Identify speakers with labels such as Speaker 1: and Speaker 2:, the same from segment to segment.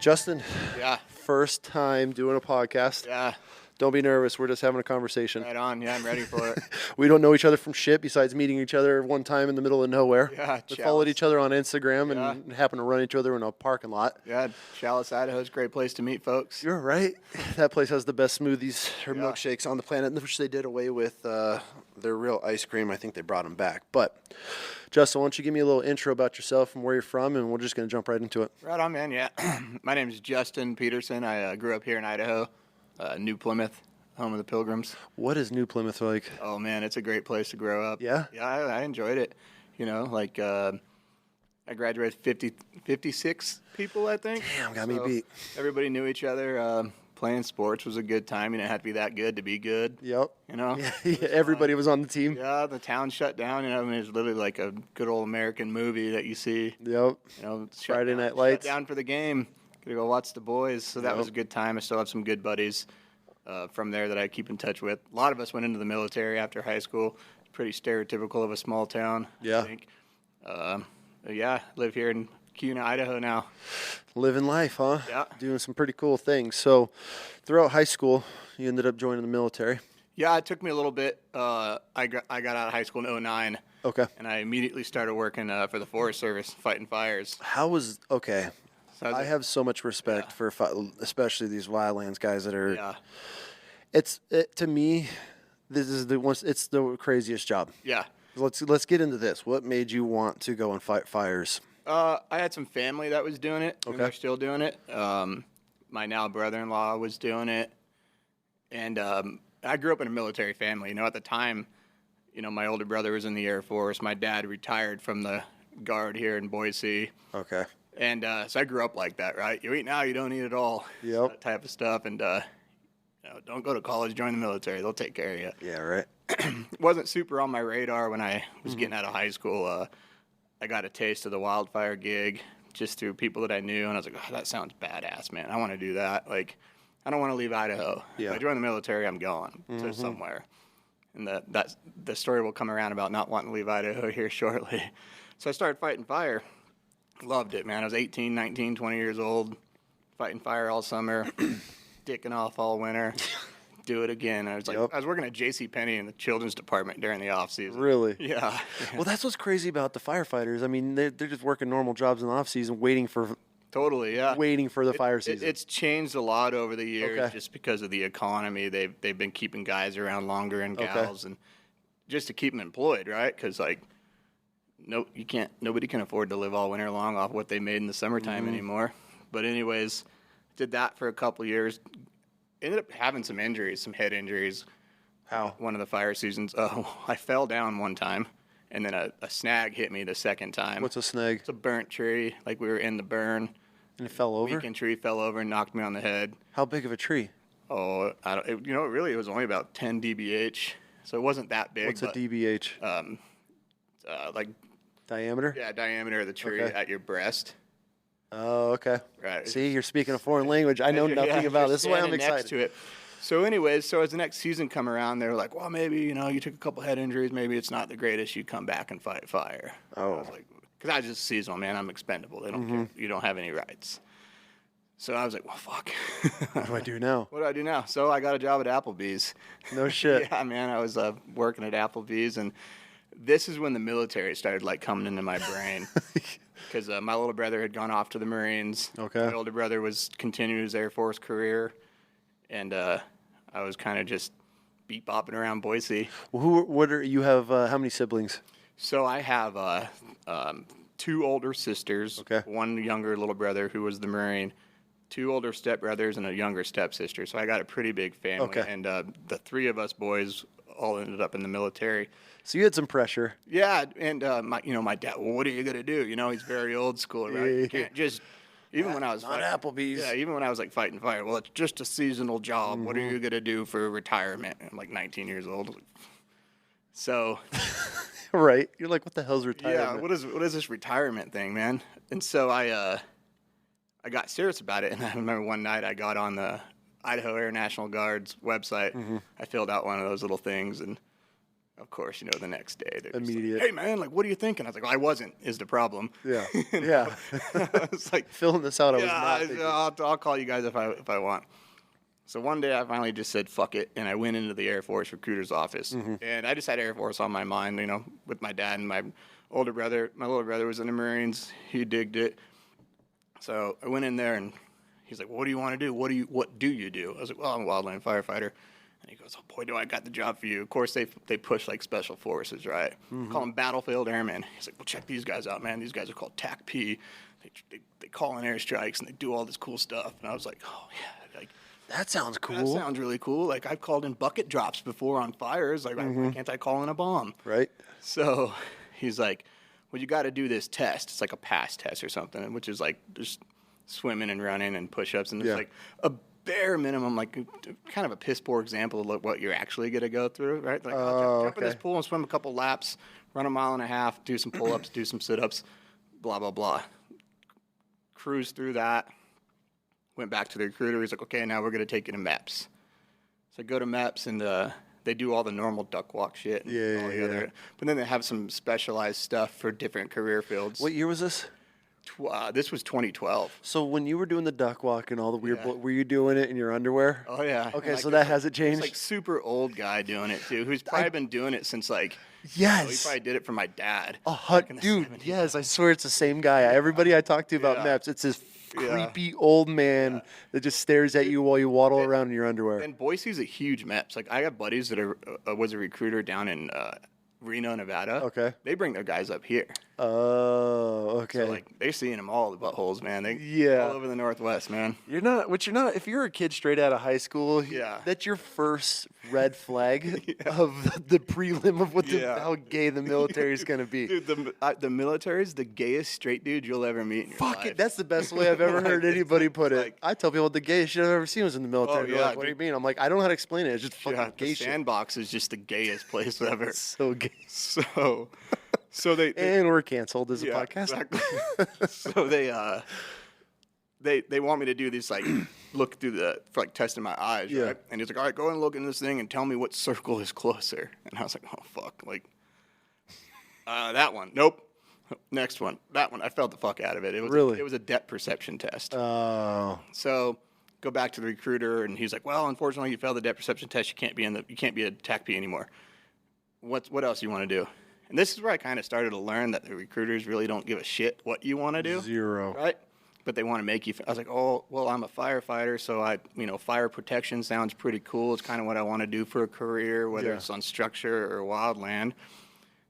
Speaker 1: Justin,
Speaker 2: Yeah.
Speaker 1: first time doing a podcast.
Speaker 2: Yeah.
Speaker 1: Don't be nervous. We're just having a conversation.
Speaker 2: Right on. Yeah, I'm ready for it.
Speaker 1: We don't know each other from shit besides meeting each other one time in the middle of nowhere.
Speaker 2: Yeah.
Speaker 1: We followed each other on Instagram
Speaker 2: Yeah.
Speaker 1: and happened to run each other in a parking lot.
Speaker 2: Yeah. Chalice, Idaho is a great place to meet folks.
Speaker 1: You're right. That place has the best smoothies or
Speaker 2: Yeah.
Speaker 1: milkshakes on the planet, which they did away with their real ice cream. I think they brought them back. But, Justin, why don't you give me a little intro about yourself and where you're from, and we're just going to jump right into it.
Speaker 2: Right on, man. Yeah. My name is Justin Peterson. I grew up here in Idaho, New Plymouth, home of the Pilgrims.
Speaker 1: What is New Plymouth like?
Speaker 2: Oh, man, it's a great place to grow up.
Speaker 1: Yeah?
Speaker 2: Yeah, I enjoyed it. You know, like I graduated 56 people, I think.
Speaker 1: Damn, got me beat.
Speaker 2: Everybody knew each other. Playing sports was a good time. You didn't have to be that good to be good.
Speaker 1: Yep.
Speaker 2: You know?
Speaker 1: Yeah, everybody was on the team.
Speaker 2: Yeah, the town shut down. You know, I mean, it's literally like a good old American movie that you see.
Speaker 1: Yep.
Speaker 2: You know,
Speaker 1: Friday Night Lights.
Speaker 2: Shut down for the game. Gonna go watch the boys. So that was a good time. I still have some good buddies from there that I keep in touch with. A lot of us went into the military after high school. Pretty stereotypical of a small town.
Speaker 1: Yeah.
Speaker 2: I think. Yeah, live here in Kuna, Idaho now.
Speaker 1: Living life, huh?
Speaker 2: Yeah.
Speaker 1: Doing some pretty cool things. So, throughout high school, you ended up joining the military.
Speaker 2: Yeah, it took me a little bit. I got out of high school in 2009.
Speaker 1: Okay.
Speaker 2: And I immediately started working for the Forest Service, fighting fires.
Speaker 1: Okay.
Speaker 2: So
Speaker 1: I have so much respect for especially these wildlands guys that are.
Speaker 2: Yeah.
Speaker 1: To me, this is it's the craziest job.
Speaker 2: Yeah.
Speaker 1: Let's get into this. What made you want to go and fight fires?
Speaker 2: I had some family that was doing it.
Speaker 1: Okay.
Speaker 2: And they're still doing it. My now brother-in-law was doing it. And I grew up in a military family. You know, at the time, you know, my older brother was in the Air Force. My dad retired from the Guard here in Boise.
Speaker 1: Okay.
Speaker 2: And so I grew up like that, right? You eat now, you don't eat at all.
Speaker 1: Yep.
Speaker 2: That type of stuff. And, you know, don't go to college, join the military. They'll take care of you.
Speaker 1: Yeah, right.
Speaker 2: It wasn't super on my radar when I was getting out of high school. I got a taste of the wildfire gig just through people that I knew, and I was like, oh, that sounds badass, man. I want to do that. Like, I don't want to leave Idaho.
Speaker 1: Yeah.
Speaker 2: If I join the military, I'm going to somewhere. And the story will come around about not wanting to leave Idaho here shortly. So I started fighting fire. Loved it, man. I was 18, 19, 20 years old, fighting fire all summer, dicking off all winter. Do it again. I was like, I was working at JCPenney in the children's department during the off season.
Speaker 1: Really?
Speaker 2: Yeah.
Speaker 1: Well, that's what's crazy about the firefighters. I mean, they're just working normal jobs in the off season, waiting for
Speaker 2: Totally, yeah.
Speaker 1: the fire season.
Speaker 2: It's changed a lot over the years just because of the economy. They've been keeping guys around longer and gals, and just to keep them employed, right? Because like, nobody can afford to live all winter long off what they made in the summertime anymore. But anyways, did that for a couple of years. Ended up having some injuries, some head injuries.
Speaker 1: How?
Speaker 2: One of the fire seasons. I fell down one time, and then a snag hit me the second time.
Speaker 1: What's a snag?
Speaker 2: It's a burnt tree. Like we were in the burn.
Speaker 1: And it fell over?
Speaker 2: Weekend tree fell over and knocked me on the head.
Speaker 1: How big of a tree?
Speaker 2: Oh, really, it was only about 10 dBH, so it wasn't that big.
Speaker 1: What's a dBH?
Speaker 2: Like
Speaker 1: Diameter?
Speaker 2: Yeah, diameter of the tree at your breast.
Speaker 1: Oh, okay.
Speaker 2: Right.
Speaker 1: See, you're speaking a foreign language. I know nothing about this. This is why I'm excited.
Speaker 2: Next to it. So anyways, as the next season come around, they were like, well, maybe, you know, you took a couple head injuries. Maybe it's not the greatest. You come back and fight fire.
Speaker 1: Oh.
Speaker 2: I was like, because I was just seasonal, man. I'm expendable. They don't care. You don't have any rights. So I was like, well, fuck.
Speaker 1: What do I do now?
Speaker 2: What do I do now? So I got a job at Applebee's.
Speaker 1: No shit.
Speaker 2: Yeah, man. I was working at Applebee's, and this is when the military started, like, coming into my brain. Because my little brother had gone off to the Marines. Okay. My older brother was continuing his Air Force career. And I was kind of just beat-bopping around Boise.
Speaker 1: Well, you have how many siblings?
Speaker 2: So I have 2 older sisters, one younger little brother who was the Marine, 2 older stepbrothers, and a younger stepsister. So I got a pretty big family. Okay. And the 3 of us boys all ended up in the military.
Speaker 1: So you had some pressure.
Speaker 2: Yeah, and my dad, well, what are you going to do? You know, he's very old school, right? You can't just, even when I was
Speaker 1: not Applebee's.
Speaker 2: Yeah, even when I was like fighting fire, well, it's just a seasonal job. What are you going to do for retirement? I'm like 19 years old. So
Speaker 1: right. You're like, what the hell's retirement?
Speaker 2: Yeah, what is this retirement thing, man? And so I got serious about it, and I remember one night I got on the Idaho Air National Guard's website. I filled out one of those little things, and Of course, the next day they're just
Speaker 1: Immediate.
Speaker 2: like, hey man, like, what are you thinking? I was like, well, I wasn't. Is the problem?
Speaker 1: Yeah. Yeah.
Speaker 2: It's like,
Speaker 1: filling this out. I was
Speaker 2: yeah,
Speaker 1: not thinking.
Speaker 2: I'll call you guys if I want. So one day I finally just said fuck it, and I went into the Air Force recruiter's office, and I just had Air Force on my mind, with my dad and my older brother. My little brother was in the Marines. He digged it. So I went in there, and he's like, well, what do you want to do? What do you do? I was like, well, I'm a wildland firefighter. And he goes, oh, boy, do I got the job for you. Of course, they push like special forces, right? Call them battlefield airmen. He's like, well, check these guys out, man. These guys are called TAC-P. They call in airstrikes, and they do all this cool stuff. And I was like, oh, yeah. Like,
Speaker 1: That sounds cool.
Speaker 2: that sounds really cool. Like, I've called in bucket drops before on fires. Like, why can't I call in a bomb?
Speaker 1: Right.
Speaker 2: So he's like, well, you got to do this test. It's like a pass test or something, which is like just swimming and running and push-ups. And it's like a bare minimum, like kind of a piss poor example of what you're actually going to go through, right? Like, jump in this pool and swim a couple laps, run a mile and a half, do some pull-ups, do some sit-ups, blah, blah, blah. Cruise through that. Went back to the recruiter. He's like, okay, now we're going to take you to MEPS. So I go to MEPS, and they do all the normal duck walk shit. Other, but then they have some specialized stuff for different career fields.
Speaker 1: What year was this?
Speaker 2: This was 2012.
Speaker 1: So when you were doing the duck walk and all the weird, were you doing it in your underwear?
Speaker 2: Oh, yeah.
Speaker 1: Okay,
Speaker 2: like,
Speaker 1: so that hasn't changed?
Speaker 2: It's like super old guy doing it, too, who's probably been doing it since, like,
Speaker 1: yes.
Speaker 2: he probably did it for my dad.
Speaker 1: Dude, 70s. Yes, I swear it's the same guy. Everybody I talk to about MEPS, it's this creepy old man that just stares at you while you waddle around in your underwear.
Speaker 2: And Boise's a huge MEPS. Like, I got buddies that was a recruiter down in Reno, Nevada.
Speaker 1: Okay.
Speaker 2: They bring their guys up here.
Speaker 1: Oh, okay.
Speaker 2: So, like, they're seeing them all, the buttholes, man. They all over the Northwest, man.
Speaker 1: You're not, if you're a kid straight out of high school, that's your first red flag of the prelim of how gay the military is going to be.
Speaker 2: Dude, the military's the gayest straight dude you'll ever meet in your life.
Speaker 1: Fuck it, that's the best way I've ever heard anybody put it. Like, I tell people the gayest shit I've ever seen was in the military.
Speaker 2: Oh, yeah,
Speaker 1: like, what do you mean? I'm like, I don't know how to explain it. It's just fucking gay shit.
Speaker 2: The sandbox is just the gayest place ever.
Speaker 1: It's so gay.
Speaker 2: So they
Speaker 1: and we're canceled as a podcast.
Speaker 2: Exactly. So they want me to do this, like, look through for like testing my eyes, right? And he's like, all right, go and look in this thing and tell me what circle is closer. And I was like, oh fuck, like that one, nope. Next one, that one. I felt the fuck out of it. It was a depth perception test.
Speaker 1: Oh.
Speaker 2: So go back to the recruiter, and he's like, well, unfortunately, you failed the depth perception test. You can't be a TAC-P anymore. What else you want to do? And this is where I kind of started to learn that the recruiters really don't give a shit what you want to do.
Speaker 1: Zero.
Speaker 2: Right? But they want to make you. I was like, oh, well, I'm a firefighter, so fire protection sounds pretty cool. It's kind of what I want to do for a career, whether it's on structure or wildland.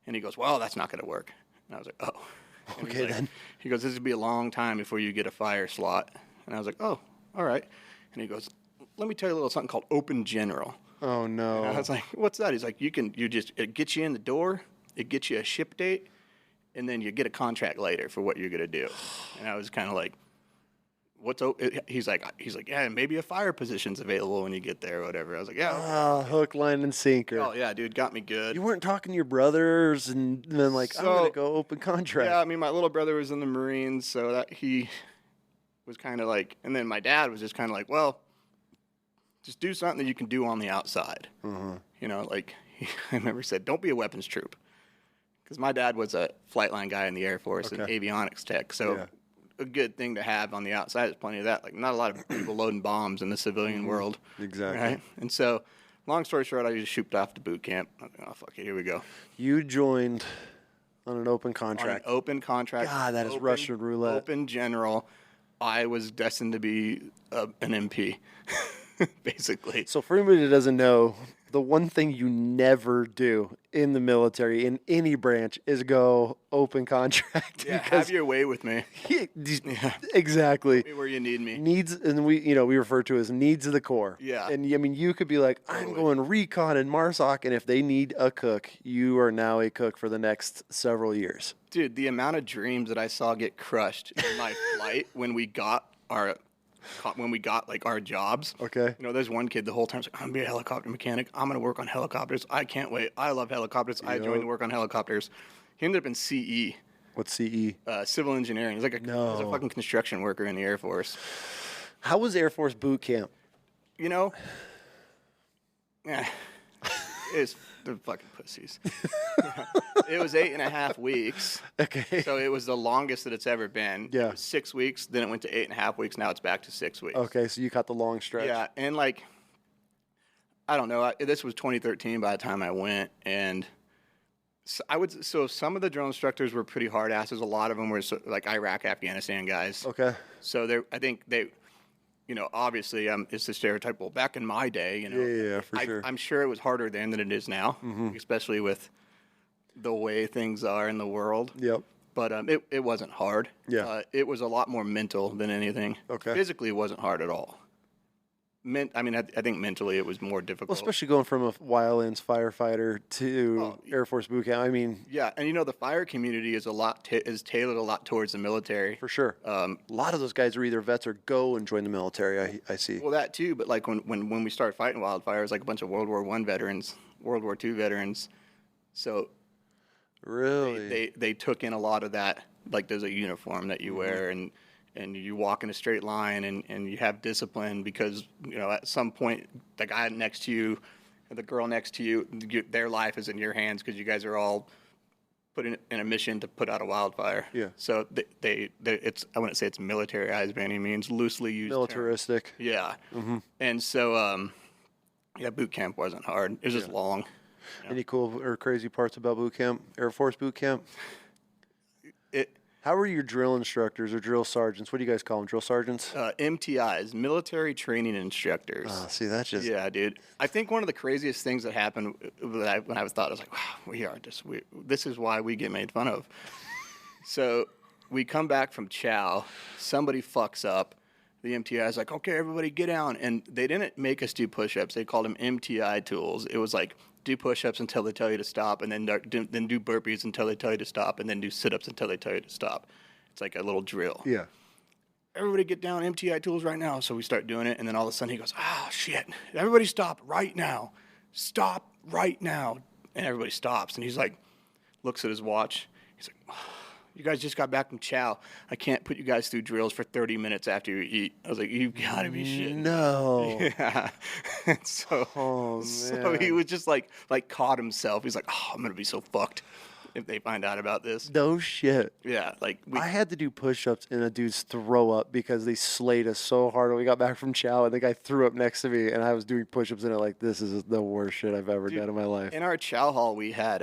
Speaker 2: And he goes, well, that's not going to work. And I was like, oh. And
Speaker 1: okay, then.
Speaker 2: He goes, this would be a long time before you get a fire slot. And I was like, oh, all right. And he goes, let me tell you a little something called open general.
Speaker 1: Oh, no.
Speaker 2: And I was like, what's that? He's like, it gets you in the door. It gets you a ship date, and then you get a contract later for what you're going to do. And I was kind of like, he's like, yeah, maybe a fire position's available when you get there or whatever. I was like, yeah. Okay.
Speaker 1: Oh, hook, line, and sinker.
Speaker 2: Oh, yeah, dude, got me good.
Speaker 1: You weren't talking to your brothers and then like, I'm going to go open contract.
Speaker 2: Yeah, I mean, my little brother was in the Marines, so that he was kind of like, and then my dad was just kind of like, well, just do something that you can do on the outside. Mm-hmm. Like, I remember he said, don't be a weapons troop. Because my dad was a flight line guy in the Air Force and avionics tech, so a good thing to have on the outside is plenty of that. Like, not a lot of people loading bombs in the civilian world.
Speaker 1: Exactly.
Speaker 2: Right? And so, long story short, I just shooped off to boot camp. I was like, oh, fuck it, here we go.
Speaker 1: You joined on an open contract.
Speaker 2: On an open contract.
Speaker 1: God, that is Russian roulette.
Speaker 2: Open general. I was destined to be an MP, basically.
Speaker 1: So for anybody that doesn't know, the one thing you never do in the military, in any branch, is go open contract.
Speaker 2: Yeah, have your way with me.
Speaker 1: Exactly.
Speaker 2: Put me where you need me.
Speaker 1: Needs, and we refer to as needs of the Corps.
Speaker 2: Yeah.
Speaker 1: And I mean, you could be like, I'm going recon in MARSOC, and if they need a cook, you are now a cook for the next several years.
Speaker 2: Dude, the amount of dreams that I saw get crushed in my flight when we got like our jobs.
Speaker 1: Okay.
Speaker 2: There's one kid the whole time, like, I'm going to be a helicopter mechanic. I'm going to work on helicopters. I can't wait. I love helicopters. I joined to work on helicopters. He ended up in CE.
Speaker 1: What's CE?
Speaker 2: Civil engineering. He's like he's a fucking construction worker in the Air Force.
Speaker 1: How was Air Force boot camp?
Speaker 2: It's They're fucking pussies. It was 8.5 weeks.
Speaker 1: Okay.
Speaker 2: So it was the longest that it's ever been.
Speaker 1: Yeah.
Speaker 2: It was 6 weeks. Then it went to 8.5 weeks. Now it's back to 6 weeks.
Speaker 1: Okay, so you caught the long stretch.
Speaker 2: Yeah, and like, I don't know. This was 2013 by the time I went, and so some of the drill instructors were pretty hard asses. A lot of them were like Iraq, Afghanistan guys.
Speaker 1: Okay.
Speaker 2: So I think they, obviously, it's the stereotype. Well, back in my day,
Speaker 1: Yeah, for sure.
Speaker 2: I'm sure it was harder then than it is now, especially with the way things are in the world.
Speaker 1: Yep.
Speaker 2: But it wasn't hard.
Speaker 1: Yeah.
Speaker 2: It was a lot more mental than anything.
Speaker 1: Okay.
Speaker 2: Physically, it wasn't hard at all. I think mentally it was more difficult.
Speaker 1: Well, especially going from a wildlands firefighter to Air Force boot camp. I mean,
Speaker 2: yeah, and the fire community is is tailored a lot towards the military.
Speaker 1: for sure. A lot of those guys are either vets or go and join the military. I see.
Speaker 2: Well, that too, but like when we started fighting wildfires, like a bunch of World War I veterans, World War II veterans, so
Speaker 1: Really?
Speaker 2: they took in a lot of that. Like there's a uniform that you wear and you walk in a straight line and you have discipline because, at some point the guy next to you and the girl next to you, their life is in your hands because you guys are all put in a mission to put out a wildfire.
Speaker 1: Yeah.
Speaker 2: So I wouldn't say it's militarized by any means, loosely used term.
Speaker 1: Militaristic.
Speaker 2: Yeah. And so, boot camp wasn't hard. It was just long.
Speaker 1: Any cool or crazy parts about boot camp? Air Force boot camp? How are your drill instructors or drill sergeants? What do you guys call them? Drill sergeants?
Speaker 2: MTIs, military training instructors.
Speaker 1: Oh, see, that's just...
Speaker 2: Yeah, dude. I think one of the craziest things that happened when I thought, I was like, wow, this is why we get made fun of. So we come back from chow, somebody fucks up. The MTI is like, okay, everybody get down. And they didn't make us do push-ups. They called them MTI tools. It was like, do push-ups until they tell you to stop, and then do burpees until they tell you to stop, and then do sit-ups until they tell you to stop. It's like a little drill.
Speaker 1: Yeah.
Speaker 2: Everybody get down, MTI tools right now. So we start doing it, and then all of a sudden he goes, shit. Everybody stop right now. Stop right now. And everybody stops, and he's like, looks at his watch. He's like, you guys just got back from chow. I can't put you guys through drills for 30 minutes after you eat. I was like, you've got to be shitting.
Speaker 1: No.
Speaker 2: Yeah. So he was just like caught himself. He's like, I'm going to be so fucked if they find out about this.
Speaker 1: No shit.
Speaker 2: Yeah.
Speaker 1: I had to do push-ups in a dude's throw up because they slayed us so hard when we got back from chow, and the guy threw up next to me, and I was doing push-ups in it like, this is the worst shit I've ever done in my life.
Speaker 2: In our chow hall, we had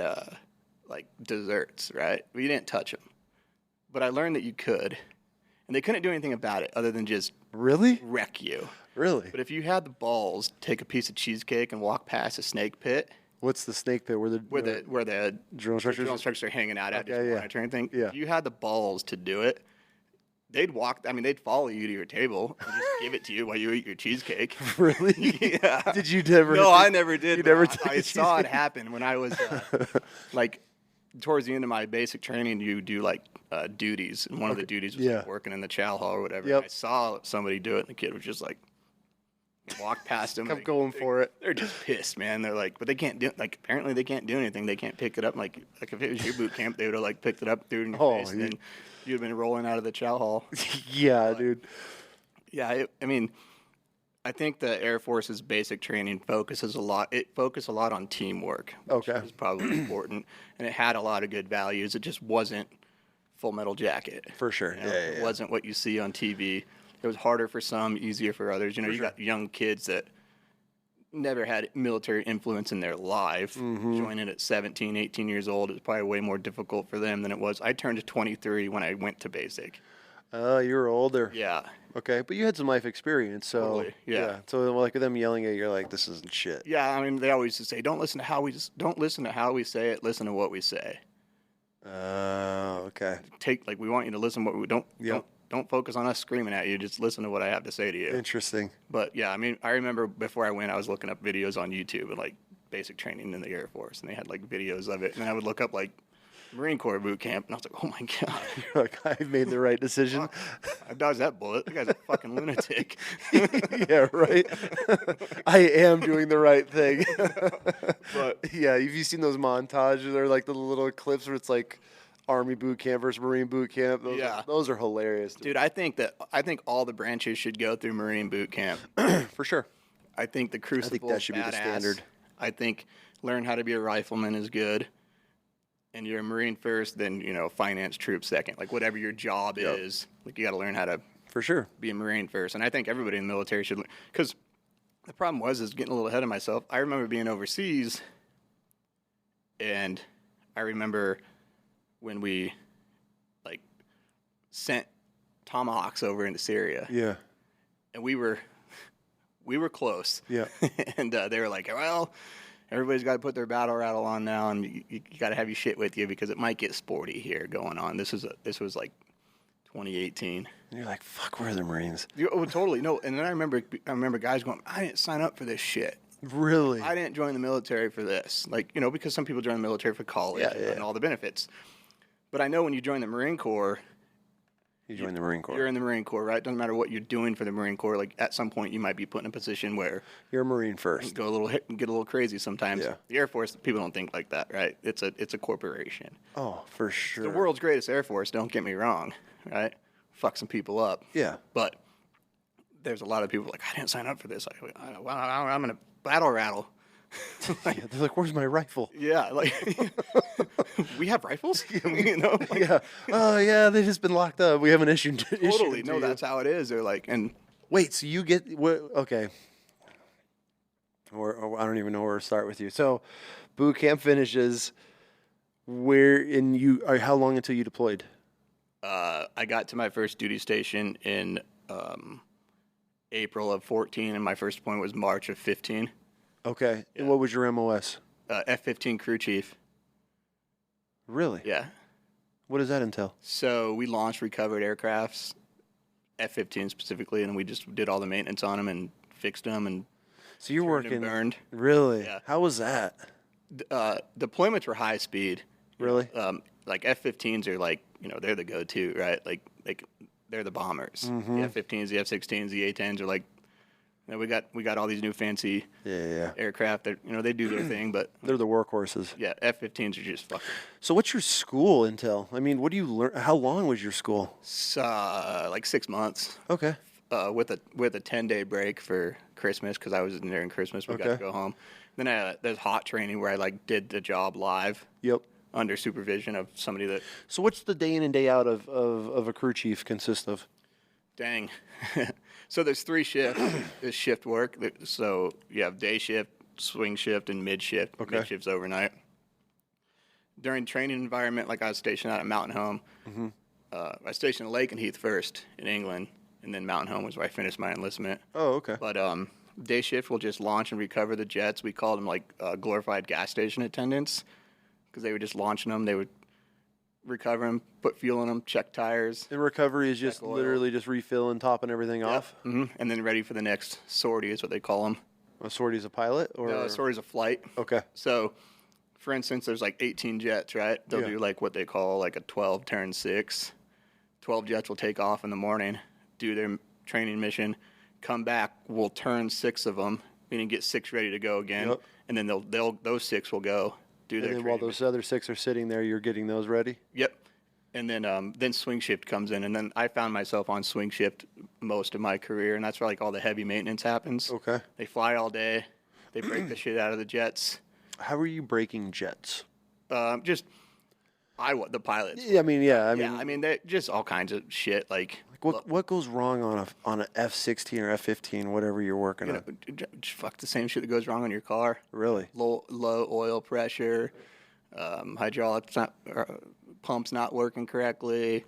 Speaker 2: desserts, right? We didn't touch them. But I learned that you could, and they couldn't do anything about it other than just
Speaker 1: Really?
Speaker 2: wreck you.
Speaker 1: Really?
Speaker 2: But if you had the balls, take a piece of cheesecake and walk past a snake pit.
Speaker 1: What's the snake pit? Where the drill instructors?
Speaker 2: Are hanging out at
Speaker 1: Okay, yeah.
Speaker 2: monitoring thing.
Speaker 1: Yeah.
Speaker 2: If you had the balls to do it, they'd follow you to your table and just give it to you while you eat your cheesecake.
Speaker 1: Really?
Speaker 2: Yeah.
Speaker 1: Did you never?
Speaker 2: No, I never did.
Speaker 1: You never
Speaker 2: I saw it happen when I was towards the end of my basic training. You do duties, and one of the duties was working in the chow hall or whatever.
Speaker 1: Yep.
Speaker 2: And I saw somebody do it, and the kid was just walked past him.
Speaker 1: Kept going for it.
Speaker 2: They're just pissed, man. They're like, but they can't do apparently they can't do anything. They can't pick it up. Like if it was your boot camp, they would have picked it up, threw it in your face, and then you'd have been rolling out of the chow hall.
Speaker 1: Yeah, dude.
Speaker 2: Yeah, I think the Air Force's basic training focuses a lot on teamwork, which is probably important, and it had a lot of good values. It just wasn't Full Metal Jacket.
Speaker 1: For sure.
Speaker 2: It wasn't what you see on TV. It was harder for some, easier for others. You got young kids that never had military influence in their life. Joining at 17, 18 years old is probably way more difficult for them than it was. I turned 23 when I went to basic.
Speaker 1: Oh, you were older.
Speaker 2: Yeah.
Speaker 1: Okay, but you had some life experience, so
Speaker 2: Totally, yeah.
Speaker 1: So them yelling at you, you're like, this isn't shit.
Speaker 2: Yeah, I mean, they always used to say, don't listen to how we say it. Listen to what we say.
Speaker 1: Okay.
Speaker 2: We want you to listen. What we don't.
Speaker 1: Yep.
Speaker 2: Don't focus on us screaming at you. Just listen to what I have to say to you.
Speaker 1: Interesting.
Speaker 2: But yeah, I mean, I remember before I went, I was looking up videos on YouTube of basic training in the Air Force, and they had videos of it, and then I would look up Marine Corps boot camp, and I was like, oh my God.
Speaker 1: You're like, I made the right decision.
Speaker 2: I dodged that bullet. That guy's a fucking lunatic.
Speaker 1: Yeah, right. I am doing the right thing.
Speaker 2: But
Speaker 1: yeah, have you seen those montages or the little clips where it's Army boot camp versus Marine boot camp? Those are hilarious.
Speaker 2: Dude, I think all the branches should go through Marine boot camp.
Speaker 1: For sure.
Speaker 2: I think the Crucible
Speaker 1: that should be the standard.
Speaker 2: I think learn how to be a rifleman is good. And you're a Marine first, then, finance troop second. Like, whatever your job is, like, you got to learn how to
Speaker 1: For sure.
Speaker 2: be a Marine first. And I think everybody in the military should, because the problem is getting a little ahead of myself. I remember being overseas, and I remember when we, like, sent Tomahawks over into Syria.
Speaker 1: Yeah.
Speaker 2: And we were close.
Speaker 1: Yeah.
Speaker 2: And they were like, well, everybody's got to put their battle rattle on now, and you got to have your shit with you because it might get sporty here going on. This was like 2018.
Speaker 1: And you're like, fuck, we're the Marines.
Speaker 2: Oh, totally. No, and then I remember guys going, I didn't sign up for this shit.
Speaker 1: Really?
Speaker 2: I didn't join the military for this. Like, because some people join the military for college and all the benefits. But I know when you join the Marine Corps,
Speaker 1: you join the Marine Corps.
Speaker 2: You're in the Marine Corps, right? Doesn't matter what you're doing for the Marine Corps. Like, at some point, you might be put in a position where
Speaker 1: you're a Marine first.
Speaker 2: Get a little crazy sometimes.
Speaker 1: Yeah.
Speaker 2: The Air Force, people don't think like that, right? It's a corporation.
Speaker 1: Oh, for sure.
Speaker 2: The world's greatest Air Force. Don't get me wrong, right? Fuck some people up.
Speaker 1: Yeah.
Speaker 2: But there's a lot of people like, I didn't sign up for this. I'm gonna battle rattle.
Speaker 1: They're like, where's my rifle?
Speaker 2: Yeah, like we have rifles.
Speaker 1: Yeah. Oh yeah, they've just been locked up. We haven't issued.
Speaker 2: Totally. No, that's how it is. They're like, and
Speaker 1: wait, so you get okay. Or I don't even know where to start with you. So, boot camp finishes. How long until you deployed?
Speaker 2: I got to my first duty station in April of 14, and my first deployment was March of 15.
Speaker 1: Okay. Yeah. And what was your MOS?
Speaker 2: F-15 crew chief.
Speaker 1: Really?
Speaker 2: Yeah.
Speaker 1: What does that entail?
Speaker 2: So we launched recovered aircrafts, F-15 specifically, and we just did all the maintenance on them and fixed them. And
Speaker 1: so you're working
Speaker 2: burned.
Speaker 1: Really?
Speaker 2: Yeah.
Speaker 1: How was that?
Speaker 2: Deployments were high speed.
Speaker 1: Really?
Speaker 2: Like F-15s are like, they're the go-to, right? Like they're the bombers. Mm-hmm. The F-15s, the F-16s, the A-10s are like, we got all these new fancy aircraft that they do their thing, but
Speaker 1: they're the workhorses.
Speaker 2: Yeah, F-15s are just fucking.
Speaker 1: So what's your school intel? I mean, what do you learn? How long was your school?
Speaker 2: Like 6 months.
Speaker 1: Okay.
Speaker 2: With a 10-day break for Christmas because I was in there in Christmas. We got to go home. Then there's hot training where I did the job live.
Speaker 1: Yep.
Speaker 2: Under supervision of somebody that.
Speaker 1: So what's the day in and day out of a crew chief consist of?
Speaker 2: Dang. So there's 3 shifts. There's shift work. So you have day shift, swing shift, and mid shift.
Speaker 1: Okay.
Speaker 2: Mid shift's overnight. During training environment, like I was stationed out at Mountain Home. Mm-hmm. I was stationed at Lakenheath first in England, and then Mountain Home was where I finished my enlistment.
Speaker 1: Oh, okay.
Speaker 2: But day shift will just launch and recover the jets. We called them like glorified gas station attendants because they were just launching them. They would recover them, put fuel in them, check tires.
Speaker 1: And recovery is just literally just refilling, topping everything off?
Speaker 2: Mm-hmm. And then ready for the next sortie is what they call them.
Speaker 1: A sortie is a pilot? Or?
Speaker 2: No, a sortie is a flight.
Speaker 1: Okay.
Speaker 2: So, for instance, there's like 18 jets, right? They'll do like what they call like a 12 turn 6. 12 jets will take off in the morning, do their training mission, come back, we'll turn 6 of them, meaning get 6 ready to go again, and then those 6 will go.
Speaker 1: And then while those other 6 are sitting there, you're getting those ready?
Speaker 2: Yep. And then swing shift comes in, and then I found myself on swing shift most of my career, and that's where like all the heavy maintenance happens.
Speaker 1: Okay.
Speaker 2: They fly all day. They break the shit out of the jets.
Speaker 1: How are you breaking jets?
Speaker 2: The pilots.
Speaker 1: Yeah, I mean,
Speaker 2: they just all kinds of shit. Like
Speaker 1: what goes wrong on an F-16 or F-15, whatever you're working on?
Speaker 2: Just fuck the same shit that goes wrong on your car.
Speaker 1: Really?
Speaker 2: Low oil pressure, hydraulic pumps not working correctly,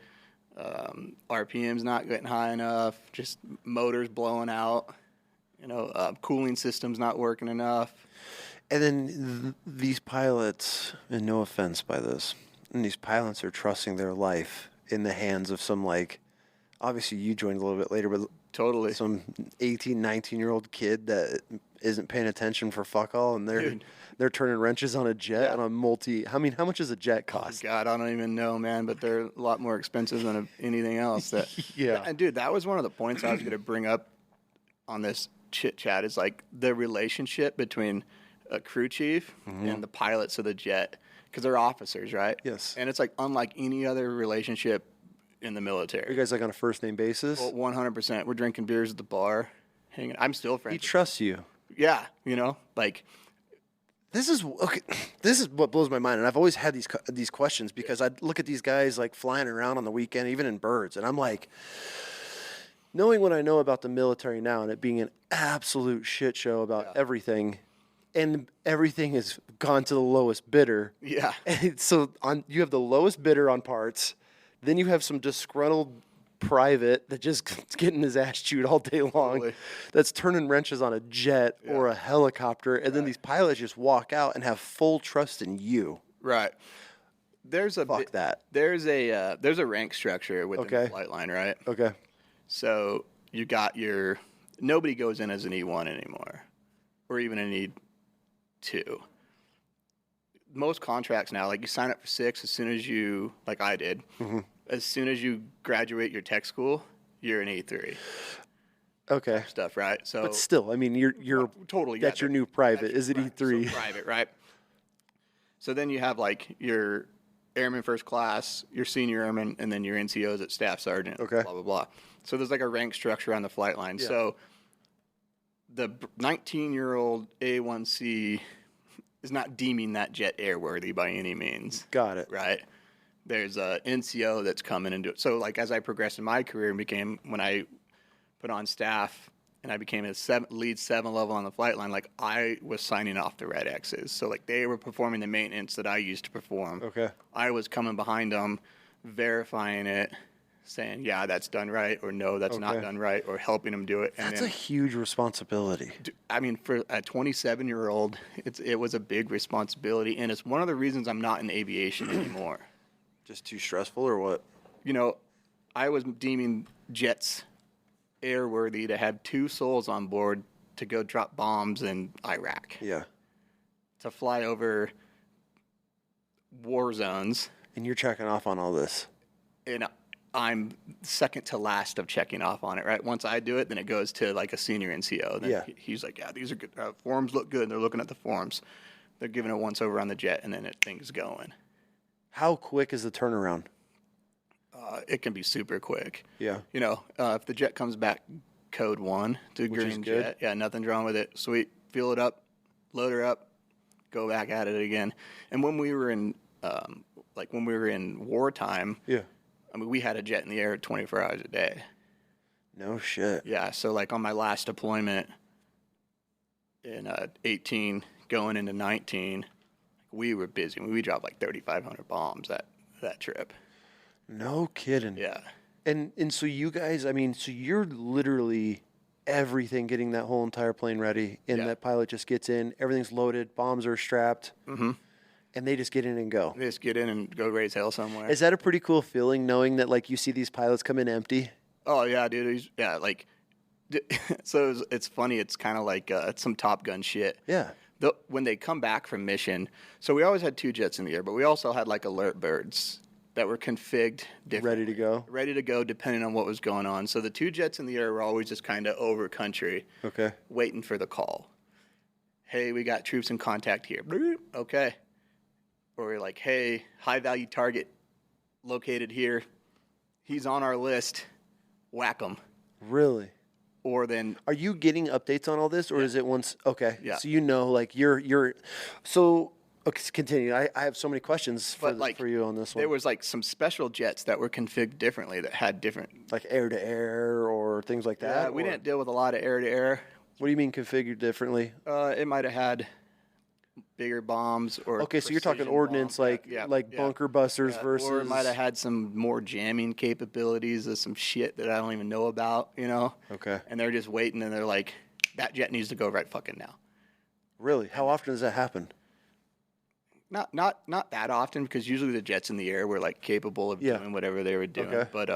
Speaker 2: RPMs not getting high enough, just motors blowing out, cooling systems not working enough.
Speaker 1: And then these pilots, and no offense by this, and these pilots are trusting their life in the hands of some, like, obviously you joined a little bit later, but
Speaker 2: totally
Speaker 1: some 18, 19-year-old kid that isn't paying attention for fuck all, and they're turning wrenches on a jet on a how much does a jet cost?
Speaker 2: Oh God, I don't even know, man, but they're a lot more expensive than anything else.
Speaker 1: Yeah.
Speaker 2: And dude, that was one of the points I was going to bring up on this chit chat is like the relationship between a crew chief and the pilots of the jet, because they're officers, right?
Speaker 1: Yes.
Speaker 2: And it's like unlike any other relationship in the military.
Speaker 1: Are you guys like on a first name basis?
Speaker 2: Well, 100%. We're drinking beers at the bar, hanging. I'm still friends.
Speaker 1: He trusts you.
Speaker 2: Yeah, like
Speaker 1: This is okay. This is what blows my mind, and I've always had these questions because I look at these guys like flying around on the weekend, even in birds, and I'm like, knowing what I know about the military now, and it being an absolute shit show about everything, and everything has gone to the lowest bidder.
Speaker 2: Yeah.
Speaker 1: And so you have the lowest bidder on parts, then you have some disgruntled private that just getting his ass chewed all day long,
Speaker 2: Totally.
Speaker 1: that's turning wrenches on a jet or a helicopter, and then these pilots just walk out and have full trust in you.
Speaker 2: Right. There's a
Speaker 1: Fuck that.
Speaker 2: There's a rank structure within the flight line, right?
Speaker 1: Okay.
Speaker 2: So you got nobody goes in as an E1 anymore, or even an E2. Most contracts now, like you sign up for 6 as soon as you, like I did, as soon as you graduate your tech school, you're an E3.
Speaker 1: Okay.
Speaker 2: Stuff, right? So,
Speaker 1: but still, I mean, you're
Speaker 2: totally.
Speaker 1: That's your new private. Is it E3?
Speaker 2: So private, right? So then you have like your airman first class, your senior airman, and then your NCOs at staff sergeant.
Speaker 1: Okay.
Speaker 2: Blah blah blah. So there's like a rank structure on the flight line. Yeah. So the 19-year-old A1C is not deeming that jet airworthy by any means.
Speaker 1: Got it.
Speaker 2: Right. There's a NCO that's coming into it. So like as I progressed in my career and when I put on staff and I became a lead 7 level on the flight line, like I was signing off the red X's. So like they were performing the maintenance that I used to perform.
Speaker 1: Okay.
Speaker 2: I was coming behind them, verifying it, saying, yeah, that's done right, or no, that's not done right, or helping them do it. And
Speaker 1: that's a huge responsibility.
Speaker 2: I mean, for a 27-year-old, it was a big responsibility, and it's one of the reasons I'm not in aviation anymore.
Speaker 1: Just too stressful, or what?
Speaker 2: You know, I was deeming jets airworthy to have 2 souls on board to go drop bombs in Iraq.
Speaker 1: Yeah.
Speaker 2: To fly over war zones.
Speaker 1: And you're checking off on all this.
Speaker 2: And I'm second to last of checking off on it, right? Once I do it, then it goes to like a senior NCO. Then he's like, yeah, these are good. Forms look good. They're looking at the forms. They're giving it once over on the jet, and then thing's going.
Speaker 1: How quick is the turnaround?
Speaker 2: It can be super quick.
Speaker 1: Yeah.
Speaker 2: You know, if the jet comes back code 1 to green jet, nothing's wrong with it. Sweet. Fuel it up, load her up, go back at it again. And when we were in, wartime, I mean, we had a jet in the air 24 hours a day.
Speaker 1: No shit.
Speaker 2: Yeah. So like on my last deployment in 18 going into 19, we were busy. We dropped like 3,500 bombs that trip.
Speaker 1: No kidding.
Speaker 2: Yeah.
Speaker 1: And so you guys, I mean, so you're literally everything getting that whole entire plane ready, and that pilot just gets in, everything's loaded, bombs are strapped, and they just get in and go.
Speaker 2: They just get in and go raise hell somewhere.
Speaker 1: Is that a pretty cool feeling, knowing that like you see these pilots come in empty?
Speaker 2: Oh yeah, dude. So it's funny. It's kind of like some Top Gun shit.
Speaker 1: Yeah.
Speaker 2: When they come back from mission, so we always had 2 jets in the air, but we also had like alert birds that were configured differently. Ready to go depending on what was going on. So the 2 jets in the air were always just kind of over country, waiting for the call. Hey, we got troops in contact here. Okay. Or we're like, hey, high value target located here. He's on our list. Whack him.
Speaker 1: Really?
Speaker 2: Or then,
Speaker 1: are you getting updates on all this, or is it once? Okay.
Speaker 2: Yeah.
Speaker 1: So you know, like you're. So okay, continue. I have so many questions for you on this one.
Speaker 2: There was like some special jets that were configured differently that had different,
Speaker 1: like air to air or things like that.
Speaker 2: Yeah, we didn't deal with a lot of air to air.
Speaker 1: What do you mean configured differently?
Speaker 2: It might have had bigger bombs or
Speaker 1: so you're talking ordnance
Speaker 2: bombs,
Speaker 1: bunker busters versus,
Speaker 2: or it might have had some more jamming capabilities of some shit that I don't even know about, you know.
Speaker 1: Okay.
Speaker 2: And they're just waiting, and they're like, that jet needs to go right fucking now.
Speaker 1: Really? How often does that happen?
Speaker 2: Not that often, because usually the jets in the air were like capable of doing whatever they were doing.
Speaker 1: Okay.
Speaker 2: But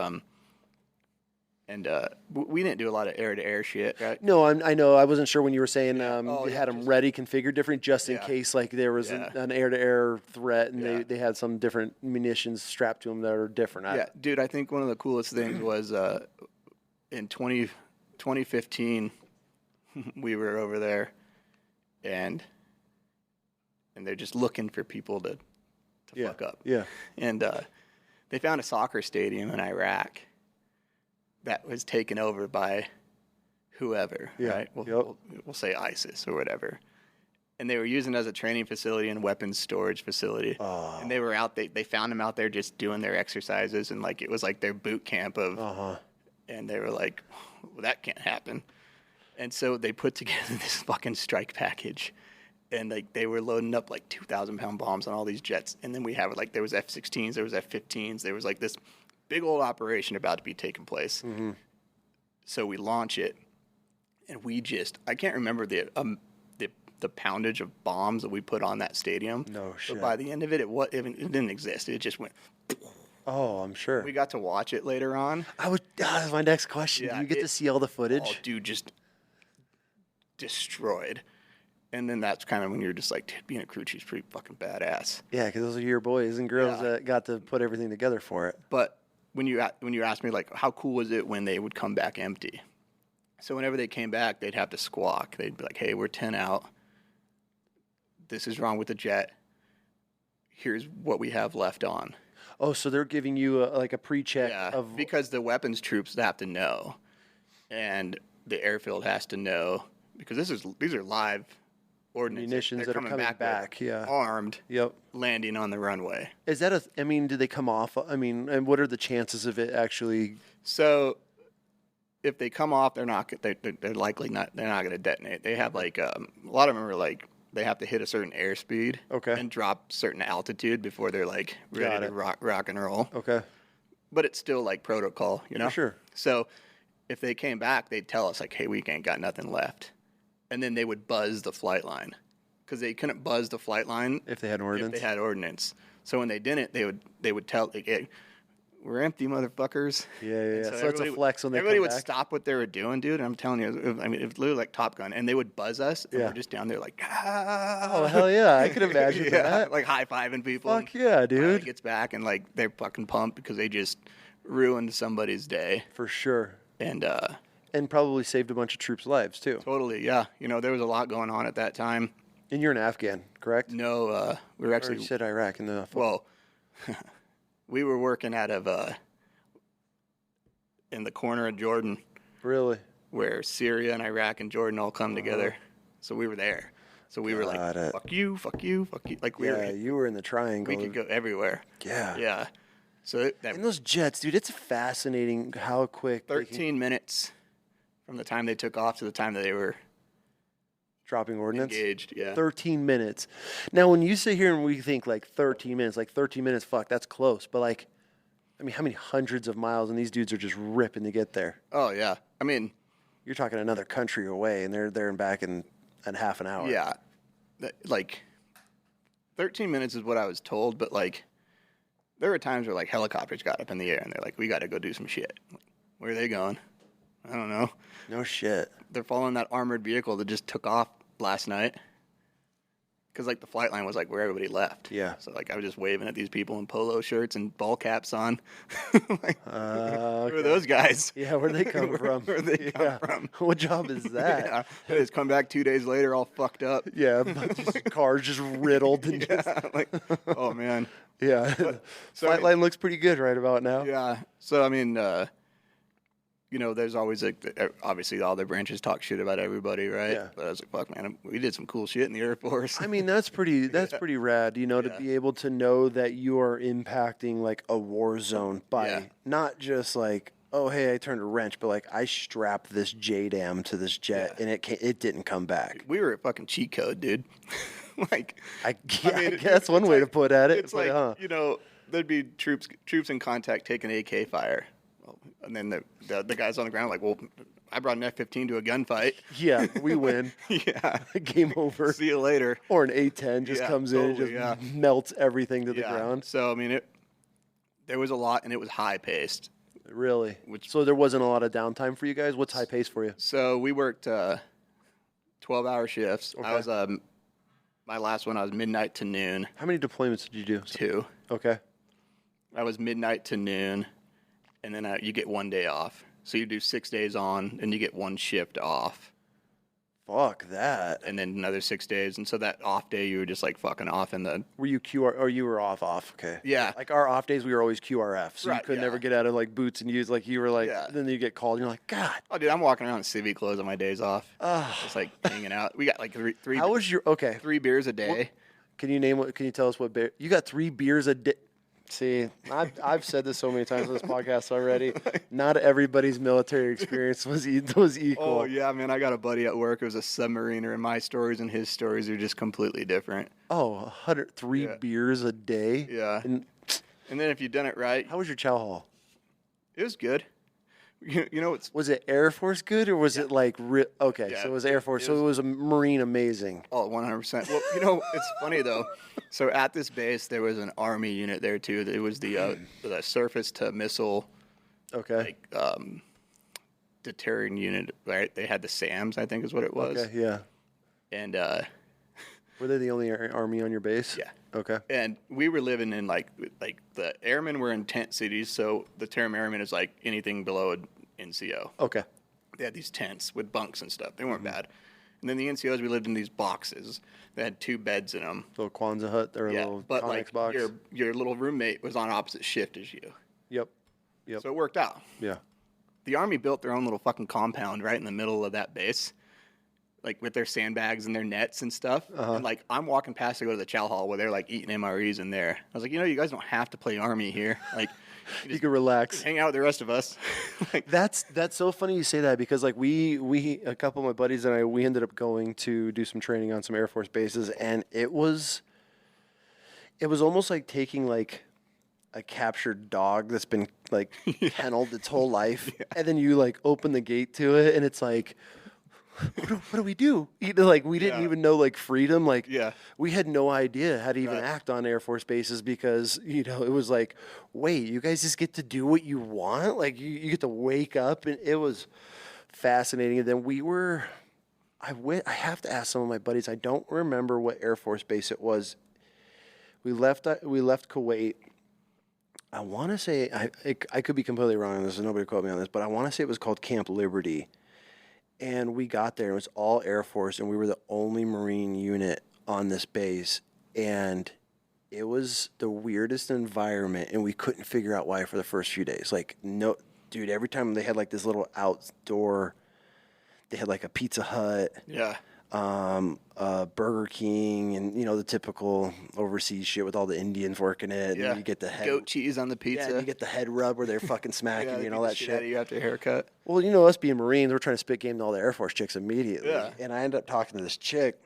Speaker 2: we didn't do a lot of air-to-air shit, right?
Speaker 1: No, I know. I wasn't sure when you were saying you had them ready, configured different, just in case like there was an air-to-air threat, and they had some different munitions strapped to them that are different.
Speaker 2: Dude, I think one of the coolest things was in 2015, we were over there, and they're just looking for people to fuck up. Yeah. And they found a soccer stadium in Iraq that was taken over by whoever, right? We'll say ISIS or whatever. and they were using it as a training facility and weapons storage facility.
Speaker 1: Oh.
Speaker 2: And they were out. They found them out there just doing their exercises, and like it was like their boot camp of. And they were like, "Well, that can't happen." And so they put together this fucking strike package, and like they were loading up like 2,000-pound bombs on all these jets. And then we have like there was F-16s, there was F-15s, there was like this big old operation about to be taking place.
Speaker 1: Mm-hmm.
Speaker 2: So we launch it, and we I can't remember the poundage of bombs that we put on that stadium.
Speaker 1: No shit.
Speaker 2: But by the end of it, it didn't exist. It just went.
Speaker 1: Oh, I'm sure.
Speaker 2: We got to watch it later on.
Speaker 1: That's my next question.
Speaker 2: Yeah,
Speaker 1: Do you get to see all the footage?
Speaker 2: Oh, dude, just destroyed. And then that's kind of when you're just like, dude, being a crew chief's pretty fucking badass.
Speaker 1: Yeah, because those are your boys and girls that got to put everything together for it.
Speaker 2: But when you asked me, like, how cool was it when they would come back empty? So whenever they came back, they'd have to squawk. They'd be like, hey, we're 10 out. This is wrong with the jet. Here's what we have left on.
Speaker 1: Oh, so they're giving you a pre-check of...
Speaker 2: because the weapons troops have to know. And the airfield has to know. Because these are live ordnance.
Speaker 1: Munitions that are coming back
Speaker 2: armed,
Speaker 1: Yep.
Speaker 2: landing on the runway.
Speaker 1: Is that do they come off? And what are the chances of it actually?
Speaker 2: So, if they come off, they're likely not. They're not going to detonate. They have like a lot of them are like they have to hit a certain airspeed, and drop certain altitude before they're like ready to rock and roll.
Speaker 1: Okay.
Speaker 2: But it's still like protocol, you know.
Speaker 1: For sure.
Speaker 2: So, if they came back, they'd tell us like, "Hey, we ain't got nothing left." And then they would buzz the flight line because they couldn't buzz the flight line
Speaker 1: if they had ordnance.
Speaker 2: So when they didn't, they would tell like, hey, we're empty, motherfuckers.
Speaker 1: Yeah. So it's a flex when they
Speaker 2: everybody
Speaker 1: come
Speaker 2: would
Speaker 1: back.
Speaker 2: stop what they were doing, dude. And I'm telling you, it was literally like Top Gun, and they would buzz us, and we're just down there like,
Speaker 1: oh hell yeah, I could imagine that.
Speaker 2: Like high fiving people.
Speaker 1: Fuck yeah, dude.
Speaker 2: Gets back and like they're fucking pumped because they just ruined somebody's day
Speaker 1: for sure.
Speaker 2: And
Speaker 1: probably saved a bunch of troops' lives, too.
Speaker 2: Totally, yeah. You know, there was a lot going on at that time.
Speaker 1: And you're an Afghan, correct?
Speaker 2: No, we were actually...
Speaker 1: Or you said Iraq.
Speaker 2: Well, we were working out of... in the corner of Jordan.
Speaker 1: Really?
Speaker 2: Where Syria and Iraq and Jordan all come together. So we were there. So we were like, fuck you, fuck you, fuck you. Like
Speaker 1: you were in the triangle.
Speaker 2: We could go everywhere.
Speaker 1: Yeah.
Speaker 2: Yeah. So
Speaker 1: and those jets, dude, it's fascinating how quick...
Speaker 2: 13 minutes... from the time they took off to the time that they were
Speaker 1: dropping ordnance?
Speaker 2: Engaged, yeah.
Speaker 1: 13 minutes. Now, when you sit here and we think like 13 minutes, fuck, that's close. But like, I mean, how many hundreds of miles and these dudes are just ripping to get there?
Speaker 2: Oh, yeah. I mean...
Speaker 1: You're talking another country away, and they're there and back in half an hour.
Speaker 2: Yeah. Like, 13 minutes is what I was told, but like, there were times where like helicopters got up in the air, and they're like, we got to go do some shit. Where are they going? I don't know.
Speaker 1: No shit.
Speaker 2: They're following that armored vehicle that just took off last night. Because, like, the flight line was, like, where everybody left.
Speaker 1: Yeah.
Speaker 2: So, like, I was just waving at these people in polo shirts and ball caps on. Like,
Speaker 1: okay.
Speaker 2: Who are those guys?
Speaker 1: Yeah, where'd they come from?
Speaker 2: Where'd they come from?
Speaker 1: What job is that?
Speaker 2: Yeah. They just come back 2 days later all fucked up.
Speaker 1: Yeah, cars just riddled. And
Speaker 2: like, oh, man.
Speaker 1: Yeah. Flight line looks pretty good right about now.
Speaker 2: Yeah. So, I mean... you know, there's always like, obviously all the branches talk shit about everybody, right?
Speaker 1: Yeah.
Speaker 2: But I was like, fuck, man, we did some cool shit in the Air Force.
Speaker 1: I mean, that's pretty rad, you know, to be able to know that you are impacting like a war zone by not just like, oh, hey, I turned a wrench, but like I strapped this JDAM to this jet and it didn't come back.
Speaker 2: We were a fucking cheat code, dude. Like,
Speaker 1: I guess that's one way to put at it.
Speaker 2: It's like, you know, there'd be troops in contact taking AK fire. And then the guys on the ground like, well, I brought an F-15 to a gunfight.
Speaker 1: Yeah, we win.
Speaker 2: Yeah.
Speaker 1: Game over.
Speaker 2: See you later.
Speaker 1: Or an A-10 just comes in and just melts everything to the ground.
Speaker 2: So, I mean, there was a lot, and it was high-paced.
Speaker 1: Really? So there wasn't a lot of downtime for you guys? What's high-paced for you?
Speaker 2: So we worked 12-hour shifts.
Speaker 1: Okay.
Speaker 2: I was, my last one, I was midnight to noon.
Speaker 1: How many deployments did you do?
Speaker 2: 2.
Speaker 1: Okay.
Speaker 2: I was midnight to noon. And then you get 1 day off. So you do 6 days on, and you get 1 shift off.
Speaker 1: Fuck that.
Speaker 2: and then another 6 days. And so that off day, you were just like fucking off in the.
Speaker 1: Were you QR or you were off? Okay.
Speaker 2: Yeah.
Speaker 1: Like our off days, we were always QRF, so you
Speaker 2: Right,
Speaker 1: could
Speaker 2: yeah.
Speaker 1: never get out of like boots and use like you were like.
Speaker 2: Yeah.
Speaker 1: Then you get called, and you're like, God.
Speaker 2: Oh, dude, I'm walking around in civvy clothes on my days off. Just like hanging out. We got like three.
Speaker 1: How was your okay?
Speaker 2: 3 beers a day.
Speaker 1: Can you name what? Can you tell us what beer? You got 3 beers a day. See, I've said this so many times on this podcast already. Not everybody's military experience was equal.
Speaker 2: Oh yeah, man! I got a buddy at work who was a submariner, and my stories and his stories are just completely different.
Speaker 1: Oh, 103 beers a day.
Speaker 2: Yeah. And then if you've done it right,
Speaker 1: How was your chow hall?
Speaker 2: it was good. You know, it's
Speaker 1: Was it Air Force good or was it like okay?
Speaker 2: Yeah,
Speaker 1: So it was Air Force. So it was a Marine amazing.
Speaker 2: oh 100%. Well, you know, it's funny though. So at this base, there was an Army unit there too. It was the surface to missile
Speaker 1: Okay.
Speaker 2: deterring unit. Right? They had the SAMs, I think is what it was.
Speaker 1: Okay. Yeah.
Speaker 2: And
Speaker 1: Were they the only army on your base?
Speaker 2: yeah.
Speaker 1: Okay.
Speaker 2: And we were living in like the airmen were in tent cities, so the term airman is like anything below an NCO.
Speaker 1: Okay.
Speaker 2: They had these tents with bunks and stuff. They weren't bad. And then the NCOs, we lived in these boxes that had 2 beds in them.
Speaker 1: Little Kwanzaa hut or a little
Speaker 2: but
Speaker 1: Connex
Speaker 2: like
Speaker 1: box.
Speaker 2: your little roommate was on opposite shift as you,
Speaker 1: Yep.
Speaker 2: so it worked out.
Speaker 1: Yeah.
Speaker 2: The Army built their own little fucking compound right in the middle of that base, like with their sandbags and their nets and stuff. And like I'm walking past to go to the chow hall where they're like eating MREs in there. I was like, you guys don't have to play Army here. Like
Speaker 1: You can relax.
Speaker 2: hang out with the rest of us. Like,
Speaker 1: That's so funny you say that because like we a couple of my buddies and I we ended up going to do some training on some Air Force bases and it was almost like taking like a captured dog that's been like kenneled its whole life and then you like open the gate to it and it's like what do we do? Like we didn't even know like freedom. Like we had no idea how to even act on Air Force bases because it was like, wait, you guys just get to do what you want. Like you get to wake up, and it was fascinating. And then I have to ask some of my buddies. I don't remember what Air Force base it was. We left Kuwait. I want to say I could be completely wrong on this, and nobody quote me on this, but I want to say it was called Camp Liberty. And we got there, and it was all Air Force, and we were the only Marine unit on this base. And it was the weirdest environment, and we couldn't figure out why for the first few days. Like, no, dude, every time they had like this little outdoor, they had like a Pizza Hut.
Speaker 2: yeah.
Speaker 1: Burger King, and the typical overseas shit with all the Indians working it.
Speaker 2: Yeah.
Speaker 1: And you get the head
Speaker 2: Goat cheese on the pizza.
Speaker 1: Yeah, and you get the head rub where they're fucking smacking you and all that shit.
Speaker 2: Out of you after a haircut.
Speaker 1: Well, us being Marines, we're trying to spit game to all the Air Force chicks immediately.
Speaker 2: Yeah.
Speaker 1: And I ended up talking to this chick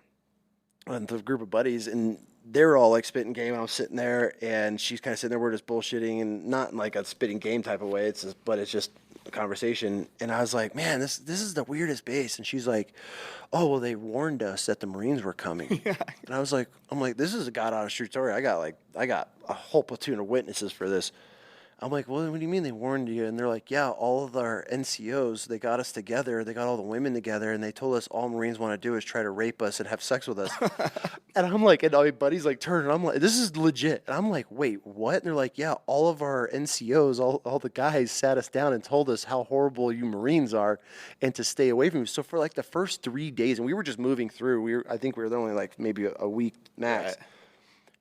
Speaker 1: and the group of buddies, and they were all like spitting game. And I was sitting there, and she's kind of sitting there. We're just bullshitting, and not in like a spitting game type of way. But it's just a conversation. And I was like, man, this is the weirdest base. And she's like, oh, well, they warned us that the Marines were coming.
Speaker 2: Yeah.
Speaker 1: And I'm like, this is a God honest true story. I got a whole platoon of witnesses for this. I'm like, well, what do you mean they warned you? And they're like, yeah, all of our NCOs, they got us together. They got all the women together, and they told us all Marines want to do is try to rape us and have sex with us. And I'm like, and all my buddies like turn, and I'm like, this is legit. And I'm like, wait, what? And they're like, yeah, all of our NCOs, all the guys sat us down and told us how horrible you Marines are and to stay away from you. So for like the first 3 days, and we were just moving through, I think we were there only like maybe a week max.
Speaker 2: Right.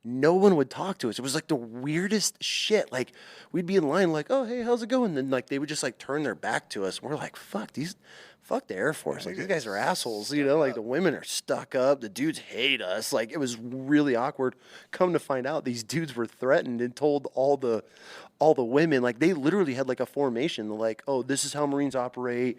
Speaker 1: No one would talk to us. It was like the weirdest shit. Like we'd be in line like, oh, hey, how's it going? And then like they would just like turn their back to us. And we're like, fuck the Air Force. Like these guys are assholes, like the women are stuck up. The dudes hate us. Like it was really awkward. Come to find out these dudes were threatened and told all the women, like they literally had like a formation. They're like, oh, this is how Marines operate.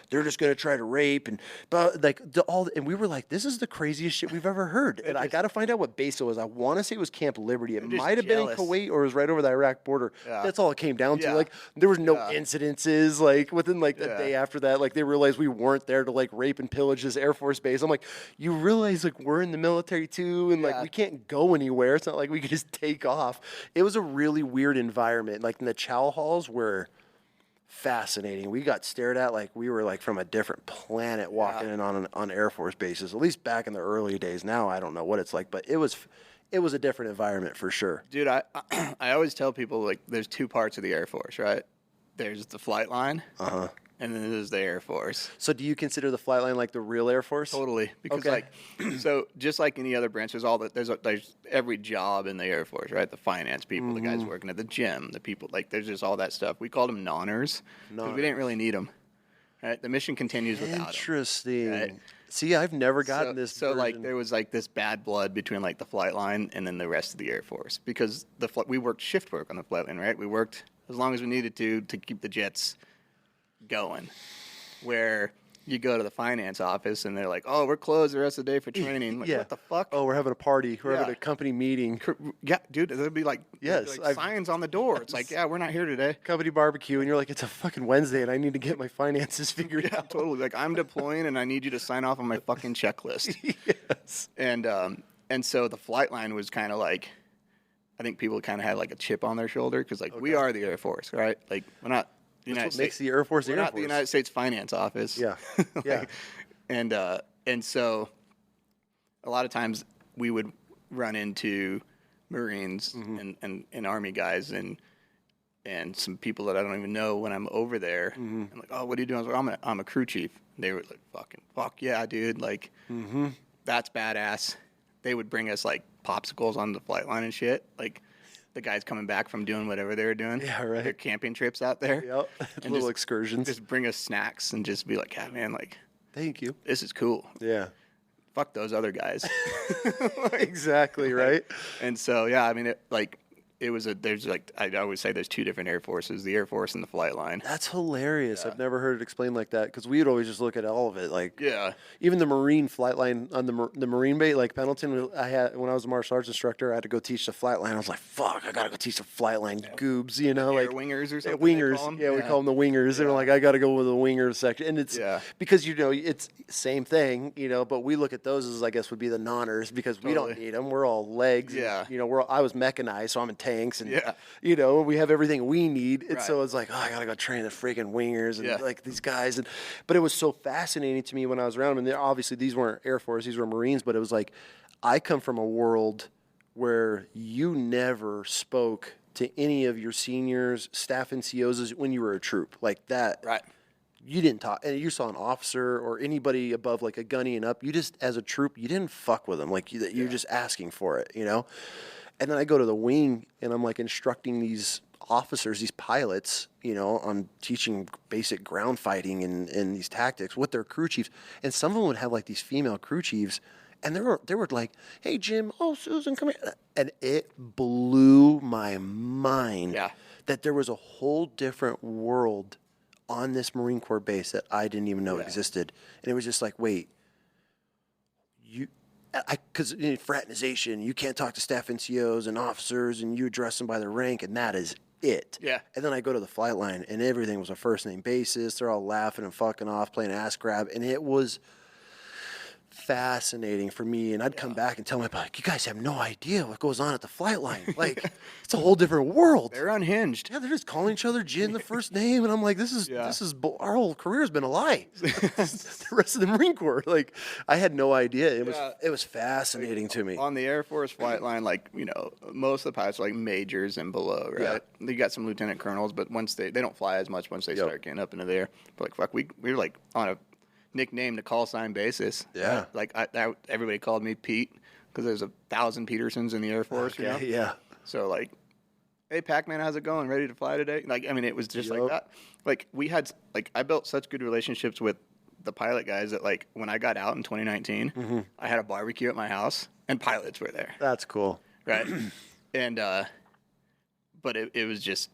Speaker 1: They're just going to try to rape. And we were like, this is the craziest shit we've ever heard. And I got to find out what base it was. I want to say it was Camp Liberty. It might have been in Kuwait or it was right over the Iraq border.
Speaker 2: Yeah.
Speaker 1: That's all it came down to.
Speaker 2: Yeah.
Speaker 1: Like there was no incidences. Like within like the day after that, like they realized we weren't there to like rape and pillage this Air Force base. I'm like, you realize like we're in the military too, and like we can't go anywhere. It's not like we can just take off. It was a really weird environment. Like in the chow halls were fascinating. We got stared at like we were like from a different planet walking in on Air Force bases. At least back in the early days. Now I don't know what it's like, but it was a different environment for sure.
Speaker 2: Dude, I always tell people like there's 2 parts of the Air Force, right? There's the flight line, and and then there's the Air Force.
Speaker 1: So do you consider the flight line like the real Air Force?
Speaker 2: Totally, because so just like any other branch, there's every job in the Air Force, right? The finance people, the guys working at the gym, the people there's just all that stuff. We called them nonners because we didn't really need them. Right, the mission continues without them.
Speaker 1: Interesting.
Speaker 2: Right?
Speaker 1: See, I've never gotten this.
Speaker 2: So there was this bad blood between the flight line and then the rest of the Air Force because we worked shift work on the flight line, right? We worked as long as we needed to keep the jets going. Where you go to the finance office and they're like, "Oh, we're closed the rest of the day for training." Like, what the fuck?
Speaker 1: Oh, we're having a party. We're having a company meeting.
Speaker 2: Yeah, dude, there'd be signs on the door. It's like, yeah, we're not here today.
Speaker 1: Company barbecue, and you're like, it's a fucking Wednesday, and I need to get my finances figured out.
Speaker 2: Totally. Like, I'm deploying, and I need you to sign off on my fucking checklist.
Speaker 1: Yes.
Speaker 2: And so the flight line was kind of like, I think people kind of had a chip on their shoulder because we are the Air Force, right? Like, we're not.
Speaker 1: That's what makes the Air Force the Air Force.
Speaker 2: We're not the United States Finance Office.
Speaker 1: Yeah, yeah.
Speaker 2: And so a lot of times we would run into Marines and Army guys and some people that I don't even know when I'm over there. I'm like, "Oh, what are you doing?" I was like, I'm a crew chief. And they were like, fuck yeah, dude. Like, that's badass. They would bring us popsicles on the flight line and shit. Like, the guys coming back from doing whatever they were doing.
Speaker 1: Yeah, right.
Speaker 2: Their camping trips out there.
Speaker 1: Yep.
Speaker 2: And
Speaker 1: little excursions.
Speaker 2: Just bring us snacks and just be like, "Yeah, man,
Speaker 1: thank you.
Speaker 2: This is cool."
Speaker 1: Yeah.
Speaker 2: Fuck those other guys.
Speaker 1: Exactly, right?
Speaker 2: And so, yeah, I mean, I always say there's two different Air Forces, the Air Force and the flight line.
Speaker 1: That's hilarious.
Speaker 2: Yeah.
Speaker 1: I've never heard it explained like that because we would always just look at all of it. Even the Marine flight line on the Marine Bay, Pendleton, when I was a martial arts instructor, I had to go teach the flight line. I was like, fuck, I got to go teach the flight line goobs,
Speaker 2: Air wingers or something.
Speaker 1: Wingers. Yeah, we call them the wingers. Yeah. They were like, I got to go with the wingers section. And it's because, it's same thing, but we look at those as, I guess, would be the nonners because we don't need them. We're all legs.
Speaker 2: Yeah.
Speaker 1: And, I was mechanized, so I'm in tanks and we have everything we need. And so it's like, I got to go train the freaking wingers and these guys. But it was so fascinating to me when I was around them. And obviously these weren't Air Force, these were Marines, but it was like, I come from a world where you never spoke to any of your seniors, staff NCOs when you were a troop like that.
Speaker 2: Right.
Speaker 1: You didn't talk, and you saw an officer or anybody above a gunny and up. You just, as a troop, you didn't fuck with them. You're just asking for it, And then I go to the wing and I'm instructing these officers, these pilots, on teaching basic ground fighting and these tactics with their crew chiefs. And some of them would have these female crew chiefs, and they were like, "Hey Jim, oh Susan, come here," and it blew my mind that there was a whole different world on this Marine Corps base that I didn't even know existed, and it was just like, wait, because in fraternization, you can't talk to staff NCOs and officers, and you address them by their rank, and that is it.
Speaker 2: Yeah.
Speaker 1: And then I go to the flight line, and everything was a first name basis. They're all laughing and fucking off, playing ass grab, and it was fascinating for me. And I'd come back and tell my buddy, "You guys have no idea what goes on at the flight line. It's a whole different world.
Speaker 2: They're unhinged.
Speaker 1: Yeah, they're just calling each other Jin the first name." And I'm like, this is our whole career's been a lie. The rest of the Marine Corps. I had no idea. It was fascinating to me.
Speaker 2: On the Air Force flight line, most of the pilots are majors and below, right? Yeah. You got some lieutenant colonels, but once they don't fly as much once they start getting up into there. But fuck, we were on a nickname to call sign basis.
Speaker 1: Yeah.
Speaker 2: Everybody called me Pete because there's 1,000 Petersons in the Air Force.
Speaker 1: Okay, yeah.
Speaker 2: So "Hey Pac-Man, how's it going? Ready to fly today?" It was just like that. We had I built such good relationships with the pilot guys that when I got out in 2019, I had a barbecue at my house and pilots were there.
Speaker 1: That's cool.
Speaker 2: Right. And but it was just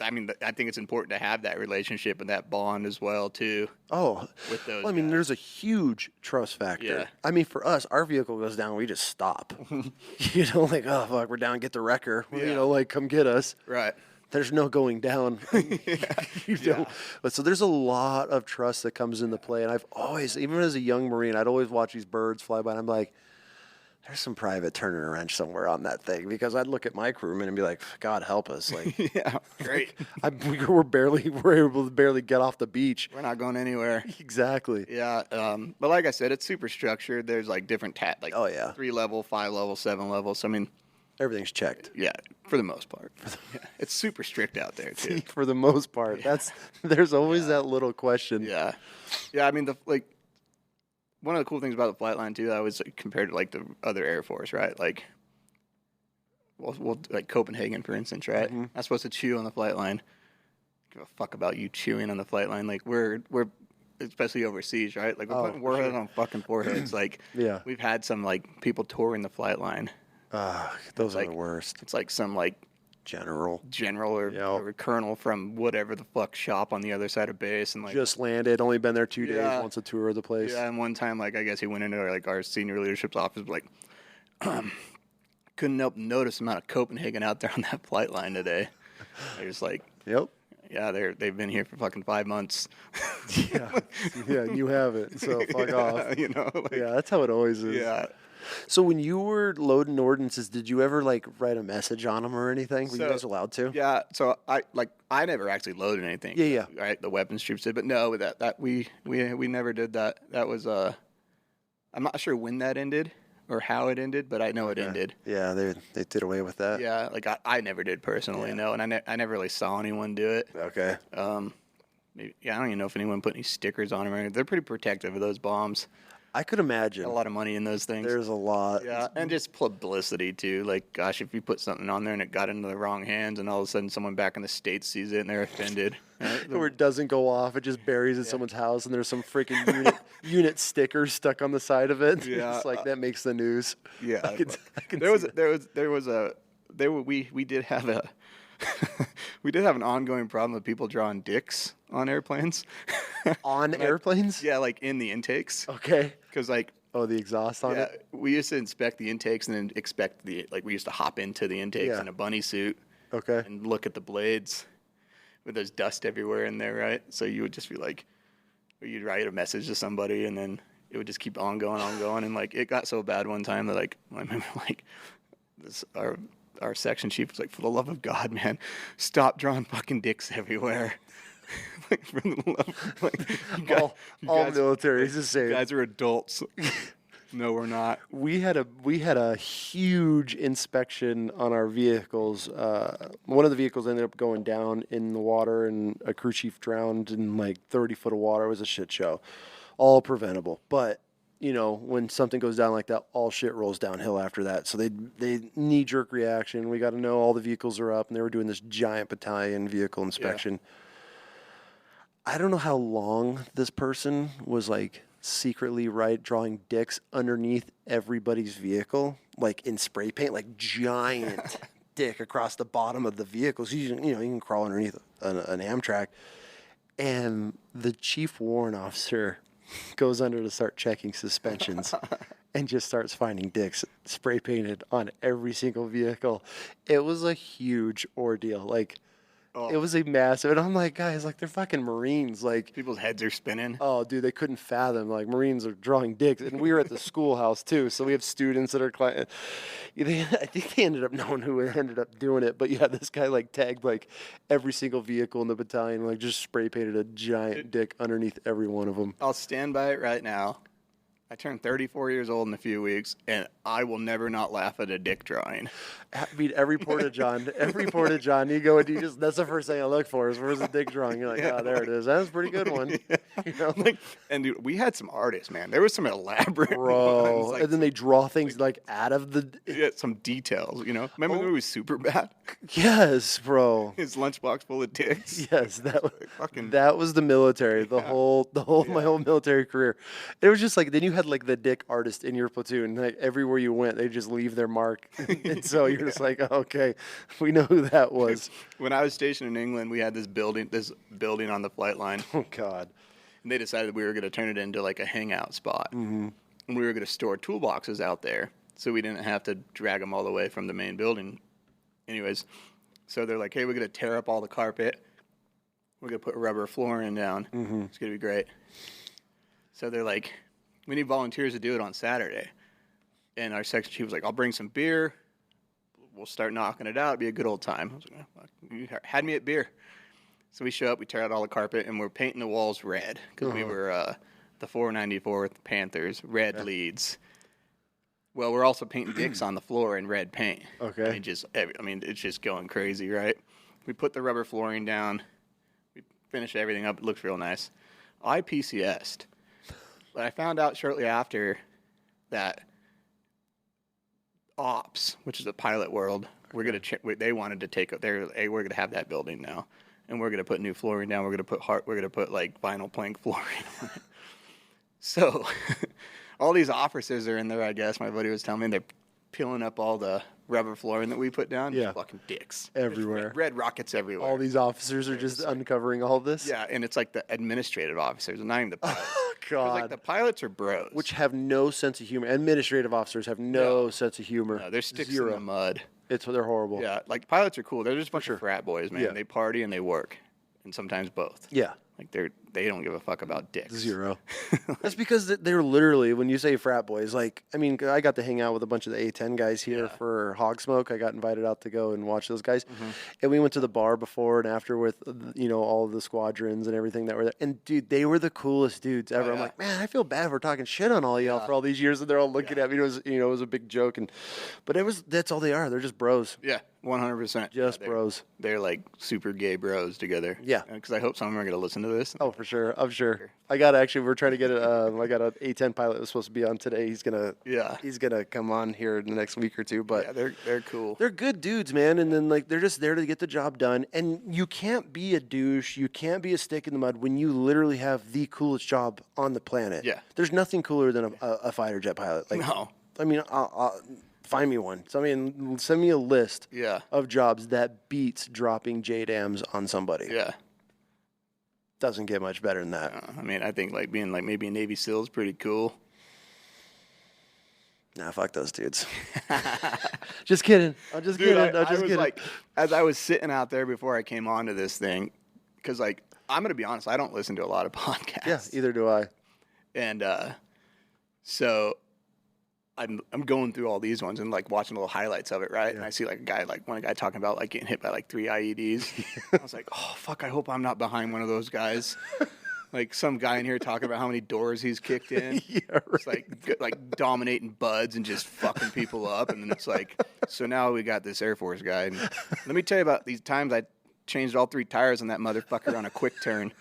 Speaker 2: I think it's important to have that relationship and that bond as well, too.
Speaker 1: Oh,
Speaker 2: with those
Speaker 1: guys. There's a huge trust factor. Yeah. For us, our vehicle goes down, we just stop. Oh, fuck, we're down, get the wrecker. Yeah. Come get us.
Speaker 2: Right.
Speaker 1: There's no going down. But so there's a lot of trust that comes into play. And I've always, even as a young Marine, I'd always watch these birds fly by, and I'm like, there's some private turning a wrench somewhere on that thing, because I'd look at my crewmen and be like, God help us.
Speaker 2: Yeah, great.
Speaker 1: We're able to barely get off the beach.
Speaker 2: We're not going anywhere.
Speaker 1: Exactly.
Speaker 2: Yeah. But like I said, it's super structured. There's different 3 level, 5 level, 7 levels. So,
Speaker 1: Everything's checked.
Speaker 2: Yeah, for the most part. Yeah. It's super strict out there too.
Speaker 1: For the most part. There's always that little question.
Speaker 2: Yeah. Yeah, I mean one of the cool things about the flight line too, I was compared to like the other Air Force, right? Like we'll like Copenhagen, for instance, right?
Speaker 1: Mm-hmm.
Speaker 2: I'm supposed to chew on the flight line. Give a fuck about you chewing on the flight line. Like we're especially overseas, right? Like we're putting warheads on fucking foreheads. Like we've had some like people touring the flight line.
Speaker 1: Those are the worst.
Speaker 2: It's like some like general or colonel from whatever the fuck shop on the other side of base, and like
Speaker 1: just landed, only been there 2 days, wants a tour of the place.
Speaker 2: Yeah, and one time like I guess he went into like our senior leadership's office, like couldn't help notice the amount of Copenhagen out there on that flight line today. They're just like,
Speaker 1: yep.
Speaker 2: Yeah, they've been here for fucking 5 months.
Speaker 1: Yeah, and you haven't, so fuck off.
Speaker 2: You know, like,
Speaker 1: yeah, that's how it always is.
Speaker 2: Yeah.
Speaker 1: So when you were loading ordinances, did you ever like write a message on them or anything? Were you guys allowed to?
Speaker 2: Yeah. So I never actually loaded anything.
Speaker 1: Yeah.
Speaker 2: Right. The weapons troops did, but no, that we never did that. That was I'm not sure when that ended or how it ended, but I know it ended.
Speaker 1: Yeah, they did away with that.
Speaker 2: Yeah, like I never did personally, no, and I never really saw anyone do it.
Speaker 1: Okay.
Speaker 2: Maybe, I don't even know if anyone put any stickers on them or anything. They're pretty protective of those bombs.
Speaker 1: I could imagine.
Speaker 2: A lot of money in those things.
Speaker 1: There's a lot.
Speaker 2: Yeah, and just publicity, too. Like, gosh, if you put something on there and it got into the wrong hands and all of a sudden someone back in the States sees it and they're offended.
Speaker 1: Or it doesn't go off. It just buries in someone's house and there's some freaking unit sticker stuck on the side of it.
Speaker 2: Yeah.
Speaker 1: It's like, that makes the news.
Speaker 2: Yeah.
Speaker 1: I can
Speaker 2: we did have a... we did have an ongoing problem with people drawing dicks on airplanes.
Speaker 1: On airplanes?
Speaker 2: Yeah, like in the intakes.
Speaker 1: Okay.
Speaker 2: Because like...
Speaker 1: Oh, the exhaust on it?
Speaker 2: We used to inspect the intakes and then we used to hop into the intakes in a bunny suit.
Speaker 1: Okay.
Speaker 2: And look at the blades with there's dust everywhere in there, right? So you would just be like, or you'd write a message to somebody and then it would just keep on going. And like, it got so bad one time that like, I remember like our section chief was like, for the love of God, man, stop drawing fucking dicks everywhere. Like, for the love, like,
Speaker 1: all military is the same.
Speaker 2: You guys are adults. No, we're not.
Speaker 1: We had a huge inspection on our vehicles. One of the vehicles ended up going down in the water, and a crew chief drowned in like 30 foot of water. It was a shit show, all preventable. But you know, when something goes down like that, all shit rolls downhill after that. So they knee-jerk reaction. We got to know all the vehicles are up, and they were doing this giant battalion vehicle inspection. Yeah. I don't know how long this person was like secretly drawing dicks underneath everybody's vehicle, like in spray paint, like giant dick across the bottom of the vehicle. So you can crawl underneath an Amtrak. And the chief warrant officer goes under to start checking suspensions and just starts finding dicks spray painted on every single vehicle. It was a huge ordeal. Like, it was a massive, and I'm like, guys, like, they're fucking Marines. Like,
Speaker 2: people's heads are spinning.
Speaker 1: Oh, dude, they couldn't fathom. Like, Marines are drawing dicks, and we were at the schoolhouse too, so we have students that are. I think they ended up knowing who ended up doing it, but yeah, this guy like tagged like every single vehicle in the battalion, like just spray painted a giant dick underneath every one of them.
Speaker 2: I'll stand by it right now. I turned 34 years old in a few weeks, and I will never not laugh at a dick drawing.
Speaker 1: I mean, every Porta-John, you go and that's the first thing I look for is where's the dick drawing? You're like, there it is. That was a pretty good one.
Speaker 2: Yeah. You know, like, and dude, we had some artists, man. There was some elaborate ones, like,
Speaker 1: and then they draw things like out of the
Speaker 2: some details. You know, remember the movie Superbad?
Speaker 1: Yes, bro.
Speaker 2: His lunchbox full of dicks.
Speaker 1: Yes, that was the military. My whole military career. It was just like then you had like the dick artist in your platoon. Like everywhere you went, they just leave their mark. And so you're just like, okay, we know who that was.
Speaker 2: When I was stationed in England, we had this building on the flight line.
Speaker 1: Oh God!
Speaker 2: And they decided we were going to turn it into like a hangout spot, and we were going to store toolboxes out there, so we didn't have to drag them all the way from the main building. Anyways, so they're like, hey, we're going to tear up all the carpet. We're going to put rubber flooring down. It's going to be great. So they're like, we need volunteers to do it on Saturday. And our section chief was like, I'll bring some beer. We'll start knocking it out. It'll be a good old time. I was like, oh, fuck. You had me at beer. So we show up, we tear out all the carpet, and we're painting the walls red because we were the 494th Panthers, red leads. Well, we're also painting dicks on the floor in red paint.
Speaker 1: Okay.
Speaker 2: And it's just going crazy, right? We put the rubber flooring down. We finish everything up. It looks real nice. I PCS'd. But I found out shortly after that ops, which is a pilot world, they wanted to take hey, we're gonna have that building now, and we're gonna put new flooring down. We're gonna put like vinyl plank flooring on it. So all these officers are in there. I guess my buddy was telling me they're peeling up all the rubber flooring that we put down.
Speaker 1: Yeah,
Speaker 2: fucking dicks
Speaker 1: everywhere.
Speaker 2: Red rockets everywhere.
Speaker 1: All these officers are just uncovering all this.
Speaker 2: Yeah, and it's like the administrative officers, not even the pilots.
Speaker 1: Oh, God.
Speaker 2: Like the pilots are bros,
Speaker 1: Which have no sense of humor. Administrative officers have no sense of humor.
Speaker 2: No, they're sticks
Speaker 1: Zero.
Speaker 2: in the mud.
Speaker 1: They're horrible.
Speaker 2: Yeah, like pilots are cool. They're just a bunch of frat boys, man.
Speaker 1: Yeah.
Speaker 2: They party and they work, and sometimes both.
Speaker 1: Yeah.
Speaker 2: Like they don't give a fuck about dicks.
Speaker 1: Zero. That's because they're literally, when you say frat boys, like, I mean, I got to hang out with a bunch of the A10 guys here for Hog Smoke. I got invited out to go and watch those guys. Mm-hmm. And we went to the bar before and after with, all of the squadrons and everything that were there. And, dude, they were the coolest dudes ever. I'm like, man, I feel bad for talking shit on all y'all for all these years. And they're all looking at me. It was, it was a big joke. But that's all they are. They're just bros.
Speaker 2: Yeah, 100%.
Speaker 1: Just bros.
Speaker 2: They're like super gay bros together.
Speaker 1: Yeah.
Speaker 2: Because I hope some of them are going to listen to this.
Speaker 1: Oh, for sure. I'm sure. We're trying to get I got an A10 pilot that was supposed to be on today. He's gonna come on here in the next week or two. But
Speaker 2: yeah, they're cool.
Speaker 1: They're good dudes, man. And then they're just there to get the job done. And you can't be a douche. You can't be a stick in the mud when you literally have the coolest job on the planet.
Speaker 2: Yeah.
Speaker 1: There's nothing cooler than a fighter jet pilot. Like,
Speaker 2: no.
Speaker 1: I mean, I'll find me one. So, I mean, send me a list of jobs that beats dropping JDAMs on somebody.
Speaker 2: Yeah.
Speaker 1: Doesn't get much better than that.
Speaker 2: I mean, I think like being like maybe a Navy SEAL is pretty cool.
Speaker 1: Nah, fuck those dudes. Just kidding. I'm just kidding. I'm just kidding.
Speaker 2: Like, as I was sitting out there before I came onto this thing, because like I'm gonna be honest, I don't listen to a lot of podcasts.
Speaker 1: Yeah, either do I.
Speaker 2: And so I'm going through all these ones and like watching little highlights of it, right? Yeah. And I see like one guy talking about like getting hit by like 3 IEDs. I was like, oh fuck, I hope I'm not behind one of those guys. Like some guy in here talking about how many doors he's kicked in.
Speaker 1: Yeah, right.
Speaker 2: It's like dominating buds and just fucking people up. And then it's like, so now we got this Air Force guy. And let me tell you about these times I changed all 3 tires on that motherfucker on a quick turn.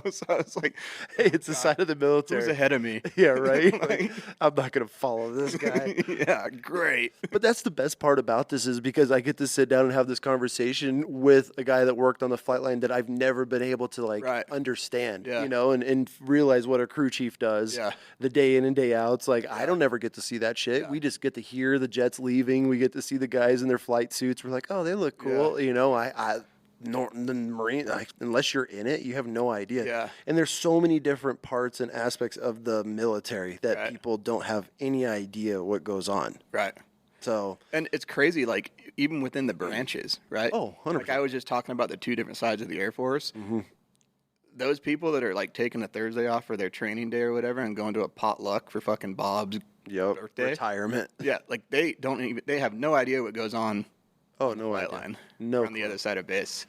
Speaker 2: So I was like,
Speaker 1: hey, it's the side of the military.
Speaker 2: Who's ahead of me?
Speaker 1: Yeah, right? Like, I'm not going to follow this guy.
Speaker 2: Yeah, great.
Speaker 1: But that's the best part about this is because I get to sit down and have this conversation with a guy that worked on the flight line that I've never been able to understand, and realize what a crew chief does the day in and day out. It's like, I don't ever get to see that shit. Yeah. We just get to hear the jets leaving. We get to see the guys in their flight suits. We're like, oh, they look cool. Yeah. The Marine, unless you're in it, you have no idea.
Speaker 2: Yeah.
Speaker 1: And there's so many different parts and aspects of the military that people don't have any idea what goes on.
Speaker 2: Right.
Speaker 1: So.
Speaker 2: And it's crazy, like, even within the branches, right?
Speaker 1: Oh, 100%.
Speaker 2: Like, I was just talking about the 2 different sides of the Air Force. Mm-hmm. Those people that are, like, taking a Thursday off for their training day or whatever and going to a potluck for fucking Bob's birthday.
Speaker 1: Retirement.
Speaker 2: Yeah, like, they have no idea what goes on.
Speaker 1: Oh, no idea.
Speaker 2: Line
Speaker 1: no
Speaker 2: on the other side of base.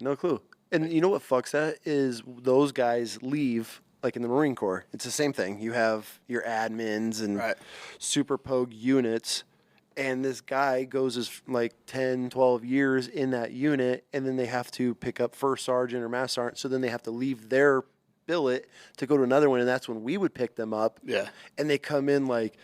Speaker 1: No clue. And you know what fucks that is those guys leave, like in the Marine Corps. It's the same thing. You have your admins and super pogue units, and this guy goes as like 10, 12 years in that unit, and then they have to pick up first sergeant or master sergeant, so then they have to leave their billet to go to another one, and that's when we would pick them up.
Speaker 2: Yeah.
Speaker 1: And they come in like,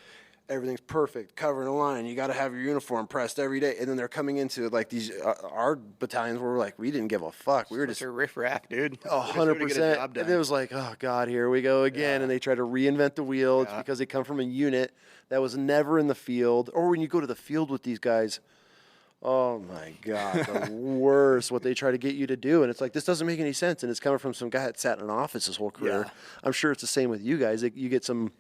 Speaker 1: everything's perfect, covering the line. You got to have your uniform pressed every day. And then they're coming into like these, our battalions where we're like, we didn't give a fuck. We were just
Speaker 2: a riff-raff, dude.
Speaker 1: 100%. And it was like, oh God, here we go again. Yeah. And they try to reinvent the wheel. It's because they come from a unit that was never in the field. Or when you go to the field with these guys, oh my God, the worst what they try to get you to do. And it's like, this doesn't make any sense. And it's coming from some guy that sat in an office his whole career. Yeah. I'm sure it's the same with you guys. You get some...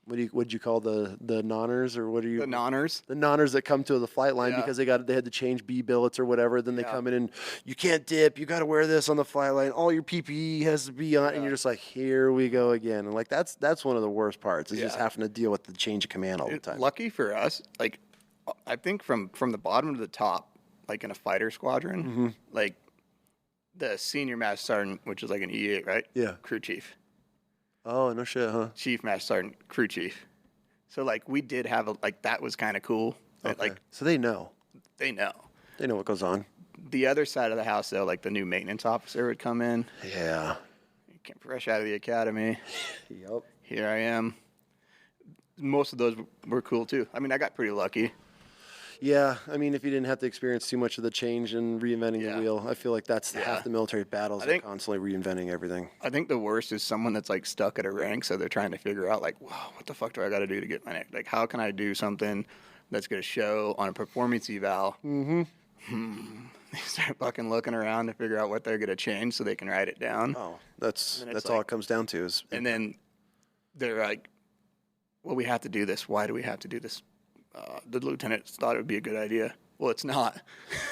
Speaker 1: What'd you call the nonners or what are you?
Speaker 2: The nonners.
Speaker 1: The nonners that come to the flight line because they had to change B billets or whatever. Then they come in and you can't dip. You got to wear this on the flight line. All your PPE has to be on, and you're just like, here we go again. And like that's one of the worst parts is just having to deal with the change of command all the time.
Speaker 2: Lucky for us, like I think from the bottom to the top, like in a fighter squadron, like the senior master sergeant, which is like an E8, right?
Speaker 1: Yeah.
Speaker 2: Crew chief.
Speaker 1: Oh, no shit, huh?
Speaker 2: Chief master sergeant, crew chief. So like we did have that was kind of cool.
Speaker 1: Okay.
Speaker 2: Like
Speaker 1: so they know.
Speaker 2: they know.
Speaker 1: They know what goes on.
Speaker 2: The other side of the house though, like the new maintenance officer would come in.
Speaker 1: Yeah.
Speaker 2: Came fresh out of the academy.
Speaker 1: Yep.
Speaker 2: Here I am. Most of those were cool too. I mean, I got pretty lucky.
Speaker 1: Yeah, I mean, if you didn't have to experience too much of the change and reinventing the wheel, I feel like that's half the military battles. They're constantly reinventing everything.
Speaker 2: I think the worst is someone that's like stuck at a rank, so they're trying to figure out like, wow, what the fuck do I got to do to get my neck? Like, how can I do something that's going to show on a performance eval? They start fucking looking around to figure out what they're going to change so they can write it down.
Speaker 1: Oh, that's all it comes down to is.
Speaker 2: And then they're like, well, we have to do this. Why do we have to do this? The lieutenant thought it would be a good idea. Well, it's not.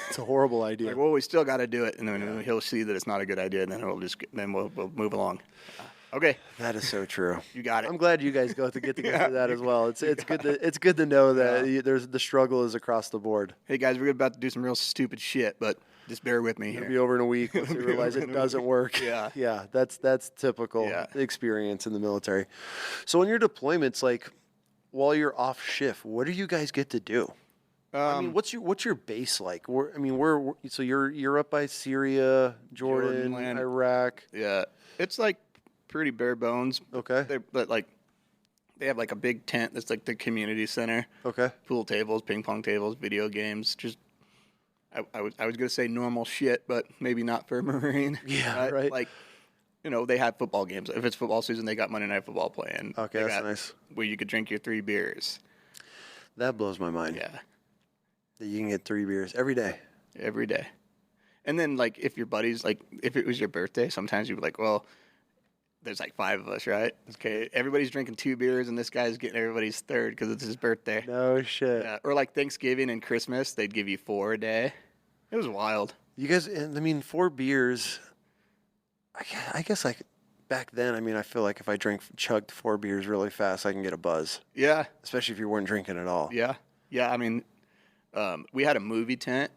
Speaker 1: It's a horrible idea.
Speaker 2: Like, well, we still got to do it, and then he'll see that it's not a good idea, and then we'll move along. Okay.
Speaker 1: That is so true.
Speaker 2: You got it.
Speaker 1: I'm glad you guys get to go through that as well. It's good to know that there's the struggle is across the board.
Speaker 2: Hey guys, we're about to do some real stupid shit, but just bear with me here.
Speaker 1: It'll be over in a week once we realize it doesn't work.
Speaker 2: Yeah.
Speaker 1: That's typical experience in the military. So on your deployments, like while you're off shift, what do you guys get to do? I mean, what's your base like? So you're up by Syria, Jordan, Iraq.
Speaker 2: Yeah, it's like pretty bare bones.
Speaker 1: Okay.
Speaker 2: But like they have like a big tent that's like the community center.
Speaker 1: Okay.
Speaker 2: Pool tables, ping pong tables, video games. Just I was gonna say normal shit, but maybe not for a Marine.
Speaker 1: Yeah, right.
Speaker 2: Like, you know, they have football games. If it's football season, they got Monday Night Football playing.
Speaker 1: Okay, that's nice.
Speaker 2: Where you could drink your 3 beers.
Speaker 1: That blows my mind.
Speaker 2: Yeah.
Speaker 1: That you can get 3 beers every day.
Speaker 2: Every day. And then, like, if your buddies, like, if it was your birthday, sometimes you'd be like, well, there's like 5 of us, right? Okay, everybody's drinking 2 beers, and this guy's getting everybody's 3rd because it's his birthday.
Speaker 1: No shit.
Speaker 2: Yeah. Or like Thanksgiving and Christmas, they'd give you 4 a day. It was wild.
Speaker 1: You guys, I mean, 4 beers, I guess like back then, I mean, I feel like if I chugged 4 beers really fast, I can get a buzz.
Speaker 2: Yeah.
Speaker 1: Especially if you weren't drinking at all.
Speaker 2: Yeah. Yeah, I mean, we had a movie tent,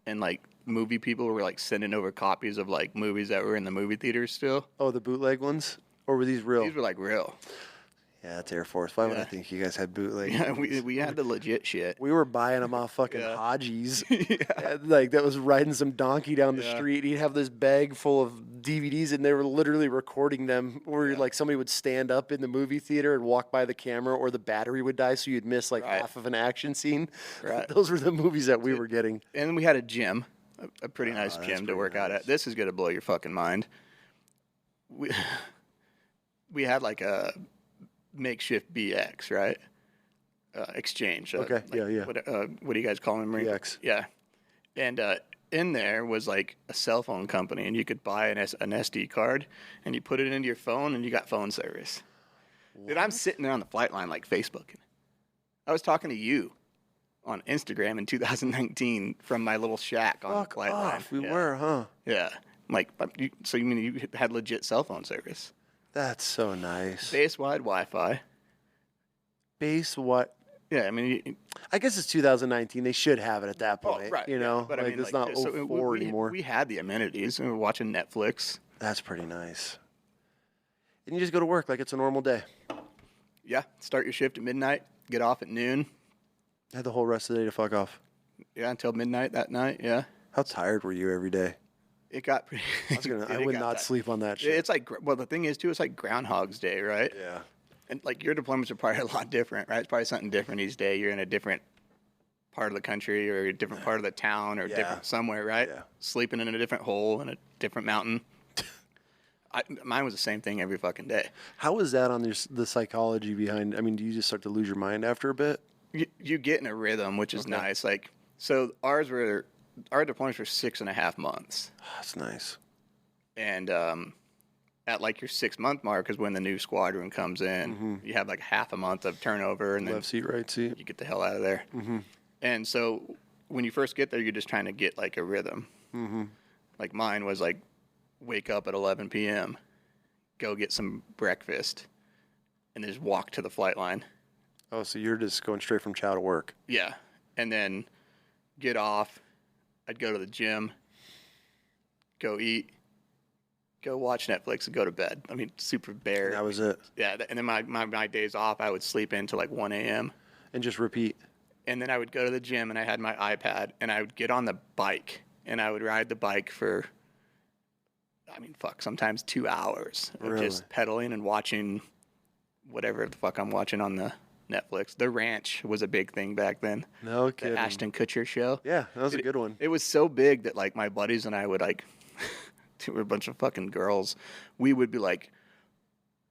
Speaker 2: and like movie people were like sending over copies of like movies that were in the movie theaters still.
Speaker 1: Oh, the bootleg ones? Or were these real?
Speaker 2: These were like real.
Speaker 1: Yeah, that's Air Force. Why would I think you guys had bootleg?
Speaker 2: Yeah, we had the legit shit.
Speaker 1: We were buying them off fucking Haji's. Like, that was riding some donkey down the street. He'd have this bag full of DVDs, and they were literally recording them where, like, somebody would stand up in the movie theater and walk by the camera, or the battery would die, so you'd miss, like, half of an action scene. Right. Those were the movies that we were getting.
Speaker 2: And we had a gym, a pretty nice gym to work out at. This is going to blow your fucking mind. We had, like, a makeshift BX, right? Exchange.
Speaker 1: Okay,
Speaker 2: What do you guys call them?
Speaker 1: BX.
Speaker 2: Yeah. And in there was like a cell phone company, and you could buy an SD card, and you put it into your phone, and you got phone service. What? Dude, I'm sitting there on the flight line like Facebooking. I was talking to you on Instagram in 2019 from my little shack on the flight line.
Speaker 1: We were, huh?
Speaker 2: Yeah. Like, so you mean you had legit cell phone service?
Speaker 1: That's so nice.
Speaker 2: Base-wide Wi-Fi.
Speaker 1: Base-wide?
Speaker 2: Yeah, I mean...
Speaker 1: I guess it's 2019. They should have it at that point.
Speaker 2: Right.
Speaker 1: You know?
Speaker 2: But
Speaker 1: like,
Speaker 2: I mean,
Speaker 1: it's not 04 anymore.
Speaker 2: We had the amenities. We were watching Netflix.
Speaker 1: That's pretty nice. And you just go to work like it's a normal day.
Speaker 2: Yeah. Start your shift at midnight. Get off at noon.
Speaker 1: Had the whole rest of the day to fuck off.
Speaker 2: Yeah, until midnight that night. Yeah.
Speaker 1: How tired were you every day?
Speaker 2: It got pretty...
Speaker 1: I would not sleep on that shit.
Speaker 2: It's like... Well, the thing is, too, it's like Groundhog's Day, right?
Speaker 1: Yeah.
Speaker 2: And, like, your deployments are probably a lot different, right? It's probably something different each day. You're in a different part of the country or a different part of the town or different somewhere, right? Yeah. Sleeping in a different hole in a different mountain. Mine was the same thing every fucking day.
Speaker 1: How was that on the psychology behind... I mean, do you just start to lose your mind after a bit?
Speaker 2: You get in a rhythm, which is nice. Like, so our deployments were 6.5 months.
Speaker 1: That's nice.
Speaker 2: And at like your 6-month mark is when the new squadron comes in. You have like half a month of turnover, and then
Speaker 1: left seat, right seat.
Speaker 2: You get the hell out of there. And so when you first get there, you're just trying to get like a rhythm. Like mine was like wake up at 11 p.m., go get some breakfast, and then just walk to the flight line.
Speaker 1: Oh, so you're just going straight from chow to work.
Speaker 2: Yeah. And then get off. I'd go to the gym, go eat, go watch Netflix and go to bed. I mean, super bare.
Speaker 1: That was it.
Speaker 2: Yeah, and then my days off, I would sleep in till like 1 a.m.
Speaker 1: And just repeat.
Speaker 2: And then I would go to the gym, and I had my iPad, and I would get on the bike, and I would ride the bike for, sometimes 2 hours of just pedaling and watching whatever the fuck I'm watching on the Netflix. The Ranch was a big thing back then.
Speaker 1: No kidding.
Speaker 2: The Ashton Kutcher show.
Speaker 1: Yeah, that was a good one.
Speaker 2: It was so big that like my buddies and I would like, we were a bunch of fucking girls. We would be like,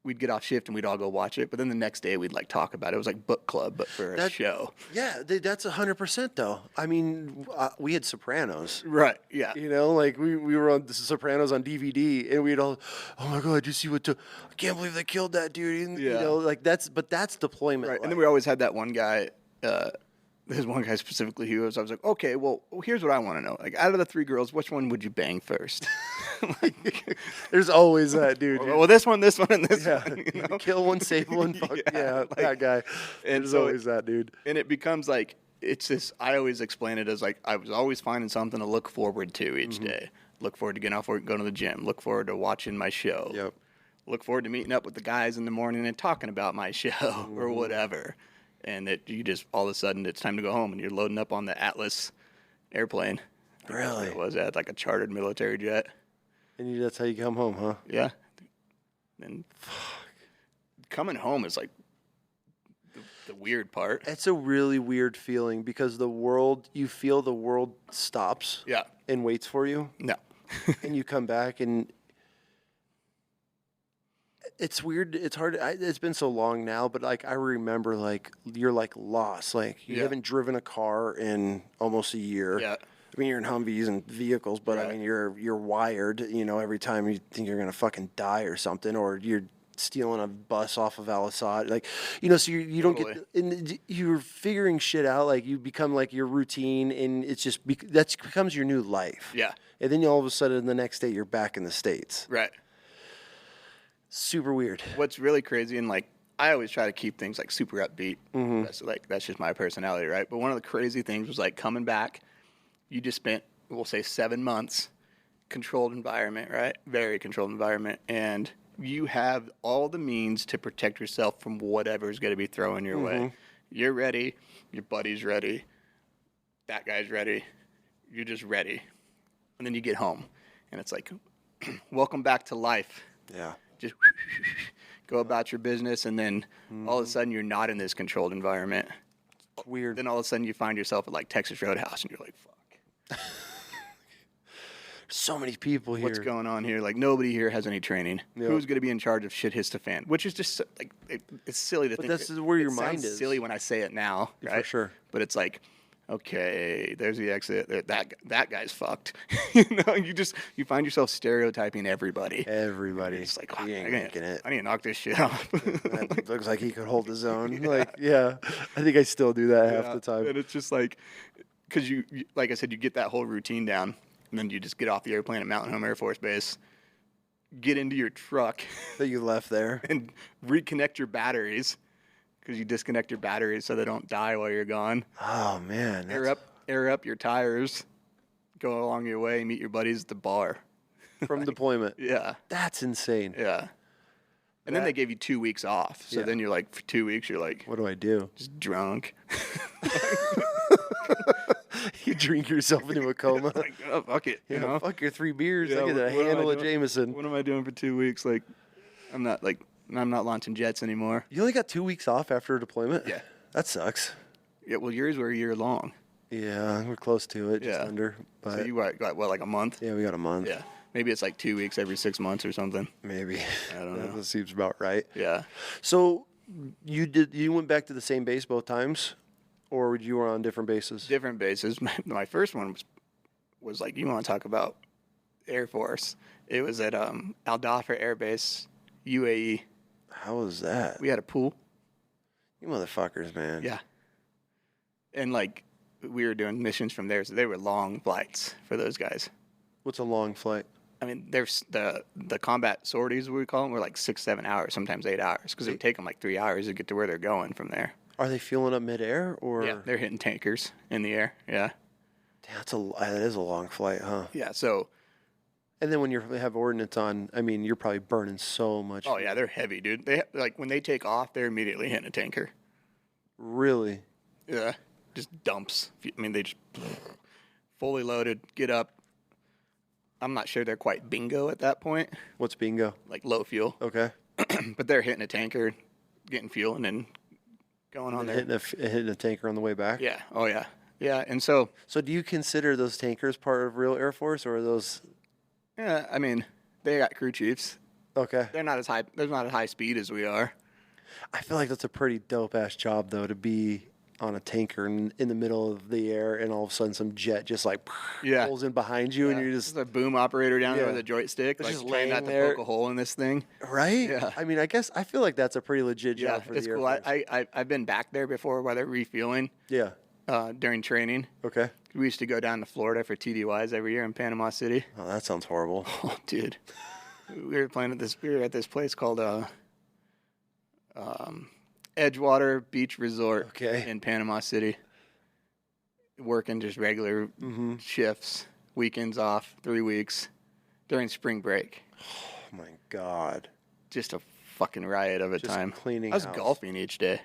Speaker 2: we'd get off shift and we'd all go watch it. But then the next day we'd like talk about it. It was like book club, but for a show.
Speaker 1: Yeah, that's 100% though. I mean, we had Sopranos.
Speaker 2: Right, yeah.
Speaker 1: You know, like we were on the Sopranos on DVD and we'd all, oh my God, you see I can't believe they killed that dude. And, you know, like that's deployment.
Speaker 2: Right, and then we always had that one guy, there's one guy specifically who I was like, okay, well, here's what I want to know. Like, out of the 3 girls, which one would you bang first?
Speaker 1: Like, there's always that dude.
Speaker 2: Well, this one, and this one. You know?
Speaker 1: Kill one, save one. Fuck yeah, like, that guy. And there's always that dude.
Speaker 2: And it becomes like, it's this, I always explain it as like, I was always finding something to look forward to each day. Look forward to getting off work and going to the gym. Look forward to watching my show.
Speaker 1: Yep.
Speaker 2: Look forward to meeting up with the guys in the morning and talking about my show or whatever. And that you just, all of a sudden, it's time to go home, and you're loading up on the Atlas airplane.
Speaker 1: Really?
Speaker 2: It was at like a chartered military jet.
Speaker 1: And that's how you come home, huh?
Speaker 2: Yeah. And coming home is like the weird part.
Speaker 1: It's a really weird feeling because you feel the world stops.
Speaker 2: Yeah.
Speaker 1: And waits for you.
Speaker 2: No.
Speaker 1: And you come back and it's weird. It's hard. It's been so long now, but like I remember, like you're like lost. Like you haven't driven a car in almost a year.
Speaker 2: Yeah.
Speaker 1: I mean, you're in Humvees and vehicles, but I mean, you're wired. You know, every time you think you're gonna fucking die or something, or you're stealing a bus off of Al-Assad, like you know, so you don't get. And you're figuring shit out. Like you become like your routine, and it's just that becomes your new life.
Speaker 2: Yeah.
Speaker 1: And then all of a sudden, the next day, you're back in the States.
Speaker 2: Right.
Speaker 1: Super weird.
Speaker 2: What's really crazy, and like I always try to keep things like super upbeat. That's just my personality, right? But one of the crazy things was like coming back. You just spent, we'll say, 7 months, controlled environment, right? Very controlled environment, and you have all the means to protect yourself from whatever's going to be thrown your way. You're ready. Your buddy's ready. That guy's ready. You're just ready, and then you get home, and it's like, welcome back to life.
Speaker 1: Yeah.
Speaker 2: Just go about your business, and then all of a sudden you're not in this controlled environment.
Speaker 1: It's weird.
Speaker 2: Then all of a sudden you find yourself at like Texas Roadhouse, and you're like, fuck.
Speaker 1: So many people here.
Speaker 2: What's going on here? Like nobody here has any training. Yep. Who's going to be in charge of shit hits the fan? Which is just like it's silly to think.
Speaker 1: That's where your mind is.
Speaker 2: Silly when I say it now, right?
Speaker 1: For sure.
Speaker 2: But it's like, okay, there's the exit. That guy's fucked. You know, you find yourself stereotyping everybody.
Speaker 1: It's
Speaker 2: like,
Speaker 1: he ain't making it.
Speaker 2: I need to knock this shit off.
Speaker 1: That looks like he could hold his own. Like, yeah, I think I still do that half the time.
Speaker 2: And it's just like, because you, like I said, you get that whole routine down, and then you just get off the airplane at Mountain Home Air Force Base, get into your truck
Speaker 1: that you left there,
Speaker 2: and reconnect your batteries. Because you disconnect your batteries so they don't die while you're gone.
Speaker 1: Oh man!
Speaker 2: Air up your tires. Go along your way. Meet your buddies at the bar.
Speaker 1: From deployment.
Speaker 2: Yeah.
Speaker 1: That's insane.
Speaker 2: Yeah. And then they gave you 2 weeks off. So then you're like, for 2 weeks, you're like,
Speaker 1: what do I do?
Speaker 2: Just drunk.
Speaker 1: You drink yourself into a coma.
Speaker 2: Like, oh, fuck it. You know?
Speaker 1: Fuck your 3 beers. I get a handle of Jameson.
Speaker 2: What am I doing for 2 weeks? Like, I'm not launching jets anymore.
Speaker 1: You only got 2 weeks off after a deployment?
Speaker 2: Yeah.
Speaker 1: That sucks.
Speaker 2: Yeah, well, yours were a year long.
Speaker 1: Yeah, we're close to it, just under. But
Speaker 2: so you got, what, like a month?
Speaker 1: Yeah, we got a month.
Speaker 2: Yeah. Maybe it's like 2 weeks every 6 months or something.
Speaker 1: Maybe.
Speaker 2: I don't know.
Speaker 1: That seems about right.
Speaker 2: Yeah.
Speaker 1: So you went back to the same base both times? Or you were on different bases?
Speaker 2: Different bases. My first one was like, you want to talk about Air Force. It was at Al Dhafar Air Base, UAE.
Speaker 1: How was that?
Speaker 2: We had a pool.
Speaker 1: You motherfuckers, man.
Speaker 2: Yeah. And like we were doing missions from there, so they were long flights for those guys.
Speaker 1: What's a long flight?
Speaker 2: I mean, there's the combat sorties, we call them, were like 6-7 hours, sometimes 8 hours, because it would take them like 3 hours to get to where they're going from there.
Speaker 1: Are they fueling up midair, or?
Speaker 2: Yeah, they're hitting tankers in the air. Yeah.
Speaker 1: Damn, that is a long flight, huh?
Speaker 2: Yeah. So
Speaker 1: And then when you have ordnance on, I mean, you're probably burning so much.
Speaker 2: Oh yeah, they're heavy, dude. They like when they take off, they're immediately hitting a tanker.
Speaker 1: Really?
Speaker 2: Yeah, just dumps. I mean, they just fully loaded, get up. I'm not sure they're quite bingo at that point.
Speaker 1: What's bingo?
Speaker 2: Like low fuel.
Speaker 1: Okay.
Speaker 2: But they're hitting a tanker, getting fuel, and then going on there.
Speaker 1: Hitting a tanker on the way back?
Speaker 2: Yeah. Oh, yeah. Yeah, and so...
Speaker 1: So do you consider those tankers part of real Air Force, or are those...
Speaker 2: Yeah, I mean, they got crew chiefs.
Speaker 1: Okay.
Speaker 2: They're not as high speed as we are.
Speaker 1: I feel like that's a pretty dope-ass job, though, to be on a tanker in the middle of the air, and all of a sudden some jet just like pulls in behind you, and you're just
Speaker 2: the boom operator down there with a joystick, like
Speaker 1: just
Speaker 2: trying not to
Speaker 1: there.
Speaker 2: poke a hole in this thing.
Speaker 1: Right?
Speaker 2: Yeah.
Speaker 1: I mean, I feel like that's a pretty legit job for the
Speaker 2: it's
Speaker 1: Air
Speaker 2: cool.
Speaker 1: Force.
Speaker 2: I've been back there before while they're refueling.
Speaker 1: Yeah.
Speaker 2: During training.
Speaker 1: Okay.
Speaker 2: We used to go down to Florida for TDYs every year in Panama City.
Speaker 1: Oh, that sounds horrible.
Speaker 2: Oh, dude. We were at this place called Edgewater Beach Resort in Panama City. Working just regular shifts, weekends off, 3 weeks during spring break.
Speaker 1: Oh my God.
Speaker 2: Just a fucking riot of a time.
Speaker 1: Cleaning
Speaker 2: I was
Speaker 1: house.
Speaker 2: golfing each day.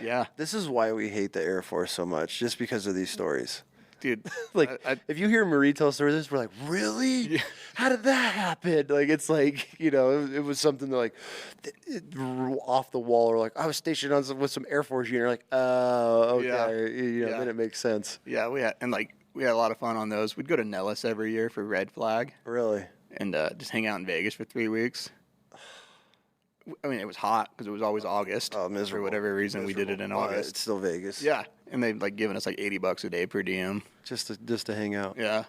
Speaker 2: Yeah.
Speaker 1: This is why we hate the Air Force so much, just because of these stories.
Speaker 2: Dude,
Speaker 1: like, if you hear Marie tell stories, we're like, really?
Speaker 2: Yeah.
Speaker 1: How did that happen? Like, it's like, you know, it was something that, like, off the wall, or like, I was stationed on with some Air Force unit. You're like, oh, okay.
Speaker 2: Yeah.
Speaker 1: You know, then it makes sense.
Speaker 2: Yeah, we had a lot of fun on those. We'd go to Nellis every year for Red Flag.
Speaker 1: Really?
Speaker 2: And just hang out in Vegas for 3 weeks. I mean, it was hot because it was always August.
Speaker 1: Oh, miserable.
Speaker 2: For whatever reason, we did it in August.
Speaker 1: It's still Vegas.
Speaker 2: Yeah, and they've like given us like $80 a day per diem.
Speaker 1: Just to hang out.
Speaker 2: Yeah.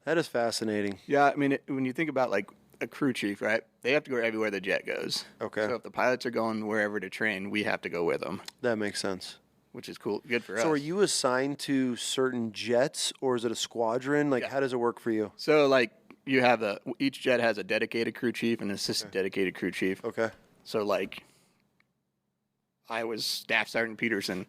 Speaker 1: That is fascinating.
Speaker 2: Yeah, I mean, when you think about like a crew chief, right? They have to go everywhere the jet goes.
Speaker 1: Okay.
Speaker 2: So if the pilots are going wherever to train, we have to go with them.
Speaker 1: That makes sense.
Speaker 2: Which is cool, good for us.
Speaker 1: So are you assigned to certain jets, or is it a squadron? Like, how does it work for you?
Speaker 2: So like you have each jet has a dedicated crew chief and an assistant dedicated crew chief.
Speaker 1: Okay.
Speaker 2: So, like, I was Staff Sergeant Peterson,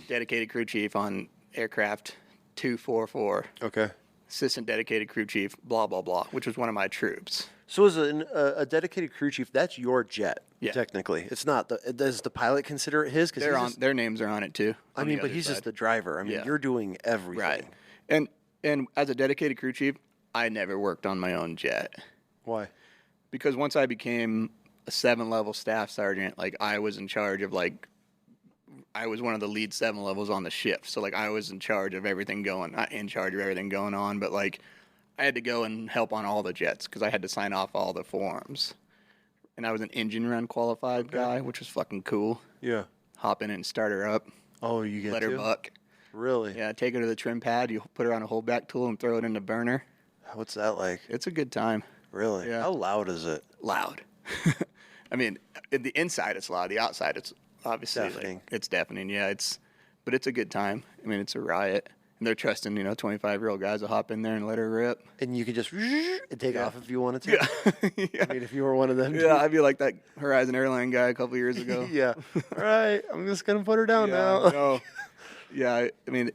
Speaker 2: dedicated crew chief on aircraft 244.
Speaker 1: Okay.
Speaker 2: Assistant dedicated crew chief, blah, blah, blah, which was one of my troops.
Speaker 1: So as a dedicated crew chief, that's your jet, technically. It's not does the pilot consider it his? Because
Speaker 2: their names are on it, too.
Speaker 1: I mean, but he's just the driver. I mean, you're doing everything.
Speaker 2: Right. And as a dedicated crew chief, I never worked on my own jet.
Speaker 1: Why?
Speaker 2: Because once I became a 7-level staff sergeant, like I was in charge of I was one of the lead 7 levels on the shift. So like I was in charge of everything not in charge of everything going on, but like I had to go and help on all the jets because I had to sign off all the forms. And I was an engine run qualified guy, which was fucking cool.
Speaker 1: Yeah.
Speaker 2: Hop in and start her up.
Speaker 1: Oh, you get
Speaker 2: Let her buck.
Speaker 1: Really?
Speaker 2: Yeah, take her to the trim pad. You put her on a holdback tool and throw it in the burner.
Speaker 1: What's that like?
Speaker 2: It's a good time.
Speaker 1: Really?
Speaker 2: Yeah.
Speaker 1: How loud is it?
Speaker 2: Loud. I mean, the inside it's loud. The outside it's obviously
Speaker 1: deafening.
Speaker 2: It's deafening. Yeah, but it's a good time. I mean, it's a riot, and they're trusting 25-year-old guys to hop in there and let her rip.
Speaker 1: And you can just and take off if you wanted to.
Speaker 2: Yeah.
Speaker 1: I mean, if you were one of them.
Speaker 2: Yeah, I'd be like that Horizon Airline guy a couple years ago.
Speaker 1: Yeah. All right, I'm just gonna put her down now.
Speaker 2: No. Yeah, I mean,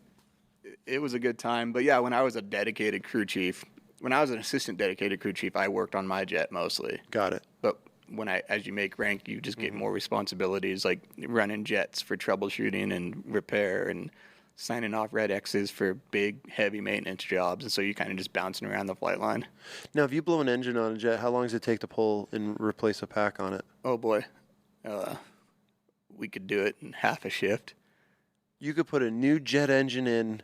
Speaker 2: it was a good time. But yeah, when I was a dedicated crew chief. When I was an assistant dedicated crew chief, I worked on my jet mostly.
Speaker 1: Got it.
Speaker 2: But as you make rank, you just get more responsibilities, like running jets for troubleshooting and repair and signing off red X's for big, heavy maintenance jobs. And so you're kind of just bouncing around the flight line.
Speaker 1: Now, if you blow an engine on a jet, how long does it take to pull and replace a pack on it?
Speaker 2: Oh, boy. We could do it in half a shift.
Speaker 1: You could put a new jet engine in,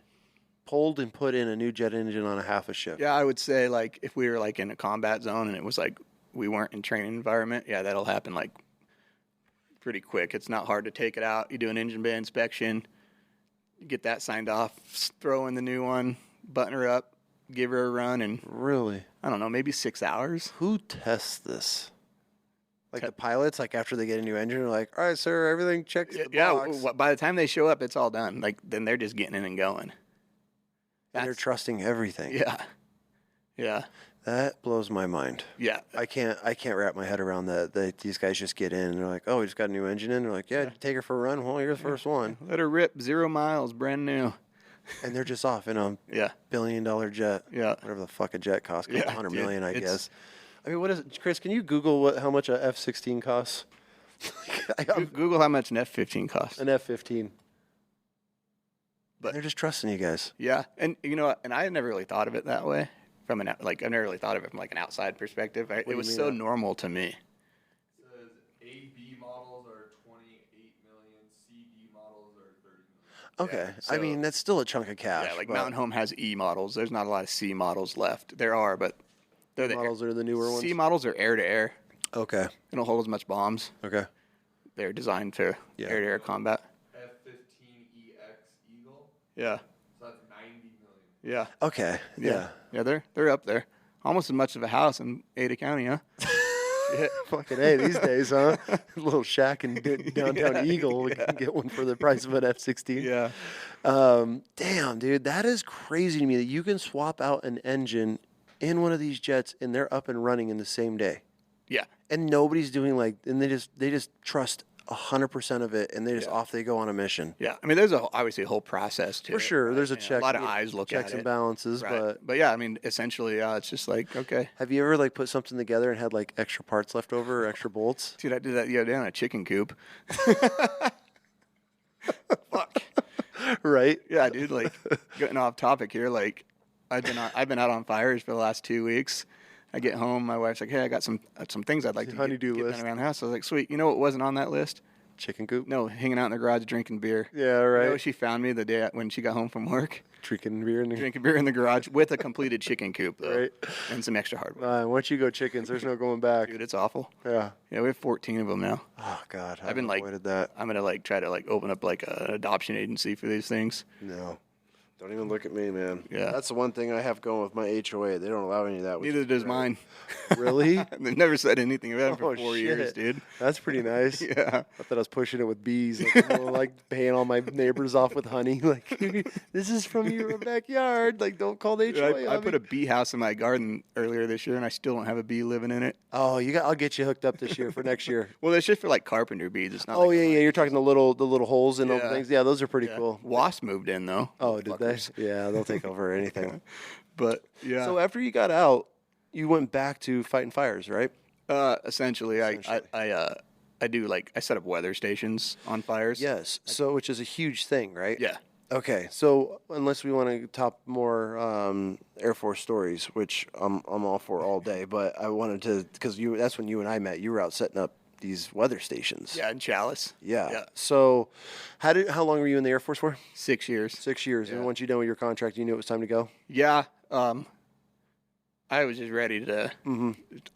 Speaker 1: pulled and put in a new jet engine on a half a shift.
Speaker 2: Yeah, I would say, like, if we were, like, in a combat zone and it was, like, we weren't in training environment, yeah, that'll happen, like, pretty quick. It's not hard to take it out. You do an engine bay inspection, you get that signed off, throw in the new one, button her up, give her a run, and...
Speaker 1: Really?
Speaker 2: I don't know, maybe 6 hours.
Speaker 1: Who tests this? Like the pilots, like after they get a new engine, they're like, all right, sir, everything checks the box.
Speaker 2: Yeah, by the time they show up, it's all done. Like, then they're just getting in and going.
Speaker 1: And they're trusting everything.
Speaker 2: Yeah. Yeah.
Speaker 1: That blows my mind.
Speaker 2: Yeah.
Speaker 1: I can't wrap my head around that these guys just get in and they're like, oh, we just got a new engine in. They're like, yeah, take her for a run. Well, you're the first one.
Speaker 2: Let her rip, 0 miles, brand new.
Speaker 1: And they're just off in a
Speaker 2: Yeah.
Speaker 1: $1 billion jet.
Speaker 2: Yeah.
Speaker 1: Whatever the fuck a jet costs.
Speaker 2: Yeah,
Speaker 1: 100
Speaker 2: dude,
Speaker 1: million, I
Speaker 2: it's-
Speaker 1: guess. I mean, what is it? Chris, can you Google how much a F-16 costs?
Speaker 2: Google how much an F-15 costs.
Speaker 1: An F-15.
Speaker 2: But
Speaker 1: they're just trusting you guys.
Speaker 2: yeah, and you know, and I had never really thought of it that way. I've never really thought of it from like an outside perspective. It was so normal to me.
Speaker 3: It says AB models are 28 million, CD models are 30 million.
Speaker 1: Okay.
Speaker 2: Yeah, so-
Speaker 1: I mean, that's still a chunk of cash.
Speaker 2: Yeah, like
Speaker 1: but
Speaker 2: Mountain Home has E models. There's not a lot of C models left. There are, but they're the
Speaker 1: models are the newer ones.
Speaker 2: C models are air to air.
Speaker 1: Okay.
Speaker 2: They don't hold as much bombs.
Speaker 1: Okay.
Speaker 2: They're designed for air to air combat.
Speaker 3: F-15EX Eagle,
Speaker 2: Yeah.
Speaker 3: so that's 90 million.
Speaker 2: Yeah.
Speaker 1: Okay. Yeah.
Speaker 2: Yeah, they're up there. Almost as much of a house in Ada County, huh? Yeah.
Speaker 1: Fucking A these days, huh? A little shack in downtown Eagle. We can get one for the price of an F-16.
Speaker 2: Yeah.
Speaker 1: Damn, dude. That is crazy to me that you can swap out an engine in one of these jets and they're up and running in the same day.
Speaker 2: Yeah.
Speaker 1: And nobody's doing and they just trust 100% of it, and they just off they go on a mission.
Speaker 2: Yeah. I mean, there's obviously a whole process to it.
Speaker 1: For sure,
Speaker 2: right?
Speaker 1: there's a
Speaker 2: You know,
Speaker 1: check.
Speaker 2: a lot of eyes look at it.
Speaker 1: Checks and balances,
Speaker 2: Right. But yeah, I mean, essentially, it's just like, okay.
Speaker 1: have you ever put something together and had extra parts left over or extra bolts?
Speaker 2: Dude, I did that the other day on a chicken coop. Fuck.
Speaker 1: Right?
Speaker 2: Yeah, dude. Getting off topic here. I've been out on fires for the last 2 weeks. I get home, my wife's like, "Hey, I got some things I'd like to
Speaker 1: Honey-do
Speaker 2: get
Speaker 1: list.
Speaker 2: done around the house." I was like, "Sweet." You know what wasn't on that list?
Speaker 1: Chicken coop?
Speaker 2: No, hanging out in the garage drinking beer.
Speaker 1: Yeah,
Speaker 2: You
Speaker 1: right.
Speaker 2: know what she found me the day when she got home from work?
Speaker 1: Drinking beer in the
Speaker 2: Drinking beer in the garage with a completed chicken coop, though,
Speaker 1: Right.
Speaker 2: and some extra hardware.
Speaker 1: Once you go chickens, there's no going back.
Speaker 2: Dude, it's awful.
Speaker 1: Yeah.
Speaker 2: Yeah, we have 14 of them now.
Speaker 1: Oh God,
Speaker 2: I've been
Speaker 1: avoided that.
Speaker 2: I'm gonna try to open up an adoption agency for these things.
Speaker 1: No. Don't even look at me, man.
Speaker 2: Yeah.
Speaker 1: That's the one thing I have going with my HOA. They don't allow any of that. which
Speaker 2: Neither
Speaker 1: is
Speaker 2: does
Speaker 1: great.
Speaker 2: mine.
Speaker 1: Really?
Speaker 2: They never said anything about it for
Speaker 1: Oh,
Speaker 2: 4 years,
Speaker 1: shit.
Speaker 2: dude.
Speaker 1: That's pretty nice.
Speaker 2: Yeah.
Speaker 1: I thought I was pushing it with bees, paying all my neighbors off with honey. This is from your backyard. Don't call the HOA.
Speaker 2: I put a bee house in my garden earlier this year, and I still don't have a bee living in it.
Speaker 1: Oh, I'll get you hooked up this year for next year.
Speaker 2: Well, it's just for carpenter bees. It's not.
Speaker 1: Oh yeah, yeah. You're talking the little holes in all the
Speaker 2: Yeah.
Speaker 1: things. Yeah, those are pretty
Speaker 2: Yeah.
Speaker 1: cool.
Speaker 2: Wasp moved in though.
Speaker 1: Oh, did
Speaker 2: Fuckers.
Speaker 1: they? Yeah, they'll take over anything.
Speaker 2: But yeah.
Speaker 1: So after you got out, you went back to fighting fires, right?
Speaker 2: Essentially, I do I set up weather stations on fires.
Speaker 1: Yes. So which is a huge thing, right?
Speaker 2: Yeah.
Speaker 1: Okay, so unless we want to top more Air Force stories, which I'm all for all day, but I wanted to because that's when you and I met. You were out setting up these weather stations.
Speaker 2: Yeah, in Chalice.
Speaker 1: Yeah.
Speaker 2: Yeah.
Speaker 1: So how long were you in the Air Force for?
Speaker 2: 6 years.
Speaker 1: 6 years.
Speaker 2: Yeah.
Speaker 1: And once you done with your contract, you knew it was time to go.
Speaker 2: Yeah. I was just ready to,
Speaker 1: Mm-hmm.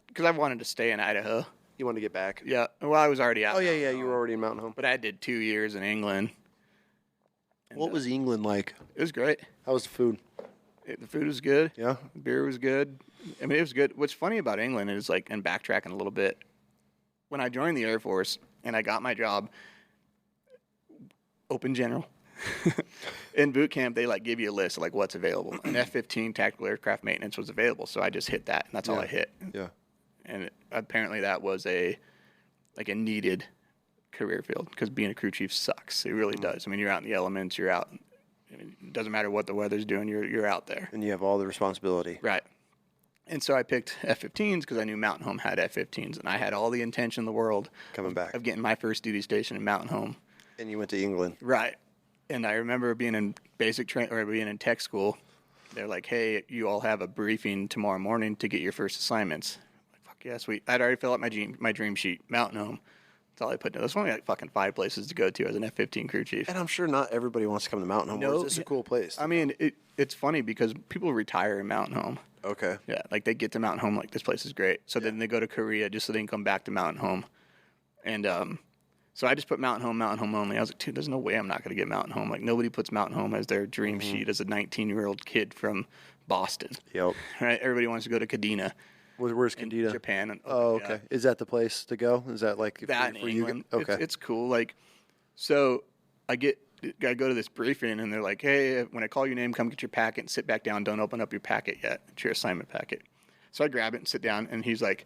Speaker 2: because I wanted to stay in Idaho.
Speaker 1: You wanted to get back.
Speaker 2: Yeah. Well, I was already out.
Speaker 1: Oh yeah. You were already in Mountain Home.
Speaker 2: But I did 2 years in England.
Speaker 1: What was England like?
Speaker 2: It was great.
Speaker 1: How was the food?
Speaker 2: The food was good.
Speaker 1: Yeah.
Speaker 2: The beer was good. I mean, it was good. What's funny about England is and backtracking a little bit, when I joined the Air Force and I got my job, open general. In boot camp, they give you a list of what's available. An F-15 tactical aircraft maintenance was available, so I just hit that, and that's all I hit.
Speaker 1: Yeah.
Speaker 2: And apparently that was a needed career field because being a crew chief sucks. It really does. I mean, you're out in the elements. You're out. I mean, it doesn't matter what the weather's doing. You're out there.
Speaker 1: And you have all the responsibility.
Speaker 2: Right. And so I picked F-15s because I knew Mountain Home had F-15s, and I had all the intention in the world
Speaker 1: Coming back.
Speaker 2: of getting my first duty station in Mountain Home.
Speaker 1: And you went to England.
Speaker 2: Right. And I remember being in being in tech school. They're like, "Hey, you all have a briefing tomorrow morning to get your first assignments." I'm like, fuck yeah, sweet. I'd already filled out my dream sheet, Mountain Home. That's all I put down. There's only fucking 5 places to go to as an F-15 crew chief.
Speaker 1: And I'm sure not everybody wants to come to Mountain Home.
Speaker 2: No,
Speaker 1: This is a cool place.
Speaker 2: I mean, it's funny because people retire in Mountain Home.
Speaker 1: Okay.
Speaker 2: Yeah, they get to Mountain Home this place is great. So then they go to Korea just so they can come back to Mountain Home. And so I just put Mountain Home only. I was like, dude, there's no way I'm not going to get Mountain Home. Nobody puts Mountain Home as their dream sheet as a 19-year-old kid from Boston.
Speaker 1: Yep.
Speaker 2: Right? Everybody wants to go to Kadena
Speaker 1: Where's
Speaker 2: in
Speaker 1: Candida?
Speaker 2: Japan. And,
Speaker 1: Oh,
Speaker 2: yeah.
Speaker 1: okay. Is that the place to go? Is that
Speaker 2: That in
Speaker 1: for
Speaker 2: England.
Speaker 1: you? Okay.
Speaker 2: It's cool. So I go to this briefing and they're like, "Hey, when I call your name, come get your packet and sit back down. Don't open up your packet yet. It's your assignment packet." So I grab it and sit down, and he's like,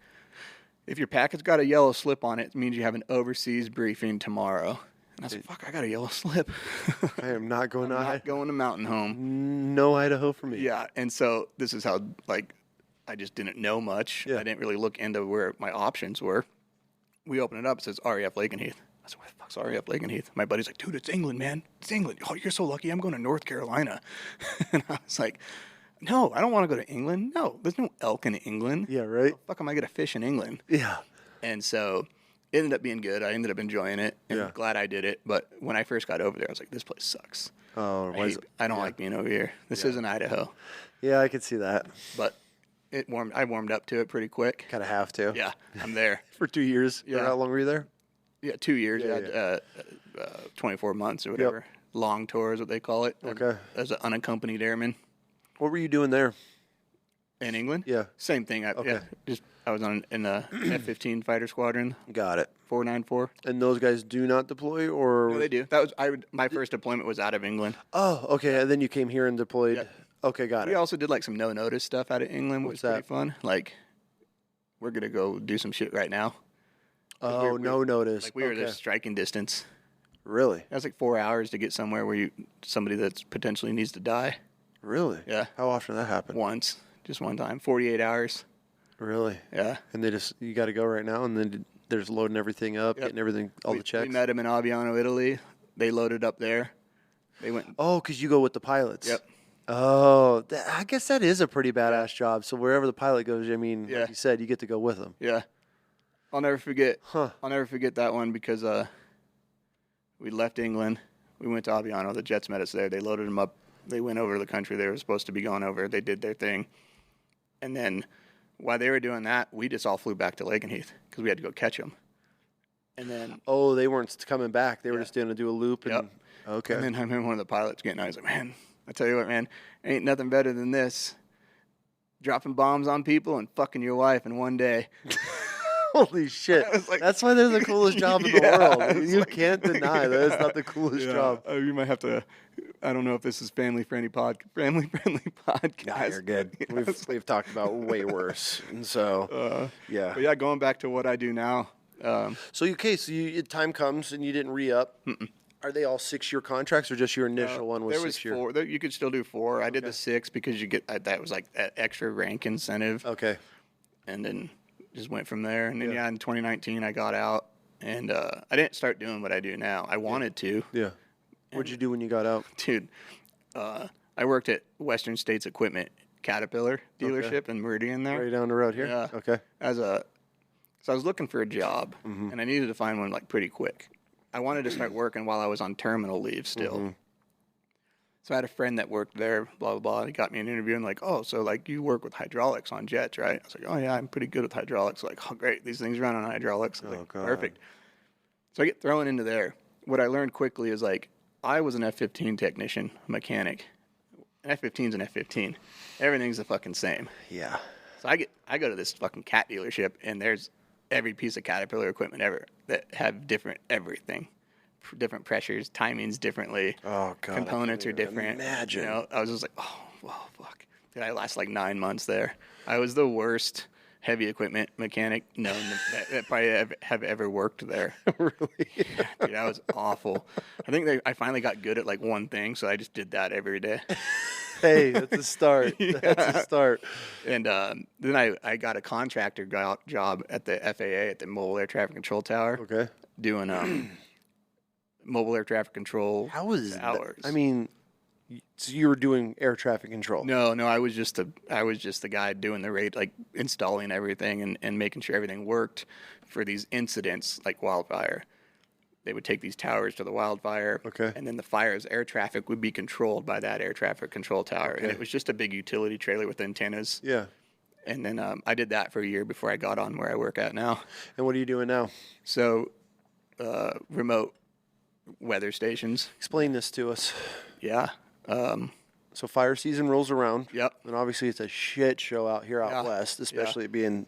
Speaker 2: "If your packet's got a yellow slip on it, it means you have an overseas briefing tomorrow." And I was like, fuck, I got a yellow slip.
Speaker 1: I am not going
Speaker 2: I'm
Speaker 1: to
Speaker 2: not going to Mountain Home.
Speaker 1: No Idaho for me.
Speaker 2: Yeah, and so this is how, like, I just didn't know much.
Speaker 1: Yeah.
Speaker 2: I didn't really look into where my options were. We open it up, it says RAF Lakenheath. I said, what the fuck's RAF Lakenheath? My buddy's like, dude, it's England, man. It's England. Oh, you're so lucky. I'm going to North Carolina. And I was like, no, I don't want to go to England. No, there's no elk in England.
Speaker 1: Yeah, right?
Speaker 2: How the fuck am I going to fish in England?
Speaker 1: Yeah.
Speaker 2: And so it ended up being good. I ended up enjoying it and
Speaker 1: Yeah.
Speaker 2: glad I did it. But when I first got over there, I was like, this place sucks.
Speaker 1: Oh,
Speaker 2: I don't like being over here. This isn't Idaho.
Speaker 1: Yeah, I could see that.
Speaker 2: But I warmed up to it pretty quick.
Speaker 1: Kind of have to.
Speaker 2: Yeah, I'm there.
Speaker 1: For 2 years?
Speaker 2: Yeah.
Speaker 1: Or how long were you there?
Speaker 2: Yeah, 2 years.
Speaker 1: Yeah,
Speaker 2: 24 months or whatever. Long tour is what they call it.
Speaker 1: Okay.
Speaker 2: As an unaccompanied airman.
Speaker 1: What were you doing there?
Speaker 2: In England?
Speaker 1: Yeah.
Speaker 2: Same thing.
Speaker 1: Okay.
Speaker 2: I was in the F-15 fighter squadron,
Speaker 1: Got it.
Speaker 2: 494.
Speaker 1: And those guys do not deploy, or?
Speaker 2: No, they do. My first deployment was out of England.
Speaker 1: Oh, okay. And then you came here and deployed.
Speaker 2: Yep.
Speaker 1: Okay, got
Speaker 2: We
Speaker 1: it.
Speaker 2: also did like some no-notice stuff out of England, which was pretty
Speaker 1: that?
Speaker 2: fun. Like, we're going to go do some shit right now.
Speaker 1: Oh, no notice.
Speaker 2: Like, we were
Speaker 1: okay.
Speaker 2: just striking distance.
Speaker 1: Really?
Speaker 2: That's like 4 hours to get somewhere where somebody that's potentially needs to die.
Speaker 1: Really?
Speaker 2: Yeah.
Speaker 1: How often that happen?
Speaker 2: Once. Just one time. 48 hours.
Speaker 1: Really?
Speaker 2: Yeah.
Speaker 1: And you got to go right now, and then they're just loading everything up,
Speaker 2: Yep.
Speaker 1: getting everything, all the checks?
Speaker 2: We met them in Aviano, Italy. They loaded up there. They went.
Speaker 1: Oh, because you go with the pilots.
Speaker 2: Yep.
Speaker 1: Oh, I guess that is a pretty badass job. So wherever the pilot goes, I mean,
Speaker 2: Yeah.
Speaker 1: like you said, you get to go with them.
Speaker 2: Yeah. I'll never forget.
Speaker 1: Huh.
Speaker 2: I'll never forget that one because we left England. We went to Aviano. The jets met us there. They loaded them up. They went over the country they were supposed to be going over. They did their thing. And then while they were doing that, we just all flew back to Lakenheath because we had to go catch them. And then,
Speaker 1: Oh, they weren't coming back. They were
Speaker 2: Yeah.
Speaker 1: just going to do a loop. And,
Speaker 2: Yep.
Speaker 1: Okay.
Speaker 2: and then I remember one of the pilots getting out. He's like, man, I tell you what, man, ain't nothing better than this. Dropping bombs on people and fucking your wife in one day.
Speaker 1: Holy shit.
Speaker 2: I was like-
Speaker 1: That's why they're the coolest job in the
Speaker 2: Yeah,
Speaker 1: world.
Speaker 2: I was
Speaker 1: You
Speaker 2: like-
Speaker 1: can't deny that it's not the coolest job.
Speaker 2: You might have to. I don't know if this is family friendly podcast.
Speaker 1: Nah, you're good.
Speaker 2: Yeah,
Speaker 1: We've talked about way worse. And so, yeah.
Speaker 2: But yeah, going back to what I do now.
Speaker 1: So, time comes and you didn't re-up. Are they all 6-year contracts or just your initial one was
Speaker 2: there was
Speaker 1: 6 year?
Speaker 2: 4. You could still do 4. I did the 6 because you get that was like that extra rank incentive,
Speaker 1: Okay.
Speaker 2: and then just went from there. And then in 2019 I got out, and I didn't start doing what I do now. I wanted to,
Speaker 1: Yeah. What'd you do when you got out?
Speaker 2: dude. I worked at Western States Equipment Caterpillar dealership in Meridian there.
Speaker 1: Right down the road here?
Speaker 2: Yeah.
Speaker 1: Okay.
Speaker 2: So I was looking for a job,
Speaker 1: Mm-hmm.
Speaker 2: and I needed to find one like pretty quick. I wanted to start working while I was on terminal leave still.
Speaker 1: Mm-hmm.
Speaker 2: So I had a friend that worked there, blah, blah, blah. He got me an interview and like, oh, so like you work with hydraulics on jets, right? I was like, oh yeah, I'm pretty good with hydraulics. Like, oh great, these things run on hydraulics. I was like,
Speaker 1: God.
Speaker 2: perfect. So I get thrown into there. What I learned quickly is like, I was an F-15 technician, mechanic. An F-15's an F-15. Everything's the fucking same.
Speaker 1: Yeah.
Speaker 2: So I go to this fucking cat dealership, and there's every piece of Caterpillar equipment ever that have different everything, different pressures, timings differently.
Speaker 1: Oh, God.
Speaker 2: Components
Speaker 1: I
Speaker 2: are
Speaker 1: can't even
Speaker 2: different.
Speaker 1: Imagine.
Speaker 2: You know, I was just like, oh, well, fuck. Dude, I last like 9 months there. I was the worst heavy equipment mechanic known that probably have ever worked there.
Speaker 1: Really?
Speaker 2: Dude, that was awful. I think I finally got good at like one thing, so I just did that every day.
Speaker 1: Hey, that's a start. That's a start.
Speaker 2: And then I got a contractor job at the FAA at the Mobile Air Traffic Control Tower.
Speaker 1: Okay.
Speaker 2: Doing mobile air traffic control.
Speaker 1: How was
Speaker 2: hours?
Speaker 1: that? I mean, so you were doing air traffic control.
Speaker 2: No, I was just the guy doing the rate, like installing everything and making sure everything worked for these incidents like wildfire. They would take these towers to the wildfire,
Speaker 1: Okay.
Speaker 2: and then the fire's air traffic would be controlled by that air traffic control tower. And
Speaker 1: Okay.
Speaker 2: it was just a big utility trailer with antennas.
Speaker 1: Yeah.
Speaker 2: And then I did that for a year before I got on where I work at now.
Speaker 1: And what are you doing now?
Speaker 2: So, remote weather stations.
Speaker 1: Explain this to us.
Speaker 2: Yeah.
Speaker 1: So fire season rolls around.
Speaker 2: Yep.
Speaker 1: And obviously it's a shit show out here out
Speaker 2: Yeah.
Speaker 1: west, especially it being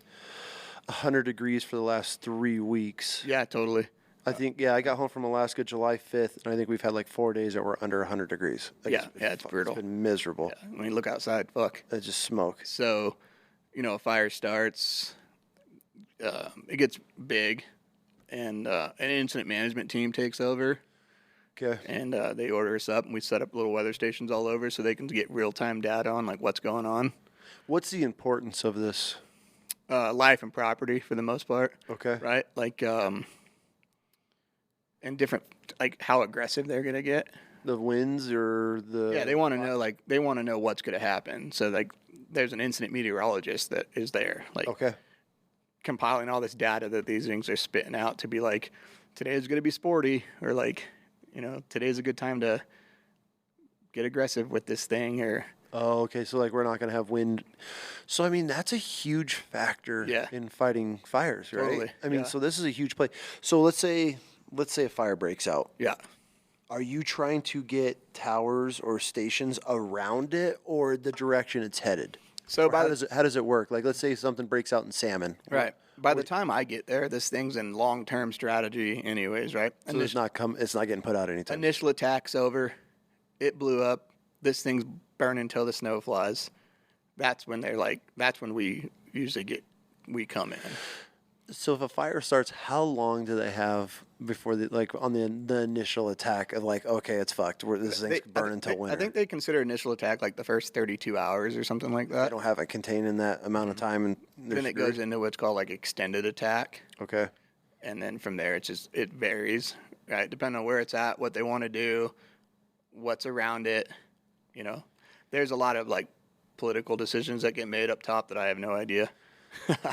Speaker 1: 100 degrees for the last 3 weeks.
Speaker 2: Yeah, totally.
Speaker 1: I think, I got home from Alaska July 5th, and I think we've had like 4 days that were under 100 degrees. Like,
Speaker 2: It's brutal.
Speaker 1: It's been miserable.
Speaker 2: Yeah. When you look outside, fuck.
Speaker 1: It's just smoke.
Speaker 2: So, a fire starts, it gets big, and an incident management team takes over.
Speaker 1: Okay.
Speaker 2: And they order us up, and we set up little weather stations all over so they can get real-time data on like what's going on.
Speaker 1: What's the importance of this?
Speaker 2: Life and property for the most part.
Speaker 1: Okay.
Speaker 2: Right? Like, and different, like how aggressive they're gonna get.
Speaker 1: The winds or the...
Speaker 2: Yeah, they want to know, like, they want to know what's gonna happen. So, like, there's an incident meteorologist that is there, like,
Speaker 1: Okay.
Speaker 2: compiling all this data that these things are spitting out to be like, today is gonna be sporty, or like, you know, today's a good time to get aggressive with this thing, or...
Speaker 1: Oh, okay. So like we're not going to have wind. So I mean that's a huge factor
Speaker 2: Yeah.
Speaker 1: in fighting fires, right?
Speaker 2: Totally,
Speaker 1: I mean,
Speaker 2: yeah.
Speaker 1: so this is a huge play. So let's say a fire breaks out.
Speaker 2: Yeah.
Speaker 1: Are you trying to get towers or stations around it, or the direction it's headed?
Speaker 2: So
Speaker 1: Or how does it work? Like let's say something breaks out in Salmon.
Speaker 2: Right. By the time I get there, this thing's in long-term strategy anyways, right?
Speaker 1: So it's not getting put out anytime.
Speaker 2: Initial attack's over. It blew up. This thing's burning until the snow flies. That's when we usually come in.
Speaker 1: So if a fire starts, how long do they have before on the initial attack of like, okay, it's fucked. This thing's burning until winter.
Speaker 2: I think they consider initial attack like the first 32 hours or something like that.
Speaker 1: They don't have it contained in that amount of time, and
Speaker 2: Then it goes into what's called like extended attack.
Speaker 1: Okay.
Speaker 2: And then from there, it varies, right? Depending on where it's at, what they want to do, what's around it, you know. There's a lot of like political decisions that get made up top that I have no idea.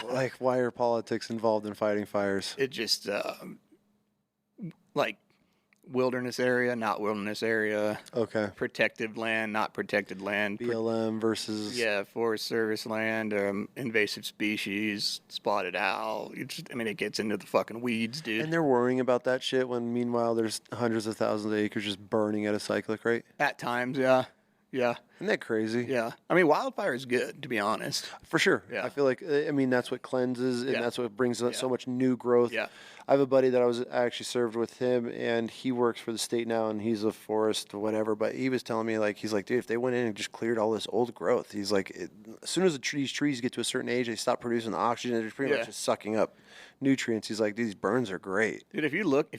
Speaker 1: Like, why are politics involved in fighting fires?
Speaker 2: It just like wilderness area, not wilderness area.
Speaker 1: Okay.
Speaker 2: Protected land, not protected land.
Speaker 1: BLM versus...
Speaker 2: Yeah, Forest Service land, invasive species, spotted owl. It gets into the fucking weeds, dude.
Speaker 1: And they're worrying about that shit when, meanwhile, there's hundreds of thousands of acres just burning at a cyclic rate?
Speaker 2: At times, yeah. Yeah.
Speaker 1: Isn't that crazy?
Speaker 2: Yeah. I mean, wildfire is good, to be honest.
Speaker 1: For sure.
Speaker 2: Yeah.
Speaker 1: I feel like, that's what cleanses, and
Speaker 2: Yeah.
Speaker 1: that's what brings so
Speaker 2: Yeah.
Speaker 1: much new growth.
Speaker 2: Yeah.
Speaker 1: I have a buddy that I actually served with him, and he works for the state now, and he's a forest or whatever, but he was telling me, like, he's like, dude, if they went in and just cleared all this old growth, he's like, as soon as these trees get to a certain age, they stop producing the oxygen, they're pretty much just sucking up nutrients. He's like, these burns are great.
Speaker 2: Dude, if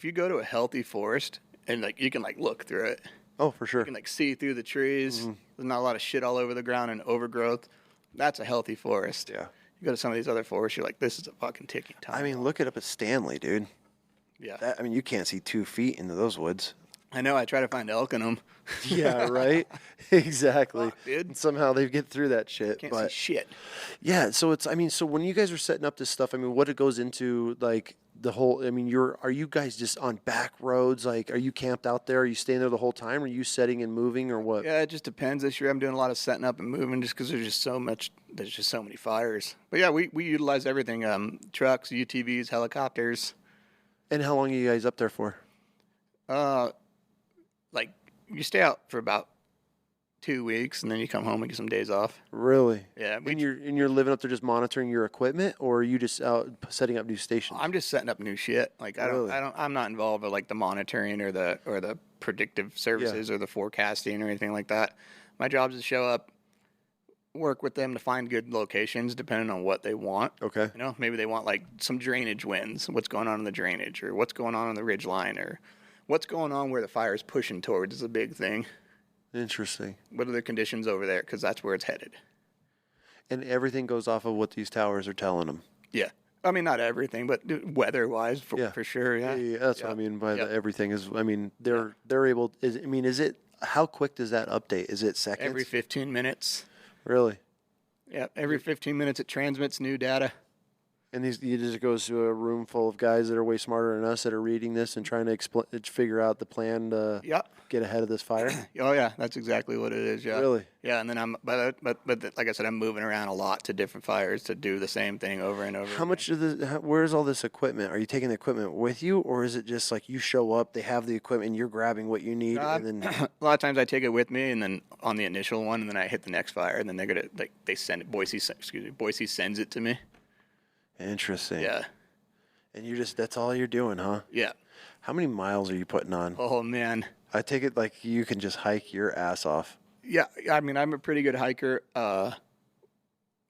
Speaker 2: you go to a healthy forest and like you can like look through it.
Speaker 1: Oh, for sure.
Speaker 2: You can like see through the trees. There's not a lot of shit all over the ground and overgrowth. That's a healthy forest.
Speaker 1: Yeah.
Speaker 2: You go to some of these other forests, you're like, this is a fucking ticking time.
Speaker 1: I mean, look it up at Stanley, dude.
Speaker 2: Yeah.
Speaker 1: You can't see 2 feet into those woods.
Speaker 2: I know. I try to find elk in them.
Speaker 1: Yeah, right? Exactly.
Speaker 2: Fuck, dude.
Speaker 1: And somehow they get through that shit.
Speaker 2: Can't
Speaker 1: but
Speaker 2: see shit.
Speaker 1: yeah, so so when you guys are setting up this stuff, what it goes into, like, the whole, are you guys just on back roads? Like, are you camped out there? Are you staying there the whole time? Are you setting and moving, or what?
Speaker 2: Yeah, it just depends. This year I'm doing a lot of setting up and moving just because there's just so many fires. But yeah, we utilize everything. Trucks, UTVs, helicopters.
Speaker 1: And how long are you guys up there for?
Speaker 2: Like you stay out for about 2 weeks and then you come home and get some days off.
Speaker 1: Really?
Speaker 2: Yeah.
Speaker 1: And you're living up there just monitoring your equipment, or are you just out setting up new stations?
Speaker 2: I'm just setting up new shit. Like I'm not involved with like the monitoring or the predictive services or the forecasting or anything like that. My job is to show up, work with them to find good locations depending on what they want.
Speaker 1: Okay.
Speaker 2: You know, maybe they want like some drainage winds, what's going on in the drainage, or what's going on the ridge line, or what's going on where the fire is pushing towards is a big thing.
Speaker 1: Interesting.
Speaker 2: What are the conditions over there? Because that's where it's headed.
Speaker 1: And everything goes off of what these towers are telling them.
Speaker 2: Yeah. I mean, not everything, but weather-wise, for sure, yeah.
Speaker 1: Yeah, that's what I mean by the everything is, they're able, is it, how quick does that update? Is it seconds?
Speaker 2: Every 15 minutes.
Speaker 1: Really?
Speaker 2: Yeah, every 15 minutes it transmits new data.
Speaker 1: And it just goes to a room full of guys that are way smarter than us that are reading this and trying to figure out the plan to get ahead of this fire.
Speaker 2: Oh yeah, that's exactly what it is. Yeah.
Speaker 1: Really?
Speaker 2: Yeah, and then but like I said, I'm moving around a lot to different fires to do the same thing over and over.
Speaker 1: How much where's all this equipment? Are you taking the equipment with you, or is it just like you show up, they have the equipment, and you're grabbing what you need, and then
Speaker 2: a lot of times I take it with me, and then on the initial one, and then I hit the next fire, and then they're gonna they send it. Boise sends it to me.
Speaker 1: Interesting.
Speaker 2: Yeah.
Speaker 1: And that's all you're doing, huh?
Speaker 2: Yeah.
Speaker 1: How many miles are you putting on?
Speaker 2: Oh, man.
Speaker 1: I take it like you can just hike your ass off.
Speaker 2: Yeah. I mean, I'm a pretty good hiker.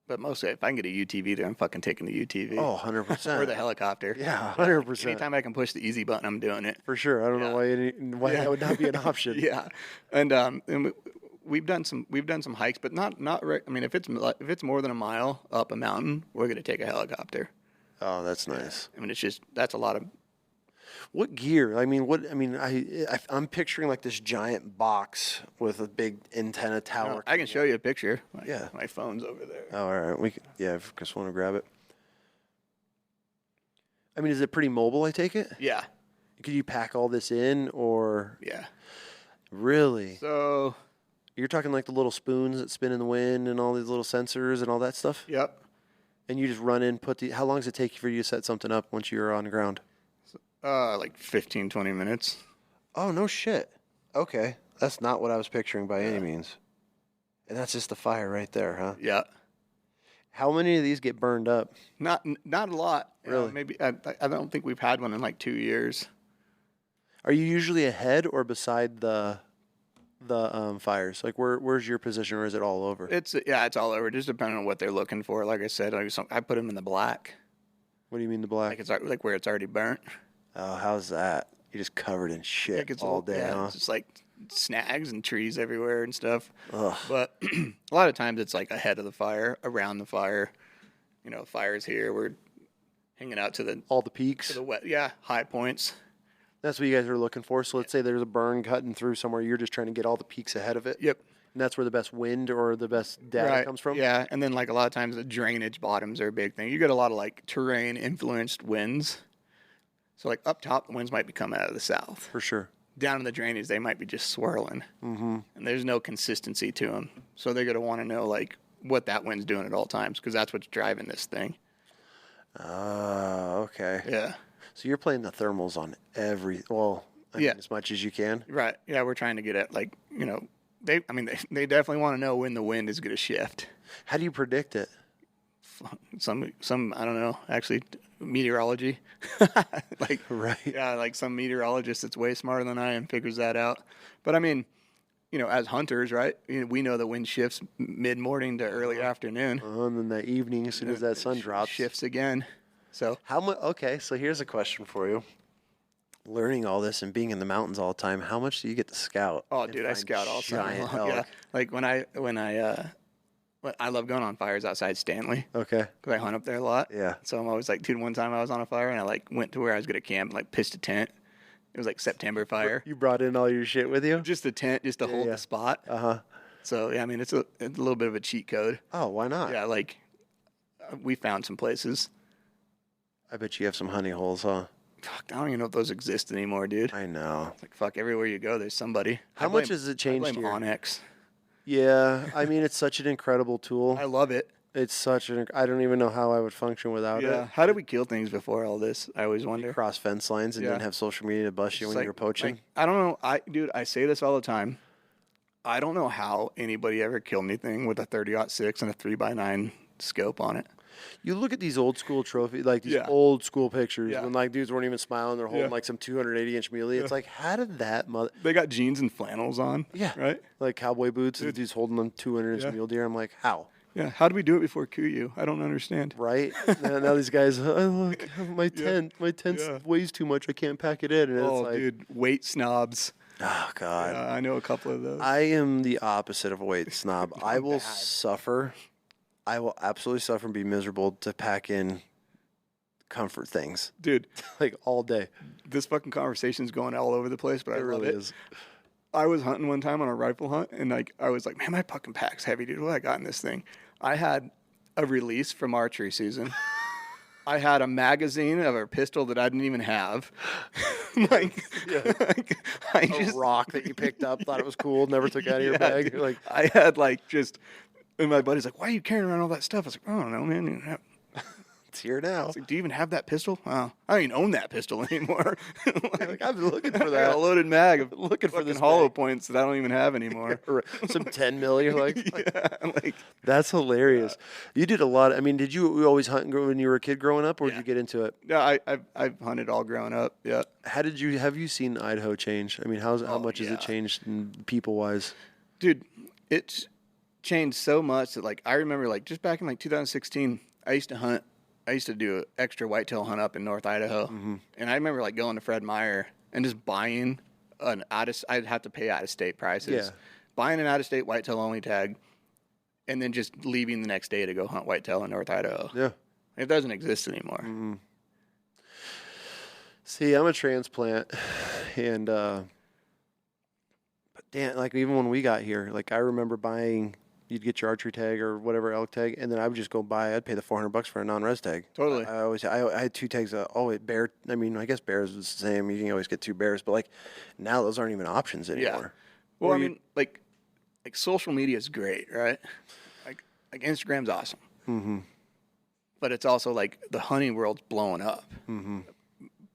Speaker 2: But mostly, if I can get a UTV there, I'm fucking taking the UTV.
Speaker 1: Oh, 100%.
Speaker 2: Or the helicopter.
Speaker 1: Yeah, 100%.
Speaker 2: Anytime I can push the easy button, I'm doing it.
Speaker 1: For sure. I don't know why that would not be an option.
Speaker 2: Yeah, and we've done some hikes, but not. I mean, if it's more than a mile up a mountain, we're gonna take a helicopter.
Speaker 1: Oh, that's nice.
Speaker 2: I mean, that's a lot of.
Speaker 1: What gear? I mean, I'm picturing like this giant box with a big antenna tower.
Speaker 2: I can show you a picture.
Speaker 1: Yeah.
Speaker 2: My phone's over there.
Speaker 1: Oh, all right. I just want to grab it. I mean, is it pretty mobile, I take it?
Speaker 2: Yeah.
Speaker 1: Could you pack all this in or?
Speaker 2: Yeah.
Speaker 1: Really?
Speaker 2: So.
Speaker 1: You're talking like the little spoons that spin in the wind and all these little sensors and all that stuff?
Speaker 2: Yep.
Speaker 1: And you just run in, how long does it take for you to set something up once you're on the ground?
Speaker 2: Like 15, 20 minutes.
Speaker 1: Oh, no shit. Okay. That's not what I was picturing by any means. And that's just the fire right there, huh?
Speaker 2: Yeah.
Speaker 1: How many of these get burned up?
Speaker 2: Not a lot.
Speaker 1: Really?
Speaker 2: Maybe I don't think we've had one in like 2 years.
Speaker 1: Are you usually ahead or beside the fires? Like where's your position, or is it all over?
Speaker 2: It's all over. Just depending on what they're looking for. Like I said, I put them in the black.
Speaker 1: What do you mean the black?
Speaker 2: Like it's like where it's already burnt.
Speaker 1: Oh, how's that? You're just covered in shit all day, huh?
Speaker 2: It's just like snags and trees everywhere and stuff.
Speaker 1: Ugh.
Speaker 2: But a lot of times it's like ahead of the fire, around the fire. You know, fire's here. We're hanging out to
Speaker 1: all the peaks.
Speaker 2: High points.
Speaker 1: That's what you guys are looking for. So let's say there's a burn cutting through somewhere. You're just trying to get all the peaks ahead of it.
Speaker 2: Yep.
Speaker 1: And that's where the best wind or the best data comes from?
Speaker 2: Yeah, and then like a lot of times the drainage bottoms are a big thing. You get a lot of like terrain-influenced winds. So like up top, the winds might be coming out of the south.
Speaker 1: For sure.
Speaker 2: Down in the drainage, they might be just swirling. Mm-hmm. And there's no consistency to them. So they're going to want to know like what that wind's doing at all times because that's what's driving this thing.
Speaker 1: Oh, okay.
Speaker 2: Yeah.
Speaker 1: So you're playing the thermals on as much as you can?
Speaker 2: Right. Yeah, we're trying to get at like, they definitely want to know when the wind is going to shift.
Speaker 1: How do you predict it?
Speaker 2: Some I don't know, actually meteorology.
Speaker 1: Right.
Speaker 2: Yeah, like some meteorologist that's way smarter than I am figures that out. But I mean, as hunters, right? We know the wind shifts mid-morning to early afternoon.
Speaker 1: And then that evening, as soon as that sun drops,
Speaker 2: shifts again. So
Speaker 1: how much? Okay, so here's a question for you. Learning all this and being in the mountains all the time, how much do you get to scout?
Speaker 2: Oh, dude, I scout all the time. Yeah, like when I love going on fires outside Stanley.
Speaker 1: Okay.
Speaker 2: Because I hunt up there a lot.
Speaker 1: Yeah.
Speaker 2: So I'm always like, dude, one time I was on a fire and I like went to where I was going to camp and like pitched a tent. It was like September fire.
Speaker 1: You brought in all your shit with you?
Speaker 2: Just a tent, just to hold the spot.
Speaker 1: Uh-huh.
Speaker 2: So, yeah, I mean, it's a little bit of a cheat code.
Speaker 1: Oh, why not?
Speaker 2: Yeah, like we found some places.
Speaker 1: I bet you have some honey holes, huh?
Speaker 2: Fuck, I don't even know if those exist anymore, dude.
Speaker 1: I know.
Speaker 2: It's like, fuck, everywhere you go, there's somebody.
Speaker 1: How much has it changed
Speaker 2: I blame
Speaker 1: here?
Speaker 2: Onyx.
Speaker 1: Yeah, I mean, it's such an incredible tool.
Speaker 2: I love it.
Speaker 1: It's I don't even know how I would function without it.
Speaker 2: Yeah. How did we kill things before all this? I always wonder.
Speaker 1: Cross fence lines and didn't have social media to bust you when you were poaching.
Speaker 2: I don't know. Dude, I say this all the time. I don't know how anybody ever killed anything with a 30-06 and a 3x9 scope on it.
Speaker 1: You look at these old school trophies, like these old school pictures when like dudes weren't even smiling, they're holding like some 280-inch muley. It's like, how did that
Speaker 2: They got jeans and flannels on. Yeah. Right?
Speaker 1: Like cowboy boots, and dudes holding them 200-inch mule deer. I'm like, how?
Speaker 2: Yeah, how do we do it before Kuyu? I don't understand.
Speaker 1: Right? now these guys, look, my tent weighs too much. I can't pack it in. And it's like,
Speaker 2: dude, weight snobs.
Speaker 1: Oh, God.
Speaker 2: Yeah, I know a couple of those.
Speaker 1: I am the opposite of a weight snob. I will suffer. I will absolutely suffer and be miserable to pack in comfort things.
Speaker 2: Dude.
Speaker 1: Like all day.
Speaker 2: This fucking conversation's going all over the place, but I love
Speaker 1: really
Speaker 2: it.
Speaker 1: Is.
Speaker 2: I was hunting one time on a rifle hunt, and I was like, man, my fucking pack's heavy, dude. What I got in this thing? I had a release from archery season. I had a magazine of a pistol that I didn't even have.
Speaker 1: A rock that you picked up, thought it was cool, never took out of your bag.
Speaker 2: Dude,
Speaker 1: like
Speaker 2: I had and my buddy's like, why are you carrying around all that stuff? I was like, I don't know, man.
Speaker 1: It's here now.
Speaker 2: Like, do you even have that pistol? Oh, I don't even own that pistol anymore.
Speaker 1: like, I've been looking for that.
Speaker 2: A loaded mag of
Speaker 1: looking for this
Speaker 2: hollow
Speaker 1: mag.
Speaker 2: Points that I don't even have anymore.
Speaker 1: Some 10 mil. You're like,
Speaker 2: yeah,
Speaker 1: that's hilarious. You did a lot. I mean, did you always hunt when you were a kid growing up, or did you get into it?
Speaker 2: Yeah, I've hunted all growing up. Yeah.
Speaker 1: Have you seen Idaho change? I mean, how much has it changed people wise?
Speaker 2: Dude, changed so much that, like, I remember, like, just back in, like, 2016, I used to hunt. I used to do an extra whitetail hunt up in North Idaho. And I remember, like, going to Fred Meyer and just buying I'd have to pay out-of-state prices.
Speaker 1: Yeah.
Speaker 2: Buying an out-of-state whitetail-only tag and then just leaving the next day to go hunt whitetail in North Idaho.
Speaker 1: Yeah.
Speaker 2: It doesn't exist anymore.
Speaker 1: See, I'm a transplant, and but damn, like even when we got here, like I remember buying, you'd get your archery tag or whatever elk tag, and then I would just go buy. I'd pay the $400 for a non-res tag.
Speaker 2: Totally.
Speaker 1: I had 2 tags. Bear. I mean, I guess bears is the same. You can always get 2 bears, but like now those aren't even options anymore.
Speaker 2: Well, I mean, like social media is great, right? Like Instagram's awesome. But it's also like the hunting world's blowing up.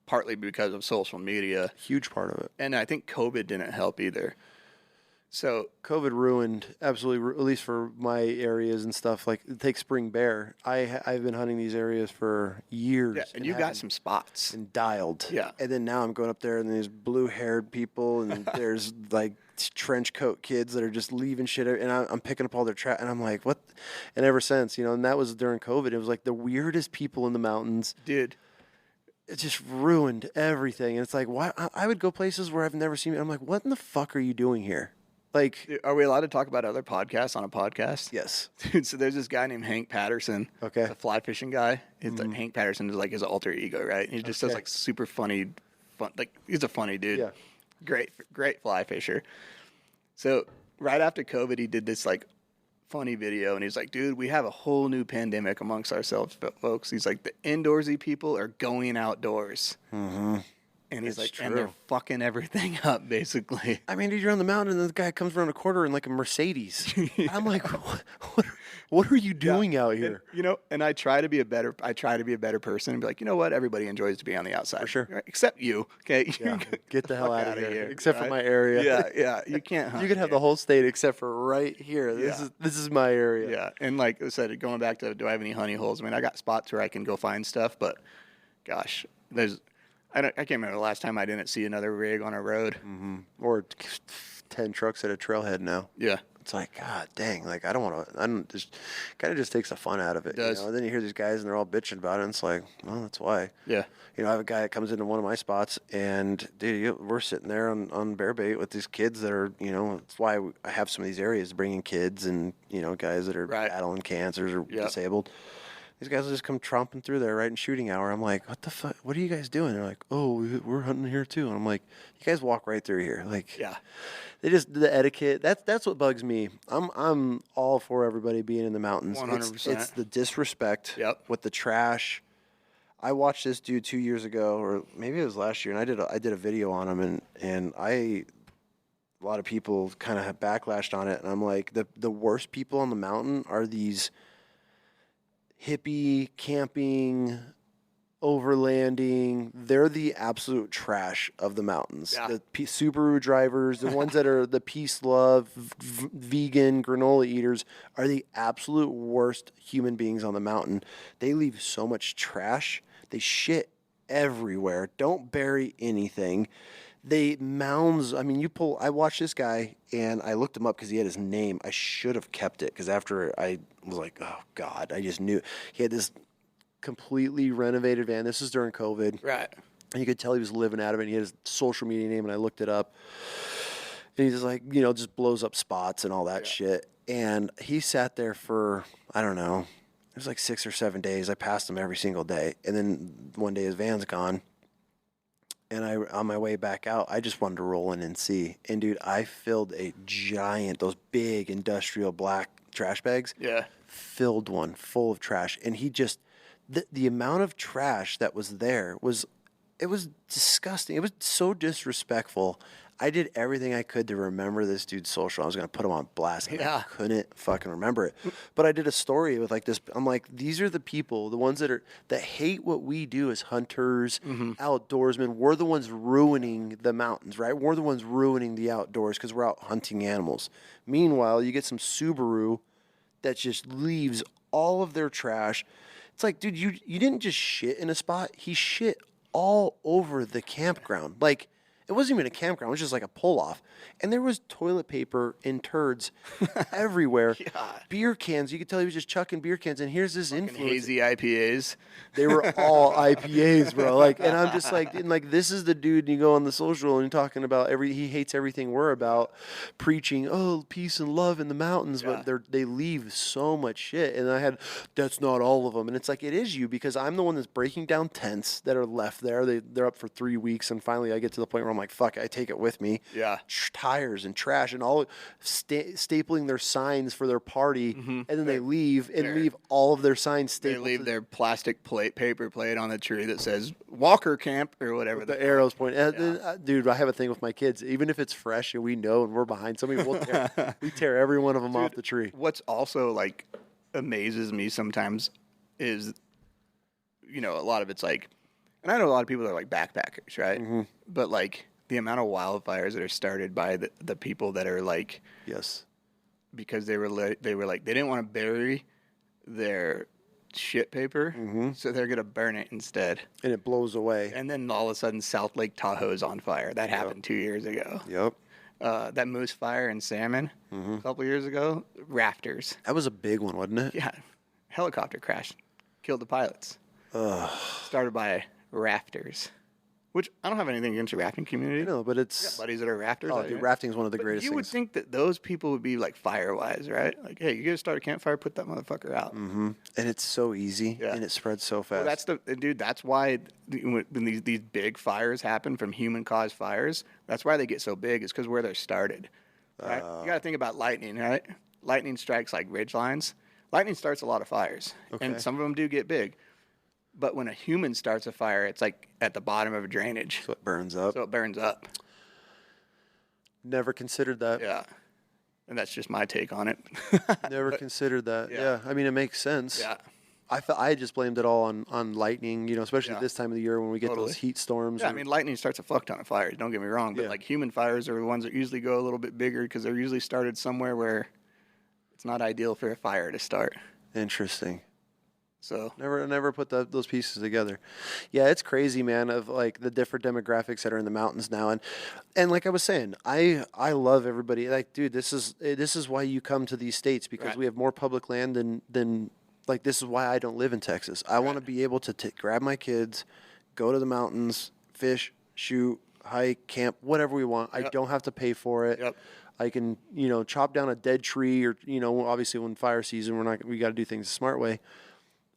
Speaker 2: Partly because of social media.
Speaker 1: Huge part of it.
Speaker 2: And I think COVID didn't help either. So
Speaker 1: COVID ruined, absolutely, at least for my areas and stuff. Like, take spring bear. I've been hunting these areas for years.
Speaker 2: yeah, and you got some spots.
Speaker 1: and dialed.
Speaker 2: Yeah.
Speaker 1: And then now I'm going up there and there's blue-haired people and there's like trench coat kids that are just leaving shit. And I'm picking up all their trash. And I'm like, what? And ever since, and that was during COVID. It was like the weirdest people in the mountains.
Speaker 2: Dude.
Speaker 1: It just ruined everything. And it's like, why? I would go places where I've never seen it. I'm like, what in the fuck are you doing here? Like,
Speaker 2: Are we allowed to talk about other podcasts on a podcast?
Speaker 1: yes.
Speaker 2: Dude, so there's this guy named Hank Patterson.
Speaker 1: Okay.
Speaker 2: The fly fishing guy. Like Hank Patterson is like his alter ego, right? He just does like super funny, like he's a funny dude.
Speaker 1: Yeah.
Speaker 2: Great fly fisher. So right after COVID, he did this like funny video, and he's like, dude, we have a whole new pandemic amongst ourselves, folks. He's like, the indoorsy people are going outdoors. And he's
Speaker 1: That's
Speaker 2: like, and they're
Speaker 1: true.
Speaker 2: fucking everything up, basically.
Speaker 1: I mean, dude, you're on the mountain and the guy comes around a corner in like a Mercedes. I'm like, what are you doing out here?
Speaker 2: And I try to be a better person and be like, you know what? Everybody enjoys to be on the outside.
Speaker 1: For sure.
Speaker 2: Right? Except you. Okay.
Speaker 1: Yeah, get the hell
Speaker 2: Fuck
Speaker 1: out of
Speaker 2: outta
Speaker 1: here.
Speaker 2: here,
Speaker 1: Except for
Speaker 2: right?
Speaker 1: my area.
Speaker 2: Yeah. You can't hunt.
Speaker 1: You can have the whole state except for right here. This is my area.
Speaker 2: Yeah. And like I said, going back to, do I have any honey holes? I mean, I got spots where I can go find stuff, but gosh, I can't remember the last time I didn't see another rig on a road.
Speaker 1: Or 10 trucks at a trailhead now.
Speaker 2: Yeah.
Speaker 1: It's like, God dang, like I don't just kind of just takes the fun out of it.
Speaker 2: It does.
Speaker 1: And then you hear these guys and they're all bitching about it, and it's like, well, that's why.
Speaker 2: Yeah.
Speaker 1: I have a guy that comes into one of my spots, and dude, we're sitting there on bear bait with these kids that are, it's why I have some of these areas, bringing kids and guys that are battling cancers or disabled. These guys will just come tromping through there right in shooting hour. I'm like, what the fuck? What are you guys doing? They're like, oh, we're hunting here too. And I'm like, you guys walk right through here. Like,
Speaker 2: Yeah.
Speaker 1: they just, the etiquette. That's what bugs me. I'm all for everybody being in the mountains.
Speaker 2: 100%.
Speaker 1: It's the disrespect
Speaker 2: Yep.
Speaker 1: with the trash. I watched this dude 2 years ago, or maybe it was last year, and I did a video on him, and a lot of people kind of have backlashed on it, and I'm like, the worst people on the mountain are these hippie camping, overlanding. They're the absolute trash of the mountains.
Speaker 2: Yeah.
Speaker 1: The Subaru drivers, the ones that are the peace love, vegan granola eaters, are the absolute worst human beings on the mountain. They leave so much trash. They shit everywhere. Don't bury anything. They mounds. I mean, I watched this guy and I looked him up because he had his name. I should have kept it because after I was like, oh God, I just knew he had this completely renovated van. This is during COVID.
Speaker 2: Right.
Speaker 1: And you could tell he was living out of it. And he had his social media name, and I looked it up. And he's just like, just blows up spots and all that shit. And he sat there for, I don't know, it was like 6 or 7 days. I passed him every single day. And then one day his van's gone. And on my way back out, I just wanted to roll in and see. And dude, I filled a giant, those big industrial black trash bags.
Speaker 2: Yeah.
Speaker 1: Filled one full of trash. And he just, the amount of trash that was there was disgusting. It was so disrespectful. I did everything I could to remember this dude's social. I was going to put him on blast. And I couldn't fucking remember it. But I did a story with like this. I'm like, these are the people, the ones that hate what we do as hunters, outdoorsmen. We're the ones ruining the mountains, right? We're the ones ruining the outdoors because we're out hunting animals. Meanwhile, you get some Subaru that just leaves all of their trash. It's like, dude, you didn't just shit in a spot. He shit all over the campground. Like, It wasn't even a campground. It was just like a pull-off. And there was toilet paper and turds everywhere. Beer cans. You could tell he was just chucking beer cans. And here's this influencer.
Speaker 2: Hazy IPAs.
Speaker 1: They were all IPAs, bro. Like, and I'm just like, this is the dude. And you go on the social and you're talking about he hates everything we're about, preaching, oh, peace and love in the mountains. But they leave so much shit. And that's not all of them. And it's like, it is you, because I'm the one that's breaking down tents that are left there. They're up for 3 weeks. And finally I get to the point where I'm like, fuck, I take it with me.
Speaker 2: Yeah.
Speaker 1: Tires and trash and all stapling their signs for their party. And then they leave all of their signs stapled.
Speaker 2: They leave their plastic paper plate on the tree that says Walker Camp or whatever.
Speaker 1: The arrows point. Dude, I have a thing with my kids. Even if it's fresh and we know and we're behind somebody, we tear every one of them off the tree.
Speaker 2: What's also like amazes me sometimes is, a lot of it's like, and I know a lot of people are like backpackers, right? But like the amount of wildfires that are started by the people that are like,
Speaker 1: yes,
Speaker 2: because they were like they didn't want to bury their shit paper, so they're gonna burn it instead,
Speaker 1: and it blows away.
Speaker 2: And then all of a sudden, South Lake Tahoe is on fire. That happened 2 years ago.
Speaker 1: Yep.
Speaker 2: That moose fire in Salmon a couple years ago, rafters.
Speaker 1: That was a big one, wasn't it?
Speaker 2: Yeah, helicopter crash, killed the pilots. Started by rafters. Which I don't have anything against the rafting community.
Speaker 1: No, but it's...
Speaker 2: I got buddies that are rafters.
Speaker 1: Oh, dude, rafting is one of the greatest
Speaker 2: things. You would think that those people would be like fire-wise, right? Like, hey, you got to start a campfire, put that motherfucker out.
Speaker 1: And it's so easy, and it spreads so fast.
Speaker 2: Well, that's why when these big fires happen from human-caused fires, that's why they get so big, is because where they're started. Right? You got to think about lightning, right? Lightning strikes like ridge lines. Lightning starts a lot of fires, and some of them do get big. But when a human starts a fire, it's like at the bottom of a drainage.
Speaker 1: So it burns up. Never considered that.
Speaker 2: Yeah. And that's just my take on it.
Speaker 1: Never considered that. Yeah. I mean, it makes sense.
Speaker 2: Yeah.
Speaker 1: I just blamed it all on lightning, especially this time of the year when we get those heat storms.
Speaker 2: Yeah, I mean, lightning starts a fuck ton of fires, don't get me wrong. But like human fires are the ones that usually go a little bit bigger because they're usually started somewhere where it's not ideal for a fire to start.
Speaker 1: Interesting.
Speaker 2: So
Speaker 1: never put those pieces together. Yeah, it's crazy, man, of like the different demographics that are in the mountains now. And like I was saying, I love everybody. Like, dude, this is why you come to these states, because we have more public land than like, this is why I don't live in Texas. I want to be able to grab my kids, go to the mountains, fish, shoot, hike, camp, whatever we want. I don't have to pay for it. I can, chop down a dead tree, or, obviously when fire season, we got to do things the smart way.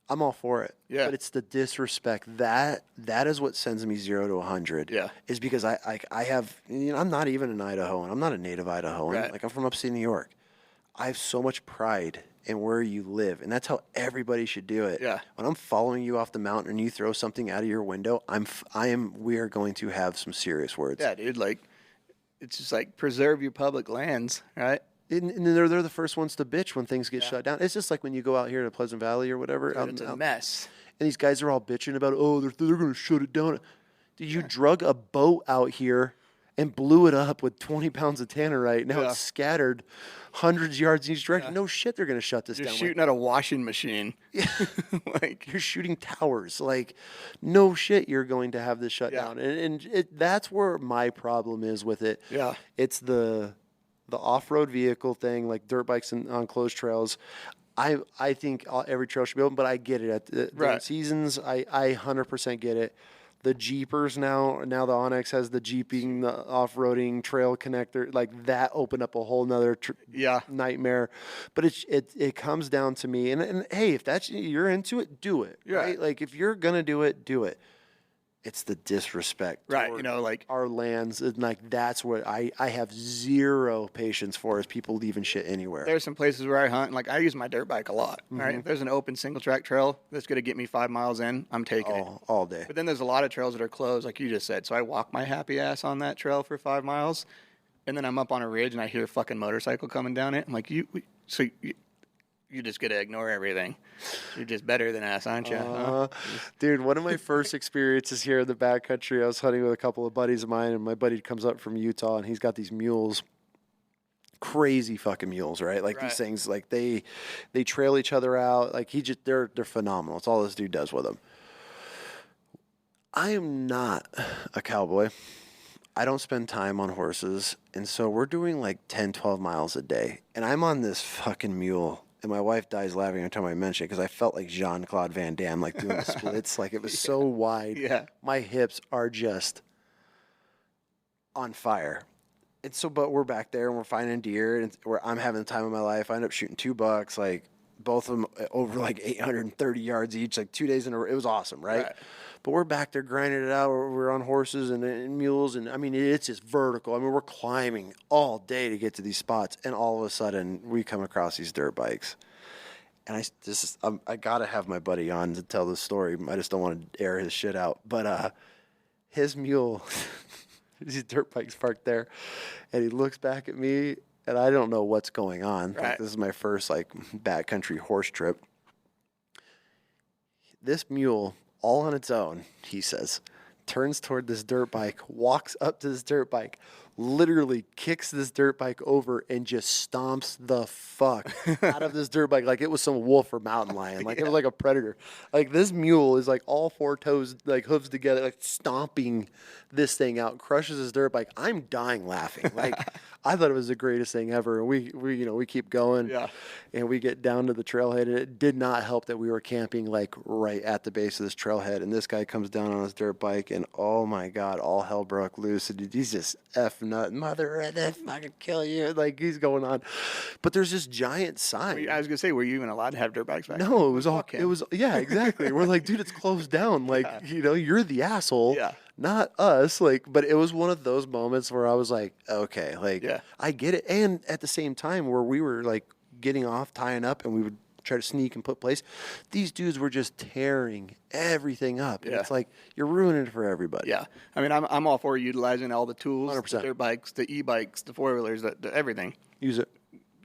Speaker 1: I'm all for it. Yeah. But it's the disrespect that is what sends me 0 to 100. Yeah. Is because I have, I'm not even an Idahoan. I'm not a native Idahoan. Right. Like, I'm from upstate New York. I have so much pride in where you live, and that's how everybody should do it. Yeah. When I'm following you off the mountain and you throw something out of your window, we are going to have some serious words. Yeah, dude. Like, it's just like, preserve your public lands, right? And they're the first ones to bitch when things get shut down. It's just like when you go out here to Pleasant Valley or whatever. It's a mess. And these guys are all bitching about, they're going to shut it down. Dude, you drug a boat out here and blew it up with 20 pounds of tannerite. Now it's scattered hundreds of yards in each direction. No shit, they're going to shut this down. You're shooting at a washing machine. Like, you're shooting towers. Like, no shit, you're going to have this shut down. And that's where my problem is with it. Yeah. It's the off-road vehicle thing, like dirt bikes on closed trails. I think every trail should be open, but I get it. At the seasons, I 100% get it. The Jeepers now the Onyx has the Jeeping, the off-roading trail connector, like that opened up a whole nother nightmare. But it comes down to me, and hey, if you're into it, do it. Right? Like, if you're gonna do it, do it. It's the disrespect, right? Like our lands, and like that's what I have zero patience for, is people leaving shit anywhere. There's some places where I hunt, and like I use my dirt bike a lot. Right, if there's an open single track trail that's gonna get me 5 miles in, I'm taking it all day. But then there's a lot of trails that are closed, like you just said. So I walk my happy ass on that trail for 5 miles, and then I'm up on a ridge and I hear a fucking motorcycle coming down it. I'm like, you just get to ignore everything. You're just better than us, aren't you? Dude, one of my first experiences here in the backcountry, I was hunting with a couple of buddies of mine, and my buddy comes up from Utah, and he's got these mules. Crazy fucking mules, right? Like these things, like they trail each other out. Like they're phenomenal. It's all this dude does with them. I am not a cowboy. I don't spend time on horses, and so we're doing like 10, 12 miles a day, and I'm on this fucking mule, and my wife dies laughing every time I mention it because I felt like Jean-Claude Van Damme, like doing the splits, like it was so wide.
Speaker 2: Yeah.
Speaker 1: My hips are just on fire. And so, but we're back there and we're finding deer, and I'm having the time of my life. I end up shooting 2 bucks, like both of them over like 830 yards each, like 2 days in a row. It was awesome, right? But we're back there grinding it out. We're on horses and mules, and I mean, it's just vertical. I mean, we're climbing all day to get to these spots, and all of a sudden, we come across these dirt bikes. And I gotta have my buddy on to tell this story. I just don't want to air his shit out. But his mule, these dirt bikes parked there, and he looks back at me, and I don't know what's going on.
Speaker 2: Right.
Speaker 1: Like, this is my first like backcountry horse trip. This mule, all on its own, he says, turns toward this dirt bike, walks up to this dirt bike, literally kicks this dirt bike over and just stomps the fuck out of this dirt bike like it was some wolf or mountain lion. Like it was like a predator. Like this mule is like all 4 toes, like hooves together, like stomping this thing out, crushes his dirt bike. I'm dying laughing. Like I thought it was the greatest thing ever. And we keep going.
Speaker 2: Yeah.
Speaker 1: And we get down to the trailhead, and it did not help that we were camping like right at the base of this trailhead. And this guy comes down on his dirt bike, and oh my God, all hell broke loose. And he's just nut, mother, and if I could kill you, like he's going on. But there's this giant sign.
Speaker 2: I was gonna say, were you even allowed to have dirt bikes back then?
Speaker 1: No, it was all.
Speaker 2: Fuck him.
Speaker 1: It was yeah, exactly. We're like, dude, it's closed down. Like you're the asshole.
Speaker 2: Yeah.
Speaker 1: Not us, like, but it was one of those moments where I was like, okay, like, I get it. And at the same time, where we were like getting off, tying up, and we would try to sneak and put place, these dudes were just tearing everything up. And it's like, you're ruining it for everybody.
Speaker 2: Yeah. I mean, I'm all for utilizing all the tools,
Speaker 1: 100%.
Speaker 2: the dirt bikes, the e-bikes, the 4-wheelers, the everything,
Speaker 1: Use it.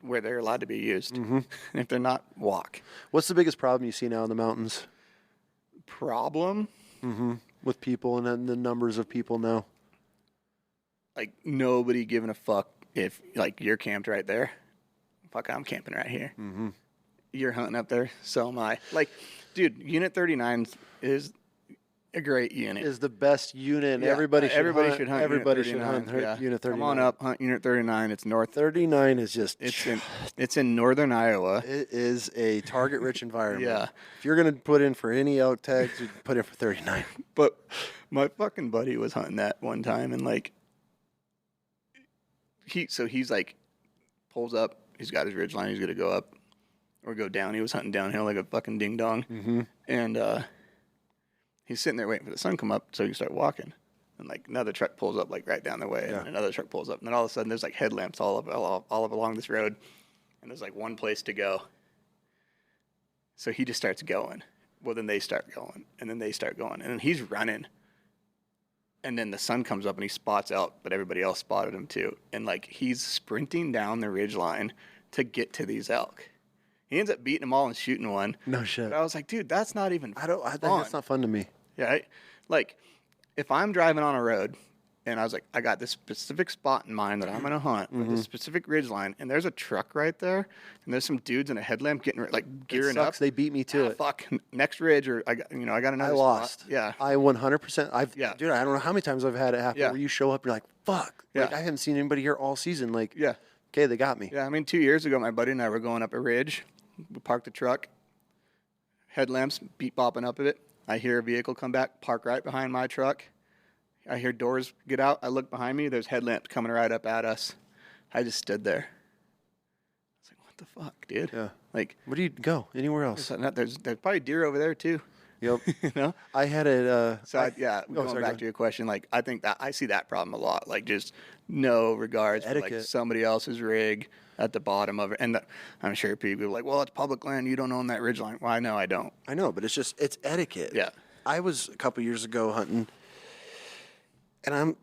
Speaker 2: where they're allowed to be used. And if they're not, walk.
Speaker 1: What's the biggest problem you see now in the mountains?
Speaker 2: Problem?
Speaker 1: With people and then the numbers of people now?
Speaker 2: Like, nobody giving a fuck if, like, you're camped right there. Fuck, I'm camping right here. You're hunting up there, so am I. Like, dude, Unit 39 is a great unit.
Speaker 1: Is the best unit, and
Speaker 2: Yeah,
Speaker 1: everybody should hunt. Everybody
Speaker 2: Unit
Speaker 1: should hunt
Speaker 2: 39. Yeah.
Speaker 1: Unit 39.
Speaker 2: Come on up, hunt Unit 39. It's north.
Speaker 1: 39 is just...
Speaker 2: It's in northern Iowa.
Speaker 1: It is a target-rich environment.
Speaker 2: Yeah.
Speaker 1: If you're going to put in for any elk tags, you put in for 39.
Speaker 2: But my fucking buddy was hunting that one time, and like, he's like, pulls up. He's got his ridge line. He's gonna go up or go down. He was hunting downhill like a fucking ding dong, and he's sitting there waiting for the sun to come up so he can start walking. And like another truck pulls up like right down the way, and another truck pulls up, and then all of a sudden there's like headlamps all up along this road, and there's like one place to go. So he just starts going. Well, then they start going, and then they start going, and then he's running. And then the sun comes up and he spots out, but everybody else spotted him too. And like he's sprinting down the ridge line to get to these elk. He ends up beating them all and shooting one.
Speaker 1: No shit.
Speaker 2: But I was like, dude, that's not even
Speaker 1: I think that's not fun to me.
Speaker 2: Yeah. Like if I'm driving on a road and I was like, I got this specific spot in mind that I'm going to hunt with this specific ridge line, and there's a truck right there, and there's some dudes in a headlamp getting like gearing up.
Speaker 1: They beat me to it.
Speaker 2: Fuck, next ridge, or I got another
Speaker 1: I lost.
Speaker 2: spot. Yeah.
Speaker 1: I 100%. Dude, I don't know how many times I've had it happen
Speaker 2: Yeah.
Speaker 1: where you show up and you're like, fuck. Like, I haven't seen anybody here all season. Like, okay, they got me.
Speaker 2: Yeah, I mean, 2 years ago, my buddy and I were going up a ridge. We parked the truck, headlamps beep bopping up of it. I hear a vehicle come back, park right behind my truck. I hear doors get out. I look behind me. There's headlamps coming right up at us. I just stood there. I was like, what the fuck, dude?
Speaker 1: Yeah.
Speaker 2: Like,
Speaker 1: Where do you go? Anywhere else?
Speaker 2: there's probably deer over there, too.
Speaker 1: Yep.
Speaker 2: You know?
Speaker 1: I had it.
Speaker 2: Going back to your question, like, I think that I see that problem a lot. Like, just no regards for, like,
Speaker 1: Etiquette.
Speaker 2: somebody else's rig at the bottom of it. And I'm sure people are like, well, it's public land. You don't own that ridge line. Well, I know I don't.
Speaker 1: I know, but it's etiquette.
Speaker 2: Yeah.
Speaker 1: I was a couple years ago hunting, and I'm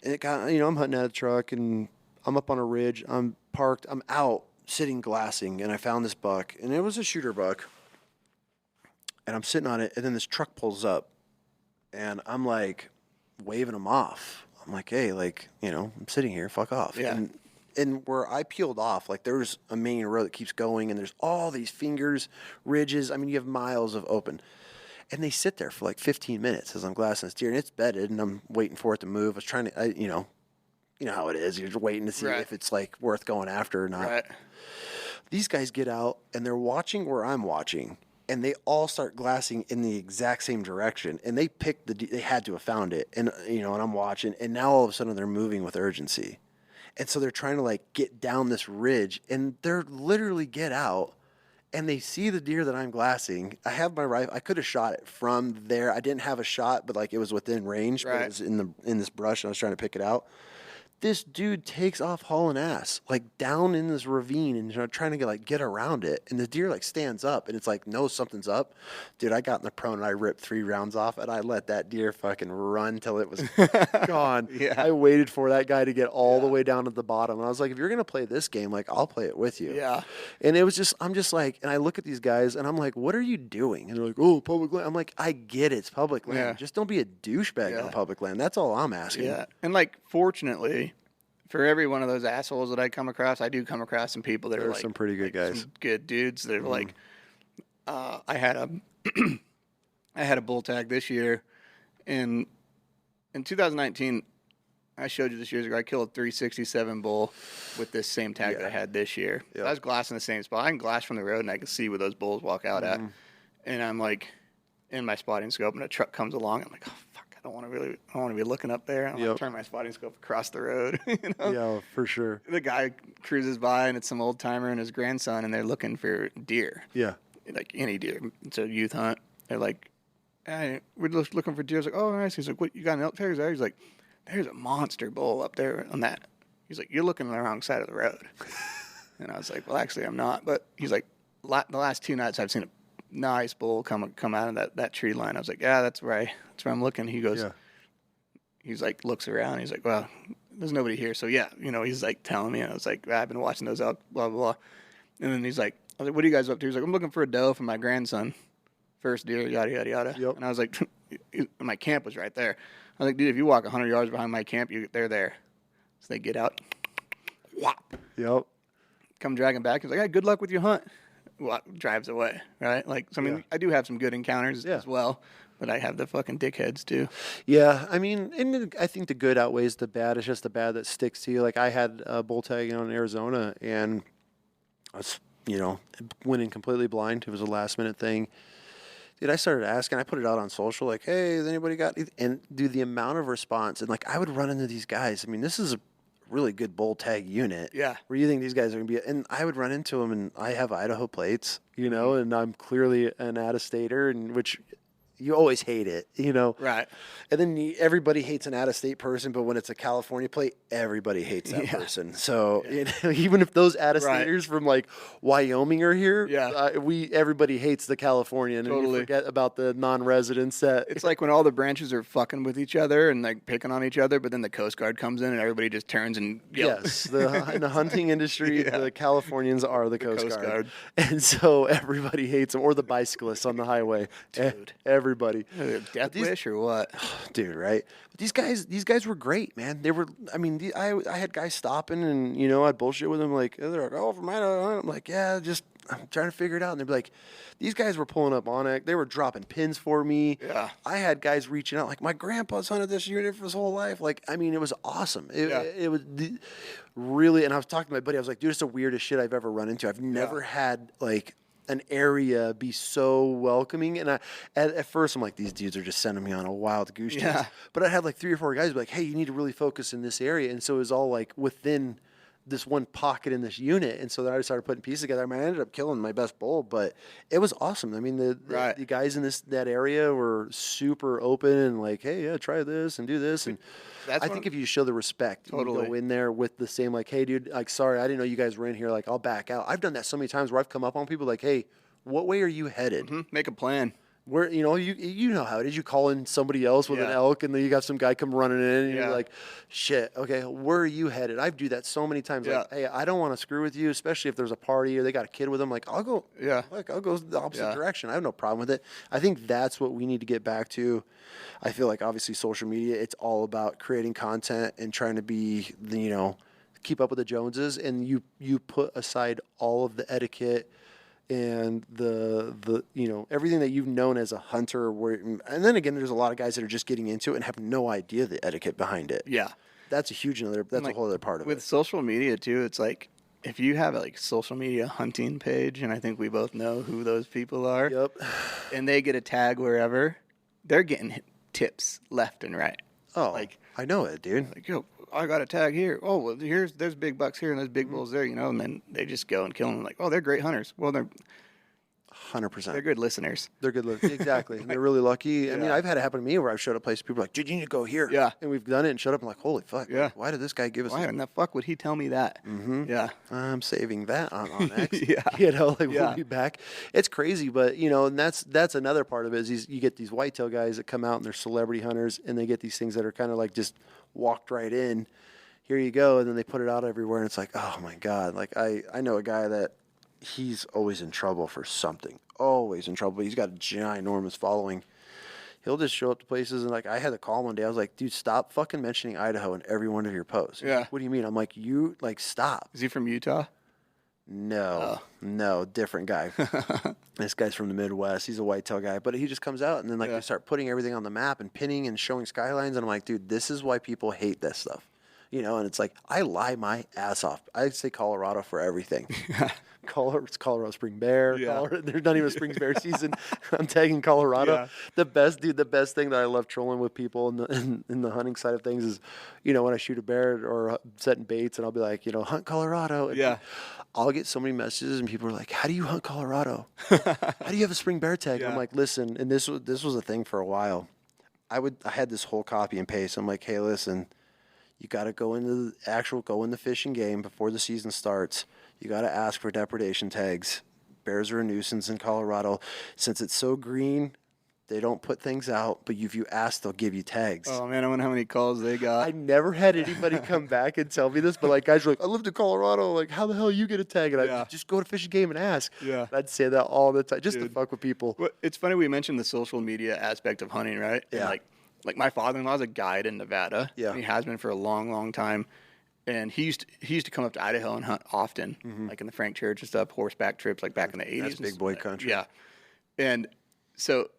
Speaker 1: hunting at a truck, and I'm up on a ridge. I'm parked. I'm out sitting glassing, and I found this buck, and it was a shooter buck. And I'm sitting on it, and then this truck pulls up, and I'm like waving him off. I'm like, hey, like, I'm sitting here, fuck off.
Speaker 2: Yeah.
Speaker 1: And where I peeled off, like there's a main road that keeps going, and there's all these fingers, ridges. I mean, you have miles of open. And they sit there for like 15 minutes as I'm glassing this deer, and it's bedded, and I'm waiting for it to move. I was trying to, you know how it is. You're just waiting to see if it's like worth going after or not.
Speaker 2: Right.
Speaker 1: These guys get out, and they're watching where I'm watching, and they all start glassing in the exact same direction. And they picked they had to have found it, and and I'm watching, and now all of a sudden they're moving with urgency, and so they're trying to like get down this ridge, and they're literally get out. And they see the deer that I'm glassing. I have my rifle. I could have shot it from there. I didn't have a shot, but like it was within range. But it was in this brush, and I was trying to pick it out. This dude takes off hauling ass, like down in this ravine, and trying to get around it. And the deer like stands up, and it's like, no, something's up. Dude, I got in the prone, and I ripped 3 rounds off, and I let that deer fucking run till it was gone. I waited for that guy to get all the way down to the bottom. And I was like, if you're going to play this game, like, I'll play it with you.
Speaker 2: Yeah.
Speaker 1: And it was just, I'm just like, and I look at these guys, and I'm like, what are you doing? And they're like, oh, public land. I'm like, I get it. It's public land.
Speaker 2: Yeah.
Speaker 1: Just don't be a douchebag on public land. That's all I'm asking.
Speaker 2: Yeah. And like, fortunately, for every one of those assholes that I come across, I do come across some people that are like
Speaker 1: some pretty good guys,
Speaker 2: some good dudes. That are like, I had a bull tag this year, in 2019. I showed you this years ago. I killed a 367 bull with this same tag that I had this year. Yep. I was glassing the same spot. I can glass from the road, and I can see where those bulls walk out at. And I'm like in my spotting scope, and a truck comes along. I'm like, oh fuck. I don't want to be looking up there. I want to turn my spotting scope across the road. You know?
Speaker 1: Yeah, for sure.
Speaker 2: The guy cruises by, and it's some old timer and his grandson, and they're looking for deer.
Speaker 1: Yeah.
Speaker 2: Like any deer. It's a youth hunt. They're like, hey, we're just looking for deer. I was like, oh, nice. He's like, what, you got an elk tag there? He's like, there's a monster bull up there on that. He's like, you're looking on the wrong side of the road. And I was like, well, actually, I'm not. But he's like, the last 2 nights I've seen a nice bull come out of that tree line. I was like, yeah, that's where I'm looking. He goes, he's like, looks around. He's like, well, there's nobody here. So yeah, he's like telling me, and I was like, I've been watching those elk, blah, blah, blah. And then he's like, I was like, what are you guys up to? He's like, I'm looking for a doe for my grandson. First deer, yada, yada, yada.
Speaker 1: Yep.
Speaker 2: And I was like, my camp was right there. I was like, dude, if you walk 100 yards behind my camp, they're there. So they get out. Whop.
Speaker 1: Yep.
Speaker 2: Come dragging back. He's like, hey, good luck with your hunt. Drives away, right? Like, so, I mean, I do have some good encounters as well, but I have the fucking dickheads too.
Speaker 1: Yeah, I mean, and I think the good outweighs the bad. It's just the bad that sticks to you. Like, I had a bull tag in Arizona, and I was, went in completely blind. It was a last-minute thing. Dude, I started asking. I put it out on social, like, hey, has anybody got – and, dude, the amount of response. And, like, I would run into these guys. I mean, this is a really good bull tag unit.
Speaker 2: Yeah.
Speaker 1: Where you think these guys are going to be, and I would run into them, and I have Idaho plates, and I'm clearly an out-of-stater, and which you always hate it,
Speaker 2: Right.
Speaker 1: And then everybody hates an out-of-state person, but when it's a California plate, everybody hates that person. So even if those out-of-staters from like Wyoming are here, everybody hates the Californian, and you forget about the non-residents. That
Speaker 2: it's like when all the branches are fucking with each other and like picking on each other, but then the Coast Guard comes in and everybody just turns and yells.
Speaker 1: Yes, in the hunting industry, the Californians are the Coast Guard, and so everybody hates them, or the bicyclists on the highway.
Speaker 2: Dude,
Speaker 1: everybody.
Speaker 2: Death wish or what?
Speaker 1: Dude, right? But these guys were great, man. They were. I mean, I had guys stopping, and I'd bullshit with them, like they're like, oh, from Idaho. I'm like, yeah, I'm trying to figure it out. And they'd be like, these guys were pulling up on it. They were dropping pins for me.
Speaker 2: Yeah.
Speaker 1: I had guys reaching out, like, my grandpa's hunted this unit for his whole life. Like, I mean, it was awesome. It was really. And I was talking to my buddy. I was like, dude, it's the weirdest shit I've ever run into. I've never had like an area be so welcoming. And at first I'm like, these dudes are just sending me on a wild goose chase. But I had like 3 or 4 guys be like, hey, you need to really focus in this area. And so it was all like within this one pocket in this unit. And so then I started putting pieces together. I mean, I ended up killing my best bull, but it was awesome. I mean, the guys in that area were super open and like, hey, yeah, try this and do this. And I think if you show the respect, you go in there with the same, like, hey, dude, like, sorry, I didn't know you guys were in here. Like, I'll back out. I've done that so many times where I've come up on people like, hey, what way are you headed?
Speaker 2: Mm-hmm. Make a plan.
Speaker 1: Where you know how it is. You call in somebody else with an elk, and then you got some guy come running in, and you're like, shit, okay, where are you headed? I do that so many times. Like, hey, I don't want to screw with you, especially if there's a party or they got a kid with them. Like, I'll go. I'll go the opposite direction. I have no problem with it. I think that's what we need to get back to. I feel like obviously social media, it's all about creating content and trying to be, keep up with the Joneses, and you put aside all of the etiquette and the everything that you've known as a hunter, and then again, there's a lot of guys that are just getting into it and have no idea the etiquette behind it.
Speaker 2: Yeah.
Speaker 1: That's a whole other part of it.
Speaker 2: With social media too, it's like if you have a social media hunting page, and I think we both know who those people are.
Speaker 1: Yep.
Speaker 2: And they get a tag wherever, they're getting tips left and right.
Speaker 1: Oh, I know it, dude.
Speaker 2: Like, yo, I got a tag here. Oh, well, there's big bucks here and there's big bulls there, and then they just go and kill them. Like, oh, they're great hunters. Well, they're
Speaker 1: 100%.
Speaker 2: They're good listeners.
Speaker 1: They're good listeners. Exactly. And they're really lucky.
Speaker 2: Yeah.
Speaker 1: I mean, I've had it happen to me where I've showed up places, people are like, dude, you need to go here.
Speaker 2: Yeah.
Speaker 1: And we've done it and showed up and like, holy fuck.
Speaker 2: Yeah.
Speaker 1: Why did this guy give us
Speaker 2: Why in the fuck would he tell me that?
Speaker 1: Mm-hmm.
Speaker 2: Yeah.
Speaker 1: I'm saving that on X.
Speaker 2: Yeah.
Speaker 1: We'll be back. It's crazy, but, and that's another part of it is you get these whitetail guys that come out and they're celebrity hunters and they get these things that are kind of like just walked right in. Here you go. And then they put it out everywhere and it's like, oh my God. Like I know a guy that he's always in trouble for something. Always in trouble. He's got a ginormous following. He'll just show up to places and like I had to call him one day. I was like, dude, stop fucking mentioning Idaho in every one of your posts.
Speaker 2: Yeah.
Speaker 1: What do you mean? I'm like, stop.
Speaker 2: Is he from Utah?
Speaker 1: No, different guy. This guy's from the Midwest. He's a whitetail guy, but he just comes out and then they start putting everything on the map and pinning and showing skylines. And I'm like, dude, this is why people hate this stuff. And it's like, I lie my ass off. I say Colorado for everything. It's Colorado spring bear.
Speaker 2: Yeah.
Speaker 1: There's not even a spring bear season. I'm tagging Colorado.
Speaker 2: Yeah.
Speaker 1: The best thing that I love trolling with people in the hunting side of things is, when I shoot a bear or setting baits and I'll be like, hunt Colorado. And
Speaker 2: yeah.
Speaker 1: I'll get so many messages and people are like, how do you hunt Colorado? How do you have a spring bear tag?
Speaker 2: Yeah.
Speaker 1: I'm like, listen, and this was a thing for a while. I had this whole copy and paste. I'm like, hey, listen, you got to go in the fishing game before the season starts. You got to ask for depredation tags. Bears are a nuisance in Colorado. Since it's so green, they don't put things out, but if you ask, they'll give you tags.
Speaker 2: Oh, man, I wonder how many calls they got.
Speaker 1: I never had anybody come back and tell me this, but like guys are like, I lived in Colorado. Like, how the hell you get a tag? And I just go to fishing game and ask.
Speaker 2: Yeah.
Speaker 1: And I'd say that all the time just to fuck with people.
Speaker 2: Well, it's funny we mentioned the social media aspect of hunting, right?
Speaker 1: Yeah.
Speaker 2: And like my father-in-law's a guide in Nevada.
Speaker 1: Yeah.
Speaker 2: And he has been for a long, long time. And he used to come up to Idaho and hunt often, like in the Frank Church and stuff, horseback trips, like back in the 80s.
Speaker 1: That's big boy country.
Speaker 2: Yeah. And so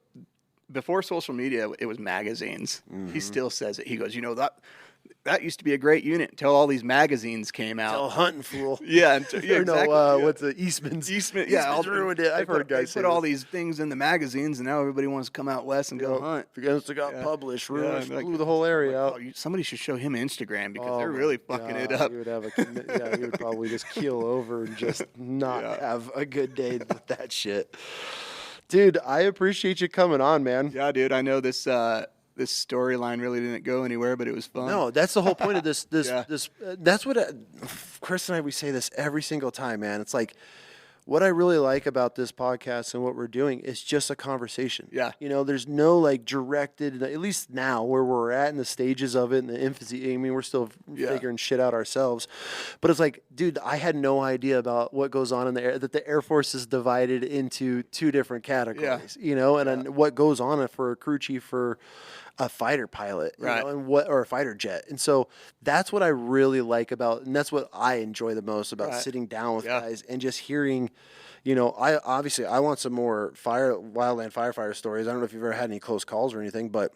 Speaker 2: before social media, it was magazines. He still says it. He goes, that used to be a great unit until all these magazines came out.
Speaker 1: Tell hunting fool.
Speaker 2: Yeah. Exactly.
Speaker 1: What's the Eastman's?
Speaker 2: Eastman's
Speaker 1: ruined it. I've heard guys say
Speaker 2: put all these things in the magazines, and now everybody wants to come out west and go hunt.
Speaker 1: Because it got published, ruined,
Speaker 2: like,
Speaker 1: blew the whole area out.
Speaker 2: Somebody should show him Instagram because they're really fucking it up.
Speaker 1: He would probably just keel over and just not have a good day with that shit. Dude, I appreciate you coming on, man.
Speaker 2: Yeah, dude. I know this storyline really didn't go anywhere, but it was fun.
Speaker 1: No, that's the whole point of this. That's what Chris and we say this every single time, man. It's like what I really like about this podcast and what we're doing is just a conversation.
Speaker 2: Yeah.
Speaker 1: There's no like directed, at least now where we're at in the stages of it and the infancy. I mean, we're still figuring shit out ourselves. But it's like, dude, I had no idea about what goes on in the air, that the Air Force is divided into two different categories, and what goes on for a crew chief for a fighter pilot,
Speaker 2: right?
Speaker 1: Or a fighter jet. And so that's what I really like about, and that's what I enjoy the most about sitting down with guys and just hearing, I want some more wildland firefighter stories. I don't know if you've ever had any close calls or anything, but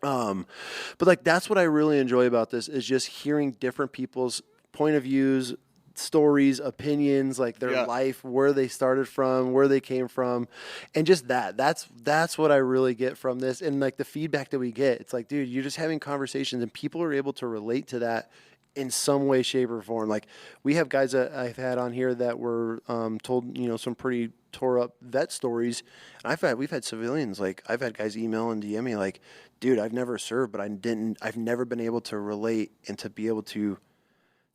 Speaker 1: like that's what I really enjoy about this is just hearing different people's point of views, stories, opinions, like their life, where they started from, where they came from, and just that's what I really get from this. And like the feedback that we get, it's like, dude, you're just having conversations and people are able to relate to that in some way, shape, or form. Like we have guys that I've had on here that were told, some pretty tore up vet stories. And we've had civilians, like I've had guys email and DM me like, dude, I've never served, but I've never been able to relate and to be able to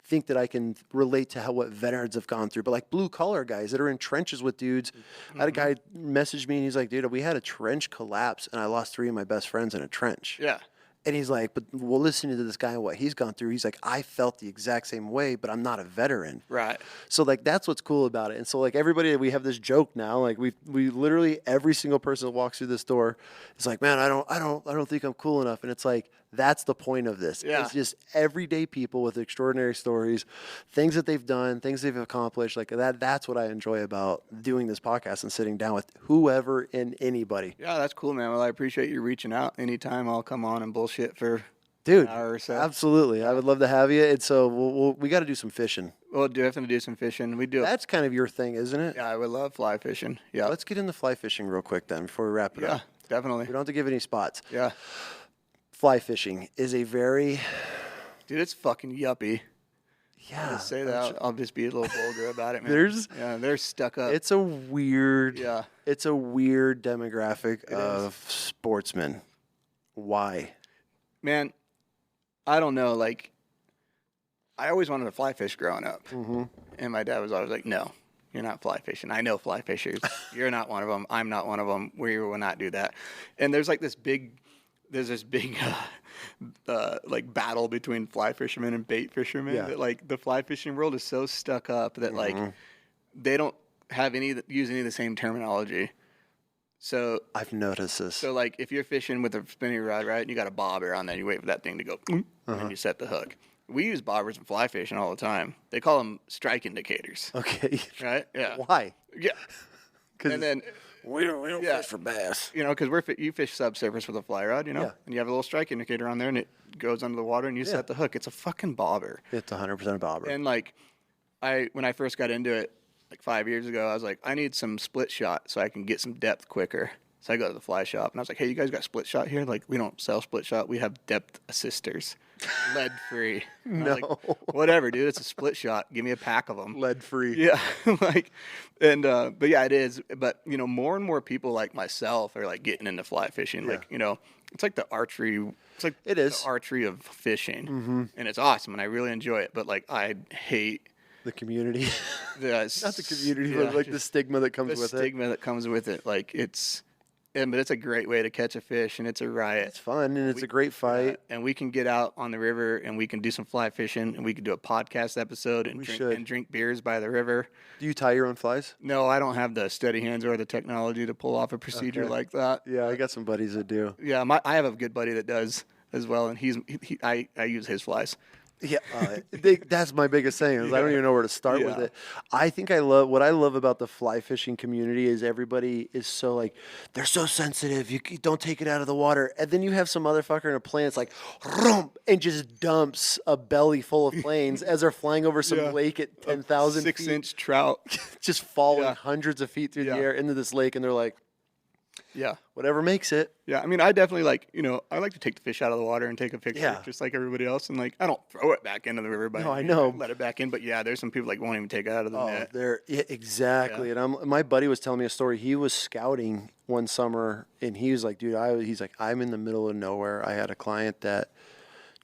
Speaker 1: think that I can relate to what veterans have gone through, but like blue collar guys that are in trenches with dudes. I had a guy message me and he's like, dude, we had a trench collapse and I lost 3 of my best friends in a trench.
Speaker 2: Yeah.
Speaker 1: And he's like, but well, listening to this guy and what he's gone through, he's like, I felt the exact same way, but I'm not a veteran.
Speaker 2: Right.
Speaker 1: So like, that's what's cool about it. And so like everybody, we have this joke now, like we literally every single person that walks through this door is like, man, I don't think I'm cool enough. And it's like, That's the point of this.
Speaker 2: Yeah.
Speaker 1: It's just everyday people with extraordinary stories, things that they've done, things they've accomplished. Like that. That's what I enjoy about doing this podcast and sitting down with whoever and anybody.
Speaker 2: Yeah, that's cool, man. Well, I appreciate you reaching out. Anytime I'll come on and bullshit for
Speaker 1: Dude,
Speaker 2: an hour or so.
Speaker 1: absolutely. I would love to have you. And so we got to do some fishing.
Speaker 2: We'll definitely do some fishing. We do.
Speaker 1: That's kind of your thing, isn't it?
Speaker 2: Yeah, I would love fly fishing. Yeah.
Speaker 1: Let's get into fly fishing real quick then before we wrap it up.
Speaker 2: Definitely.
Speaker 1: We don't have to give any spots.
Speaker 2: Yeah.
Speaker 1: Fly fishing is a very...
Speaker 2: Dude, it's fucking yuppie.
Speaker 1: Yeah.
Speaker 2: I'll say that. I'll just be a little vulgar about it, man. They're stuck up.
Speaker 1: It's a weird...
Speaker 2: Yeah.
Speaker 1: It's a weird demographic of sportsmen. Why?
Speaker 2: Man, I don't know. Like, I always wanted to fly fish growing up.
Speaker 1: Mm-hmm.
Speaker 2: And my dad was always like, no, you're not fly fishing. I know fly fishers. You're not one of them. I'm not one of them. We will not do that. And there's like this big like battle between fly fishermen and bait fishermen.
Speaker 1: Yeah.
Speaker 2: That like the fly fishing world is so stuck up that like they don't have use any of the same terminology. So
Speaker 1: I've noticed this.
Speaker 2: So like if you're fishing with a spinning rod, right, and you got a bobber on there, you wait for that thing to go, and you set the hook. We use bobbers in fly fishing all the time. They call them strike indicators.
Speaker 1: Okay.
Speaker 2: Right? Yeah.
Speaker 1: Why?
Speaker 2: Yeah. And then
Speaker 1: we don't fish for bass.
Speaker 2: you know, because you fish subsurface with a fly rod, you know, and you have a little strike indicator on there, and it goes under the water, and you set the hook. It's a fucking bobber.
Speaker 1: It's 100% a bobber.
Speaker 2: And like, when I first got into it, like 5 years ago, I was like, I need some split shot so I can get some depth quicker. So I go to the fly shop, and I was like, hey, you guys got split shot here? Like, we don't sell split shot. We have depth assisters, lead free.
Speaker 1: No.
Speaker 2: Like, whatever, dude. It's a split shot. Give me a pack of them.
Speaker 1: Lead free.
Speaker 2: Yeah. but yeah, it is. But, you know, more and more people like myself are like getting into fly fishing. Like, you know, it's like the archery. It's like the archery of fishing. And it's awesome, and I really enjoy it. But like, I hate
Speaker 1: the community.
Speaker 2: Not
Speaker 1: the community, but like the stigma that comes with it.
Speaker 2: The stigma that comes with it. Like, but it's a great way to catch a fish, and it's a riot.
Speaker 1: It's fun, and it's a great fight.
Speaker 2: And we can get out on the river, and we can do some fly fishing, and we can do a podcast episode and drink beers by the river.
Speaker 1: Do you tie your own flies?
Speaker 2: No, I don't have the steady hands or the technology to pull off a procedure like that.
Speaker 1: Yeah, I got some buddies that do.
Speaker 2: Yeah, I have a good buddy that does as well, and I use his flies.
Speaker 1: Yeah, that's my biggest thing. Is I don't even know where to start with it. I think what I love about the fly fishing community is everybody is so like, they're so sensitive. You don't take it out of the water, and then you have some motherfucker in a plane that's like, and just dumps a belly full of planes as they're flying over some lake at 10,000 feet.
Speaker 2: 6-inch trout,
Speaker 1: just falling hundreds of feet through the air into this lake, and they're like,
Speaker 2: yeah,
Speaker 1: whatever makes it.
Speaker 2: Yeah, I mean, I definitely like, you know, I like to take the fish out of the water and take a picture just like everybody else. And like, I don't throw it back into the river, but
Speaker 1: I know.
Speaker 2: Let it back in. But yeah, there's some people like won't even take it out of the net.
Speaker 1: Exactly. Yeah. And my buddy was telling me a story. He was scouting one summer, and he was like, dude, I'm in the middle of nowhere. I had a client that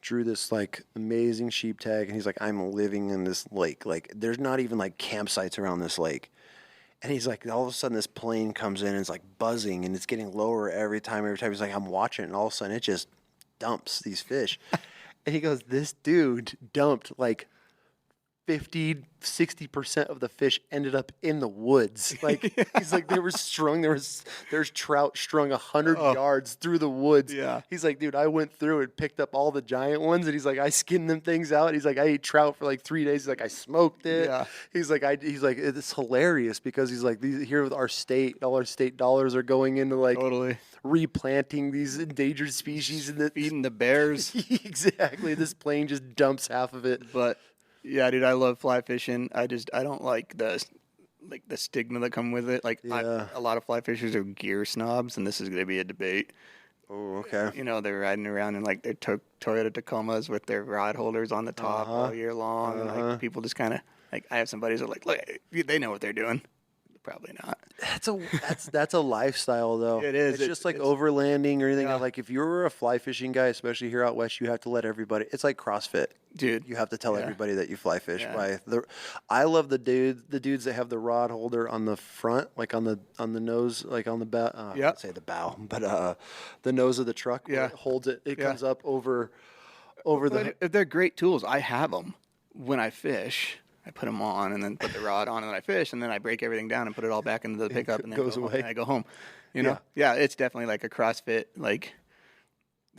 Speaker 1: drew this like amazing sheep tag, and he's like, I'm living in this lake. Like, there's not even like campsites around this lake. And he's like, all of a sudden this plane comes in and it's like buzzing, and it's getting lower every time. He's like, I'm watching it, and all of a sudden it just dumps these fish. And he goes, this dude dumped like 50, 60% of the fish ended up in the woods. Like, he's like, they were strung. There's trout strung 100 yards through the woods. Yeah. He's like, dude, I went through and picked up all the giant ones. And he's like, I skinned them things out. He's like, I ate trout for like 3 days. He's like, I smoked it. Yeah. He's like, it's hilarious because he's like, here with our state, all our state dollars are going into like replanting these endangered species and
Speaker 2: feeding the bears.
Speaker 1: Exactly. This plane just dumps half of it.
Speaker 2: But yeah, dude, I love fly fishing. I don't like the stigma that come with it. Like, a lot of fly fishers are gear snobs, and this is going to be a debate.
Speaker 1: Oh, okay.
Speaker 2: You know, they're riding around in like their Toyota Tacomas with their rod holders on the top all year long. And like, people just kind of like, I have some buddies that are like, look, they know what they're doing. Probably not.
Speaker 1: That's a lifestyle though.
Speaker 2: It is.
Speaker 1: It's just like overlanding or anything. Like if you're a fly fishing guy, especially here out west, you have to let everybody. It's like CrossFit,
Speaker 2: dude.
Speaker 1: You have to tell everybody that you fly fish. I love the dudes that have the rod holder on the front, like on the nose, like on the bow. I'd say the bow, but the nose of the truck. Yeah, it holds it. It comes up over the.
Speaker 2: They're great tools. I have them when I fish. I put them on and then put the rod on and then I fish and then I break everything down and put it all back into the pickup and then
Speaker 1: goes away.
Speaker 2: And I go home. You know? Yeah, it's definitely like a CrossFit. Like,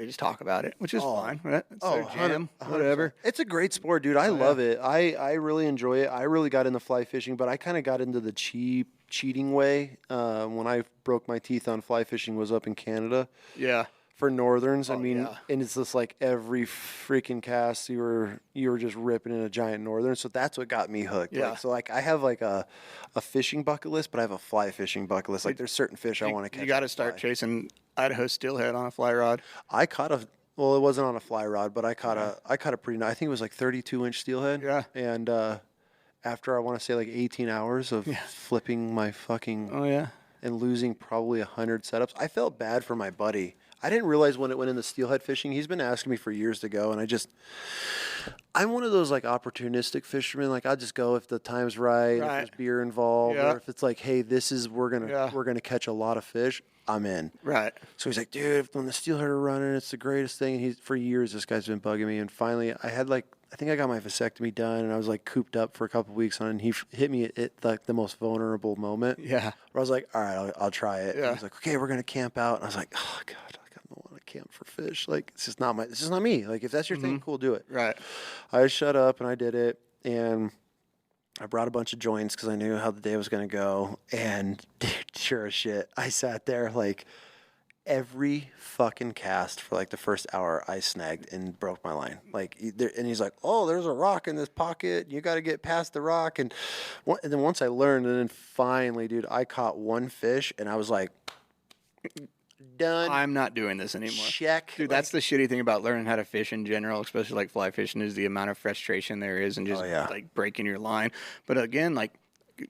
Speaker 2: they just talk about it, which is fine. Right? It's their
Speaker 1: 100%.
Speaker 2: jam, whatever.
Speaker 1: It's a great sport, dude. I love it. I really enjoy it. I really got into fly fishing, but I kind of got into the cheating way. When I broke my teeth on fly fishing was up in Canada.
Speaker 2: Yeah.
Speaker 1: For northerns, I mean,
Speaker 2: yeah.
Speaker 1: and it's just like every freaking cast you were just ripping in a giant northern. So that's what got me hooked.
Speaker 2: Yeah.
Speaker 1: Like, so like I have like a fishing bucket list, but I have a fly fishing bucket list. Like there's certain fish I want to catch.
Speaker 2: You got to start chasing Idaho steelhead on a fly rod.
Speaker 1: I caught well, it wasn't on a fly rod, but I caught a pretty nice. I think it was like 32-inch steelhead.
Speaker 2: Yeah.
Speaker 1: And after I want to say like 18 hours of flipping my fucking and losing probably 100 setups, I felt bad for my buddy. I didn't realize when it went into steelhead fishing. He's been asking me for years to go, and I'm one of those like opportunistic fishermen. Like I'll just go if the time's right, if there's beer involved, or if it's like, hey, we're gonna catch a lot of fish. I'm in.
Speaker 2: Right.
Speaker 1: So he's like, dude, when the steelhead are running, it's the greatest thing. And for years, this guy's been bugging me, and finally, I think I got my vasectomy done, and I was like cooped up for a couple of weeks on it, and he hit me at like the most vulnerable moment.
Speaker 2: Yeah.
Speaker 1: Where I was like, all right, I'll try it.
Speaker 2: Yeah.
Speaker 1: And he's like, okay, we're gonna camp out, and I was like, oh god. Camp for fish, like it's just not me. Like if that's your thing, cool, do it.
Speaker 2: Right.
Speaker 1: I shut up and I did it, and I brought a bunch of joints because I knew how the day was going to go. And dude, sure as shit, I sat there like every fucking cast for like the first hour. I snagged and broke my line. Like, and he's like, "Oh, there's a rock in this pocket. You got to get past the rock." And then once I learned, and then finally, dude, I caught one fish, and I was like, done.
Speaker 2: I'm not doing this anymore.
Speaker 1: Check.
Speaker 2: Dude, that's the shitty thing about learning how to fish in general, especially like fly fishing, is the amount of frustration there is and just like breaking your line. But again, like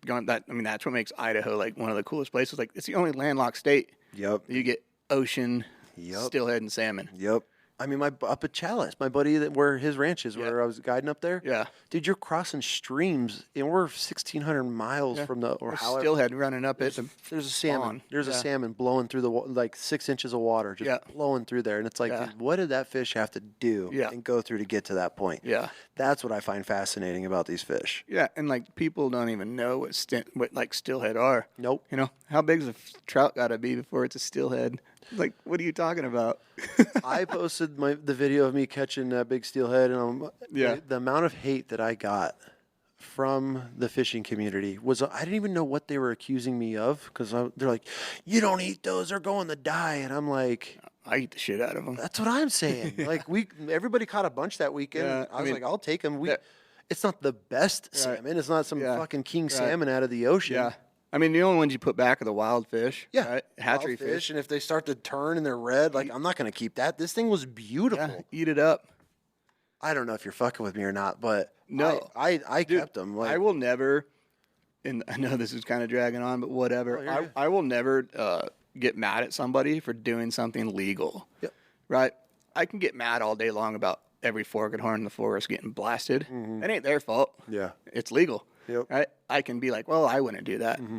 Speaker 2: that's what makes Idaho like one of the coolest places. Like it's the only landlocked state.
Speaker 1: Yep.
Speaker 2: You get ocean, steelhead, and salmon.
Speaker 1: Yep. I mean, up at Chalice, my buddy, where his ranch is, where I was guiding up there.
Speaker 2: Yeah.
Speaker 1: Dude, you're crossing streams, and we're 1,600 miles from
Speaker 2: steelhead running up it.
Speaker 1: There's a salmon. There's a salmon blowing through like 6 inches of water, just blowing through there. And it's like, dude, what did that fish have to do and go through to get to that point?
Speaker 2: Yeah.
Speaker 1: That's what I find fascinating about these fish.
Speaker 2: Yeah, and like people don't even know what like steelhead are.
Speaker 1: Nope.
Speaker 2: You know, how big's a trout got to be before it's a steelhead? Like, what are you talking about?
Speaker 1: I posted the video of me catching that big steelhead, and the amount of hate that I got from the fishing community was, I didn't even know what they were accusing me of, because they're like, you don't eat those, they're going to die. And I'm like,
Speaker 2: I eat the shit out of them.
Speaker 1: That's what I'm saying. Like everybody caught a bunch that weekend.
Speaker 2: Yeah,
Speaker 1: I was like, I'll take them. It's not the best salmon. It's not some fucking king salmon out of the ocean.
Speaker 2: Yeah. I mean, the only ones you put back are the wild fish. Yeah. Right? Hatchery fish.
Speaker 1: And if they start to turn and they're red, like, I'm not going to keep that. This thing was beautiful.
Speaker 2: Yeah, eat it up.
Speaker 1: I don't know if you're fucking with me or not, but
Speaker 2: no,
Speaker 1: I kept them. Like,
Speaker 2: I will never, and I know this is kind of dragging on, but whatever. I will never get mad at somebody for doing something legal.
Speaker 1: Yep.
Speaker 2: Right? I can get mad all day long about every fork and horn in the forest getting blasted. Mm-hmm. It ain't their fault.
Speaker 1: Yeah.
Speaker 2: It's legal.
Speaker 1: Yep.
Speaker 2: Right? I can be like, well, I wouldn't do that. Mm-hmm.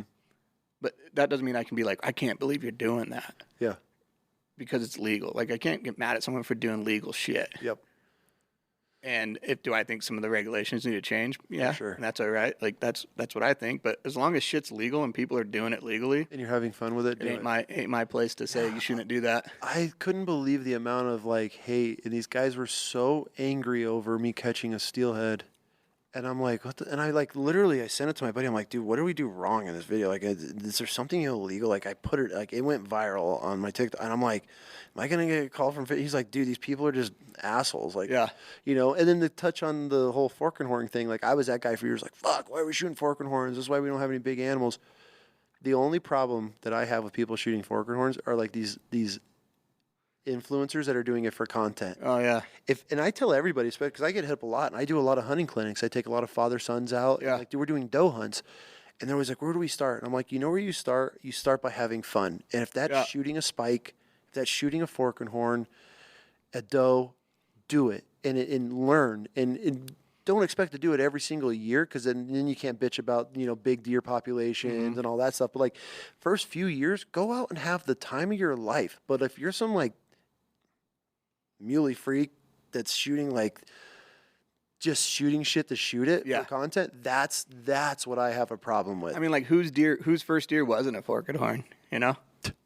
Speaker 2: But that doesn't mean I can be like, I can't believe you're doing that.
Speaker 1: Yeah.
Speaker 2: Because it's legal. Like, I can't get mad at someone for doing legal shit.
Speaker 1: Yep.
Speaker 2: And do I think some of the regulations need to change? Yeah,
Speaker 1: sure.
Speaker 2: And that's all right. Like, that's what I think. But as long as shit's legal and people are doing it legally,
Speaker 1: and you're having fun with it,
Speaker 2: ain't my place to say you shouldn't do that.
Speaker 1: I couldn't believe the amount of like hate, and these guys were so angry over me catching a steelhead. And I'm like, what the? And I like literally, I sent it to my buddy. I'm like, dude, what do we do wrong in this video? Like, is there something illegal? Like, I put it, like, it went viral on my TikTok. And I'm like, am I going to get a call from? He's like, dude, these people are just assholes. Like, you know. And then to touch on the whole fork and horn thing, like, I was that guy for years. Like, fuck, why are we shooting fork and horns? This is why we don't have any big animals. The only problem that I have with people shooting fork and horns are like these influencers that are doing it for content.
Speaker 2: Oh yeah.
Speaker 1: And I tell everybody, especially because I get hit up a lot, and I do a lot of hunting clinics. I take a lot of father sons out.
Speaker 2: Yeah.
Speaker 1: Like, dude, we're doing doe hunts, and they're always like, "Where do we start?" And I'm like, you know where you start? You start by having fun. And if that's shooting a spike, if that's shooting a fork and horn, a doe, do it and learn and don't expect to do it every single year, because then you can't bitch about, you know, big deer populations and all that stuff. But like, first few years, go out and have the time of your life. But if you're some like muley freak that's shooting like just shooting shit to shoot it for content, that's what I have a problem with.
Speaker 2: I mean, like, whose first deer wasn't a fork and horn, you know?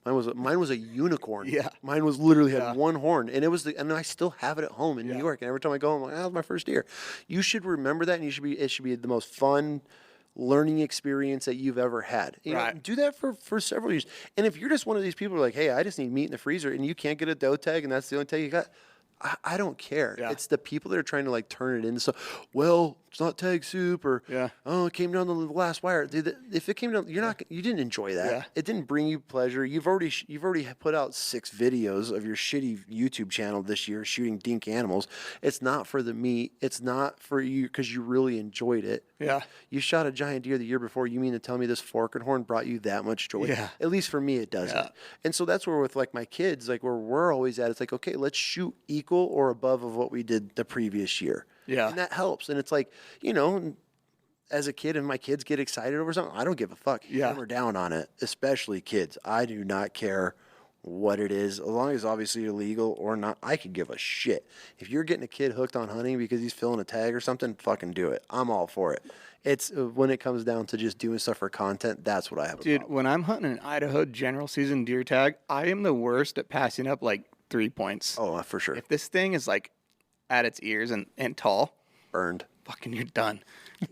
Speaker 1: Mine was a unicorn.
Speaker 2: Yeah.
Speaker 1: Mine was literally had
Speaker 2: Yeah.
Speaker 1: one horn, and and I still have it at home in New York. And every time I go, I'm like, that was my first deer. You should remember that, and it should be the most fun learning experience that you've ever had. You know,
Speaker 2: Right.
Speaker 1: do that for several years. And if you're just one of these people who are like, hey, I just need meat in the freezer, and you can't get a doe tag, and that's the only tag you got, I don't care.
Speaker 2: Yeah.
Speaker 1: It's the people that are trying to like turn it into so. Well, it's not tag soup, or oh, it came down the last wire. Dude, if it came down, you didn't enjoy that.
Speaker 2: Yeah.
Speaker 1: It didn't bring you pleasure. You've already put out 6 videos of your shitty YouTube channel this year shooting dink animals. It's not for the meat. It's not for you because you really enjoyed it.
Speaker 2: Yeah.
Speaker 1: You shot a giant deer the year before. You mean to tell me this fork and horn brought you that much joy?
Speaker 2: Yeah.
Speaker 1: At least for me, it doesn't.
Speaker 2: Yeah.
Speaker 1: And so that's where with like my kids, like where we're always at, it's like, okay, let's shoot equal or above of what we did the previous year.
Speaker 2: Yeah.
Speaker 1: And that helps. And it's like, as a kid, and my kids get excited over something, I don't give a fuck.
Speaker 2: Yeah.
Speaker 1: Hammer down on it, especially kids. I do not care what it is, as long as obviously you're legal or not. I could give a shit. If you're getting a kid hooked on hunting because he's filling a tag or something, fucking do it. I'm all for it. It's when it comes down to just doing stuff for content, that's what I have a
Speaker 2: Dude,
Speaker 1: problem.
Speaker 2: when I'm hunting an Idaho general season deer tag, I am the worst at passing up like 3 points.
Speaker 1: Oh, for sure.
Speaker 2: If this thing is like at its ears and tall,
Speaker 1: Burned.
Speaker 2: fucking you're done.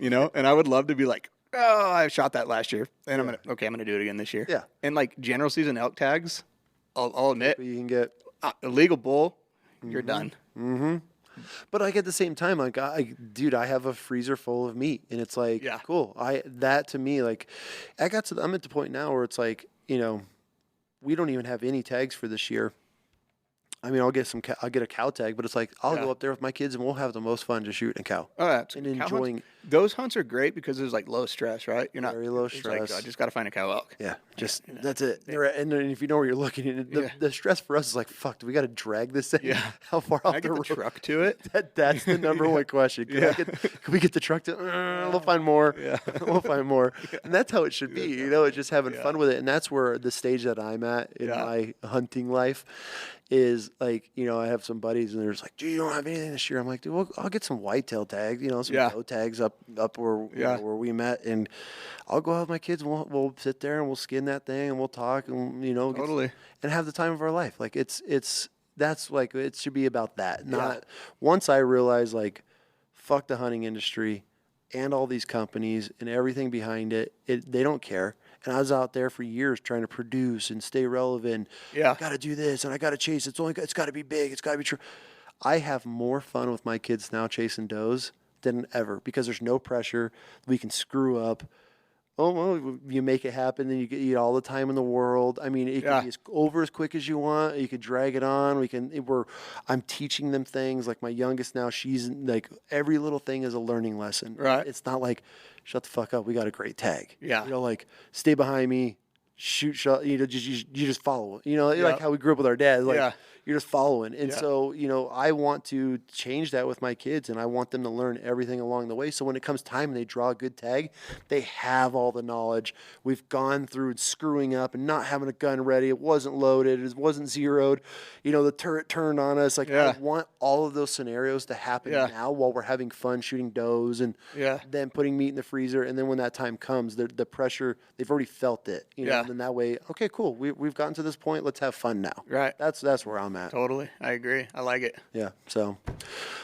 Speaker 2: And I would love to be like, oh, I shot that last year, and I'm gonna do it again this year.
Speaker 1: Yeah.
Speaker 2: And like general season elk tags, I'll admit,
Speaker 1: But you can get.
Speaker 2: illegal bull, you're done.
Speaker 1: But like at the same time, like dude, I have a freezer full of meat, and it's like,
Speaker 2: Yeah.
Speaker 1: cool. That to me, like, I'm at the point now where it's like, we don't even have any tags for this year. I mean, I'll get a cow tag, but it's like I'll go up there with my kids and we'll have the most fun just shooting a cow.
Speaker 2: Oh, yeah.
Speaker 1: And enjoying.
Speaker 2: Those hunts are great because there's like low stress, right? You're not
Speaker 1: Very low
Speaker 2: it's like,
Speaker 1: stress.
Speaker 2: I just got to find a cow elk.
Speaker 1: Yeah, that's it. And then if you know where you're looking, the stress for us is like, fuck, do we got to drag this thing?
Speaker 2: Yeah.
Speaker 1: How far
Speaker 2: Can
Speaker 1: off
Speaker 2: I get
Speaker 1: the
Speaker 2: the
Speaker 1: road?
Speaker 2: truck to it?
Speaker 1: That's the number one question. Can we get the truck to? We'll find more.
Speaker 2: Yeah.
Speaker 1: We'll find more. And that's how it should be. It's just having fun with it. And that's where the stage that I'm at in my hunting life is like, I have some buddies and they're just like, dude, you don't have anything this year. I'm like, dude, I'll get some whitetail tags, some doe tags up where where we met, and I'll go out with my kids and we'll sit there and we'll skin that thing and we'll talk and
Speaker 2: Totally.
Speaker 1: and have the time of our life. Like that's like it should be about that. Not once I realized like fuck the hunting industry and all these companies and everything behind it, they don't care. And I was out there for years trying to produce and stay relevant.
Speaker 2: Yeah.
Speaker 1: I got to do this and I got to chase. It's got to be big. It's got to be true. I have more fun with my kids now chasing does than ever because there's no pressure. We can screw up. Oh, well, you make it happen, then you get all the time in the world. I mean, it can be over as quick as you want. You could drag it on. I'm teaching them things. Like my youngest now, she's like, every little thing is a learning lesson.
Speaker 2: Right.
Speaker 1: It's not like, shut the fuck up, we got a great tag.
Speaker 2: Yeah.
Speaker 1: Like, stay behind me, shoot, shot, you just follow. Like how we grew up with our dad. Like, you're just following. And so, I want to change that with my kids, and I want them to learn everything along the way. So when it comes time and they draw a good tag, they have all the knowledge. We've gone through screwing up and not having a gun ready. It wasn't loaded. It wasn't zeroed. The turret turned on us. Like, I want all of those scenarios to happen now while we're having fun shooting does and then putting meat in the freezer. And then when that time comes, the pressure, they've already felt it. And then that way, okay, cool. We've gotten to this point. Let's have fun now.
Speaker 2: Right.
Speaker 1: That's where I'm at.
Speaker 2: Totally. I agree. I like it.
Speaker 1: Yeah. So,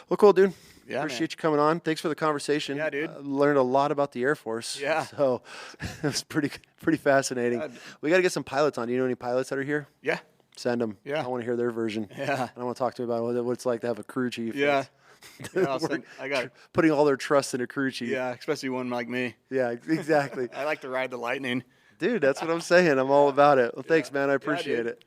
Speaker 1: well, cool, dude.
Speaker 2: Yeah,
Speaker 1: Appreciate you coming on. Thanks for the conversation.
Speaker 2: Yeah, dude.
Speaker 1: Learned a lot about the Air Force.
Speaker 2: Yeah.
Speaker 1: So it was pretty fascinating. We got to get some pilots on. Do you know any pilots that are here?
Speaker 2: Yeah.
Speaker 1: Send them.
Speaker 2: Yeah.
Speaker 1: I want to hear their version.
Speaker 2: Yeah.
Speaker 1: I want to talk to them about what it's like to have a crew chief.
Speaker 2: Yeah. I got
Speaker 1: putting all their trust in a crew chief.
Speaker 2: Yeah, especially one like me.
Speaker 1: Yeah, exactly.
Speaker 2: I like to ride the lightning.
Speaker 1: Dude, that's what I'm saying. I'm all about it. Well, thanks, man. I appreciate it.